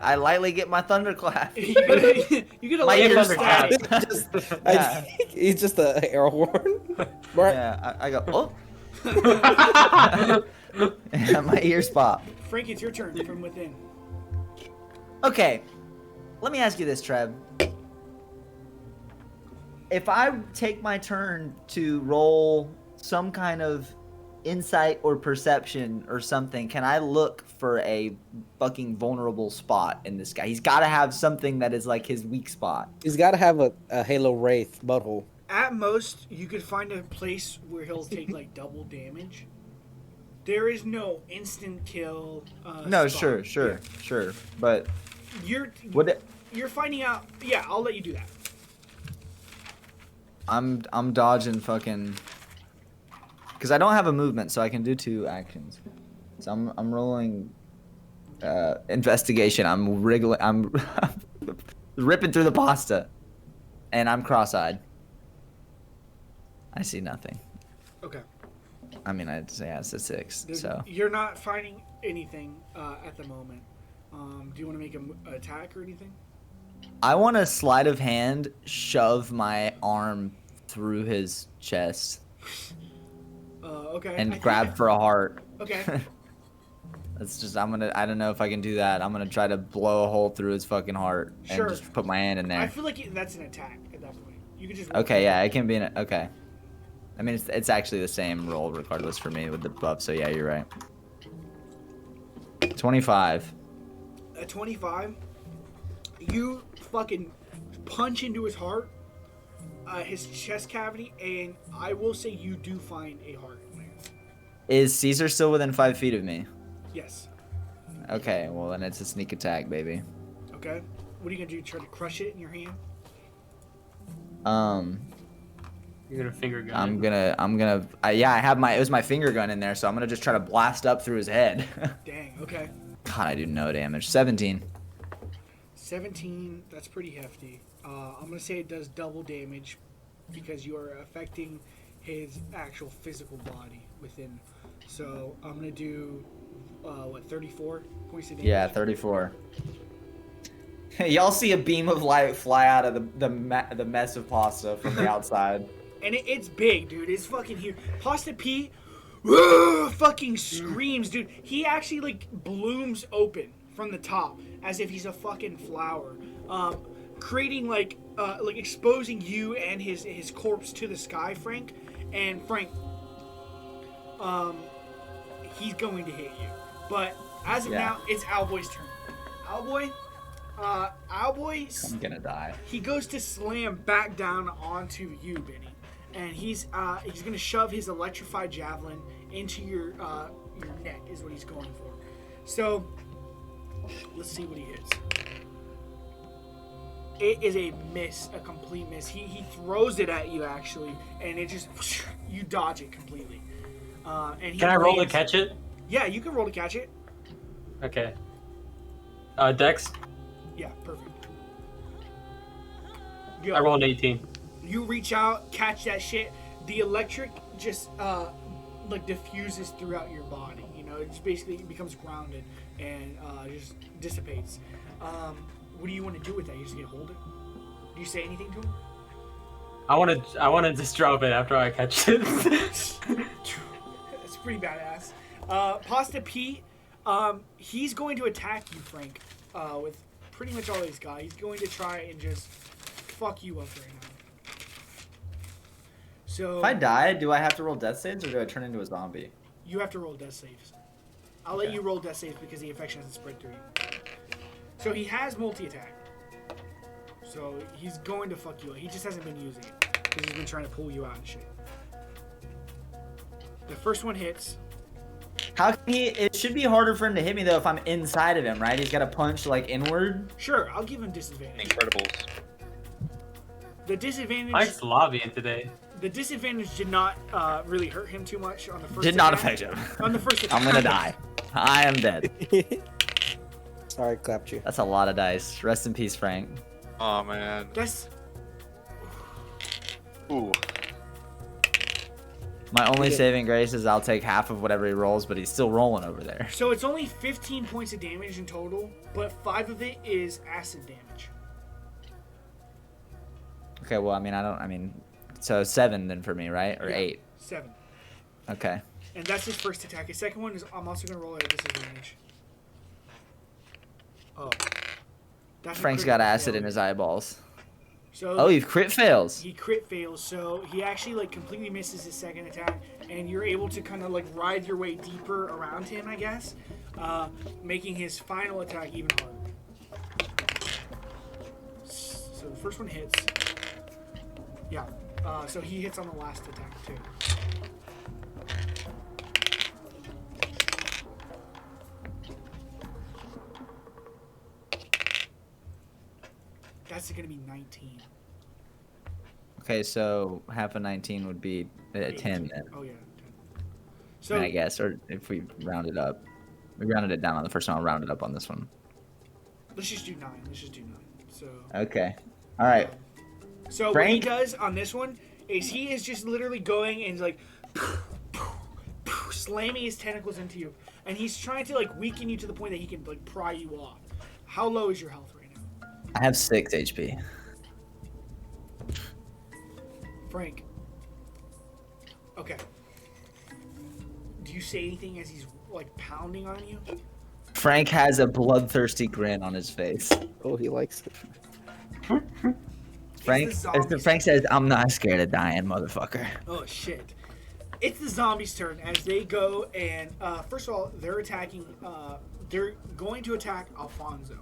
I lightly get my thunderclap. you get a My layer ears static. Yeah. He's just an air horn. Right. Yeah, I go, oh. And my ears pop. Frank, it's your turn from within. Okay, let me ask you this, Trev. If I take my turn to roll some kind of insight or perception or something, can I look for a fucking vulnerable spot in this guy? He's got to have something that is like his weak spot. He's got to have a Halo Wraith butthole. At most, you could find a place where he'll take like double damage. There is no instant kill. No, spot. sure. But You're what? you're finding out. Yeah, I'll let you do that. I'm dodging fucking. Because I don't have a movement, so I can do 2 actions. So I'm rolling investigation. I'm wriggling. I'm ripping through the pasta, and I'm cross-eyed. I see nothing. Okay. I mean, I'd say it's a 6. So You're not finding anything at the moment. Do you want to make an attack or anything? I want to sleight of hand shove my arm through his chest Okay. and grab for a heart. Okay. That's just I don't know if I can do that. I'm gonna try to blow a hole through his fucking heart and Sure. just put my hand in I there. feel like that's an attack at that point. You could just. Okay, yeah, it can be okay. I mean, it's actually the same roll regardless for me with the buff. So yeah, you're right. 25. At 25, you fucking punch into his heart, his chest cavity, and I will say you do find a heart in there. Is Caesar still within 5 feet of me? Yes. Okay, well then it's a sneak attack, baby. Okay. What are you gonna do? Try to crush it in your hand? You're gonna finger gun. Yeah, it was my finger gun in there, so I'm gonna just try to blast up through his head. Dang. Okay. God, I do no damage. 17. 17. That's pretty hefty. I'm gonna say it does double damage. because you are affecting his actual physical body within. So I'm gonna do 34 points of damage. Yeah, 34. Y'all see a beam of light fly out of the mess of pasta from the outside. And it's big, dude. It's fucking huge. Pasta Pete fucking screams, dude. He actually like blooms open from the top as if he's a fucking flower, creating like exposing you and his corpse to the sky, Frank. And Frank, he's going to hit you. But as of now, it's Owlboy's turn. Owlboy, I'm gonna die. he goes to slam back down onto you, Benny. And he's gonna shove his electrified javelin into your neck is what he's going for. So let's see what he hits. It is a miss, a complete miss. He throws it at you actually, and it just you dodge it completely. And Can I roll to catch it? Yeah, you can roll to catch it. Okay. Dex. Yeah, perfect. I rolled an 18. You reach out, catch that shit. The electric just like diffuses throughout your body. You know, it just basically becomes grounded and just dissipates. What do you want to do with that? You just hold it? Do you say anything to him? I want to just drop it after I catch it. That's pretty badass. Pasta Pete, he's going to attack you, Frank, with pretty much all he's got. He's going to try and just fuck you up right now. So If I die, do I have to roll death saves or do I turn into a zombie? you have to roll death saves. I'll let you roll death saves because the infection hasn't spread through you. So he has multi-attack. So he's going to fuck you up. He just hasn't been using it because he's been trying to pull you out and shit. The first one hits. How can he? It should be harder for him to hit me though if I'm inside of him, right? He's got to punch like inward. Sure, I'll give him disadvantage. Incredibles. The disadvantage. Mike's lobbying today. The disadvantage did not really hurt him too much on the first. Did not attack. affect him. On the first attack. I'm gonna die. I am dead. Sorry, I clapped you. That's a lot of dice. Rest in peace, Frank. Oh man. That's Ooh. My only saving grace is I'll take half of whatever he rolls, but he's still rolling over there. so. It's only 15 points of damage in total, but 5 of it is acid damage. Okay, well, so 7 then for me, right? Or Yeah, 8. 7. Okay. And that's his first attack. His second one is I'm also gonna roll at a disadvantage. Oh. That's a Frank's got critical acid in failure. his eyeballs. So Oh, he crit fails. he crit fails, so he actually like completely misses his second attack, and you're able to kind of like ride your way deeper around him, I guess, making his final attack even harder. So the first one hits. Yeah. So he hits on the last attack too. That's gonna be 19. Okay, so half of 19 would be 10 then. Oh yeah. 10. I So mean, I guess, or if we round it up. We rounded it down on the first one, I'll round it up on this one. let's just do 9. Let's just do 9. So. Okay. All right. So what he Frank? does on this one is he is just literally going and like slamming his tentacles into you, and he's trying to like weaken you to the point that he can like pry you off. How low is your health right now, I have 6 HP. Frank? Okay. Do you say anything as he's like pounding on you? Frank has a bloodthirsty grin on his face. Oh, he likes it. Frank zombies. Frank says, "I'm not scared of dying, motherfucker." Oh shit! It's the zombies' turn as they go and first of all they're attacking. They're going to attack Alfonso.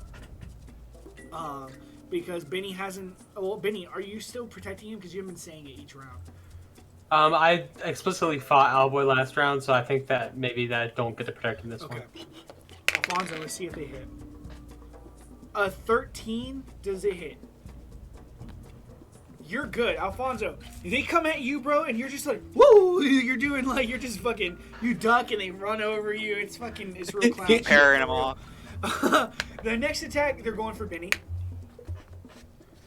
Because Benny hasn't. Well, Benny, are you still protecting him? Because you haven't been saying it each round. I explicitly fought Owlboy last round, so I think that maybe that I don't get to protect him this Okay. one. Alfonso, let's see if they hit. A 13, does it hit? You're good, Alfonso. They come at you, bro, and you're just like, woo! You're doing like, you're just fucking, you duck and they run over you. It's fucking, it's real clown shit. Parrying them off. The next attack, they're going for Benny.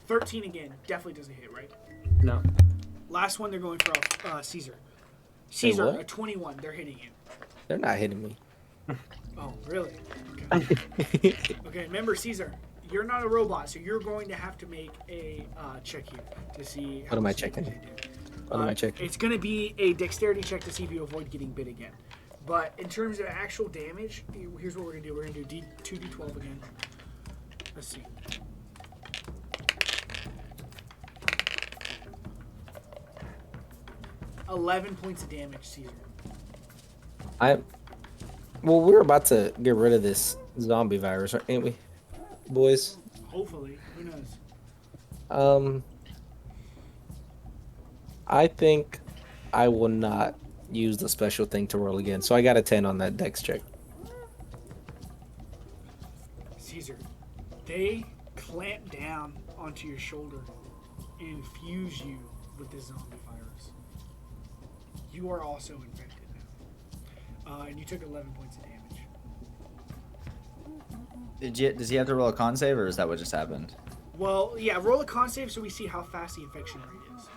13 again. Definitely doesn't hit, right? No. Last one, they're going for Caesar. Caesar, what? a 21. They're hitting you. They're not hitting me. Oh, really? Okay. Okay, remember, Caesar, you're not a robot, so you're going to have to make a check here to see how What am I much checking? damage you do. What am I checking? It's going to be a dexterity check to see if you avoid getting bit again. But in terms of actual damage, here's what we're going to do. We're going to do 2d12 again. Let's see. $11 points of damage, Caesar. Well, we're about to get rid of this zombie virus, ain't we, boys? Hopefully. Who knows? I think I will not use the special thing to roll again. So I got a 10 on that dex check. Caesar, they clamp down onto your shoulder and infuse you with the zombie virus. You are also infected now. And you took 11 points of damage. Does he have to roll a con save, or is that what just happened? Well, yeah, roll a con save so we see how fast the infection rate is.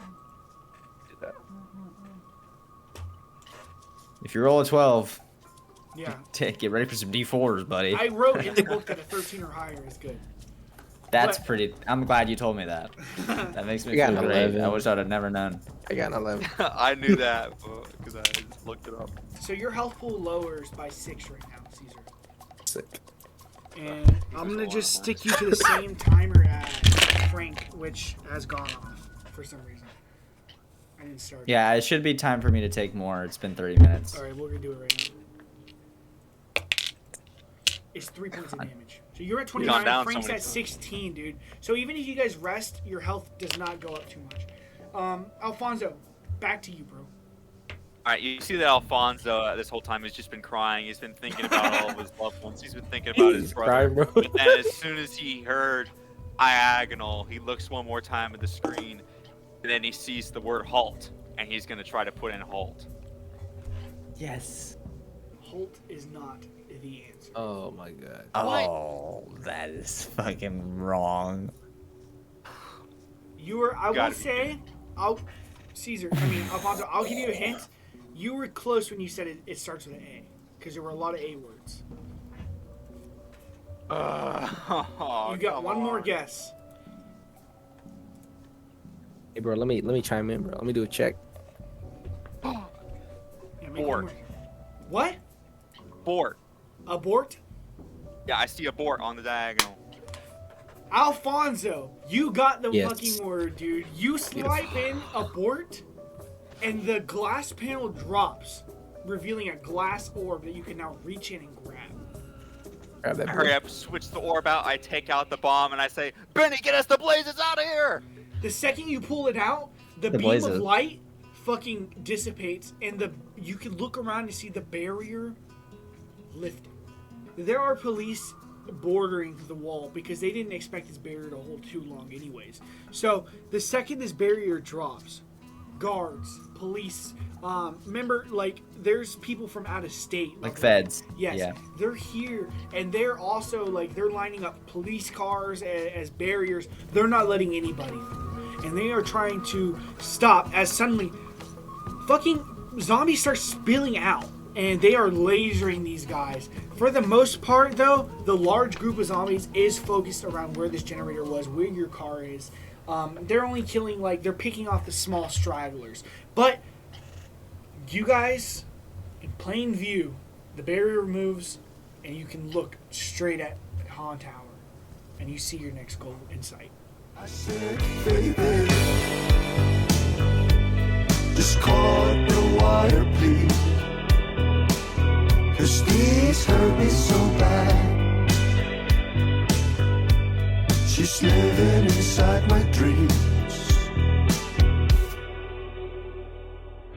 If you roll a 12, Yeah. get ready for some D4s, buddy. I wrote in the book that a 13 or higher is good. That's but- pretty. I'm glad you told me that. That makes me I got feel an great. 11. I wish I'd have never known. I got an 11. I knew that because I just looked it up. So your health pool lowers by 6 right now, Caesar. Sick. And I'm going to just stick you to the same timer as Frank, which has gone off for some reason. I didn't start. Yeah, it should be time for me to take more. It's been 30 minutes. Alright, we're going to do it right now. It's 3 points of damage. So you're at 29, down Frank's so many at times. 16, dude. So even if you guys rest, your health does not go up too much. Alfonso, back to you, bro. Alright, you see that Alfonso this whole time has just been crying. He's been thinking about all of his loved ones. He's been thinking about his brother. Crying, bro. But then as soon as he heard diagonal, he looks one more time at the screen, and then he sees the word halt, and he's going to try to put in halt. Yes. Halt is not the answer. Oh my god. Oh, that is fucking wrong. You were, I will Gotta be say, Alfonso, I'll give you a hint. You were close when you said it starts with an A, because there were a lot of A words. You got one more guess. Hey, bro, let me chime in, bro. Let me do a check. Yeah, make Abort. one more. What? Abort. Abort? Yeah, I see abort on the diagonal. Alfonso, you got the Yes. fucking word, dude. You swipe in abort, and the glass panel drops, revealing a glass orb that you can now reach in and grab. Grab that. I Bro. hurry up, switch the orb out, I take out the bomb, and I say, Benny, get us the blazes out of here! The second you pull it out, the beam blazes. of light fucking dissipates, and you can look around and see the barrier lifted. There are police bordering the wall because they didn't expect this barrier to hold too long anyways. So the second this barrier drops, guards, police, remember, like, there's people from out of state. Like feds. Yes, Yeah. they're here, and they're also, like, they're lining up police cars as barriers. They're not letting anybody through, and they are trying to stop as suddenly fucking zombies start spilling out, and they are lasering these guys. For the most part, though, the large group of zombies is focused around where this generator was, where your car is. They're only killing, like, they're picking off the small stragglers. But you guys, in plain view, the barrier moves, and you can look straight at Han Tower, and you see your next goal in sight. I said, baby, just cut the wire, please. 'Cause these hurt me so bad. She's living inside my dream.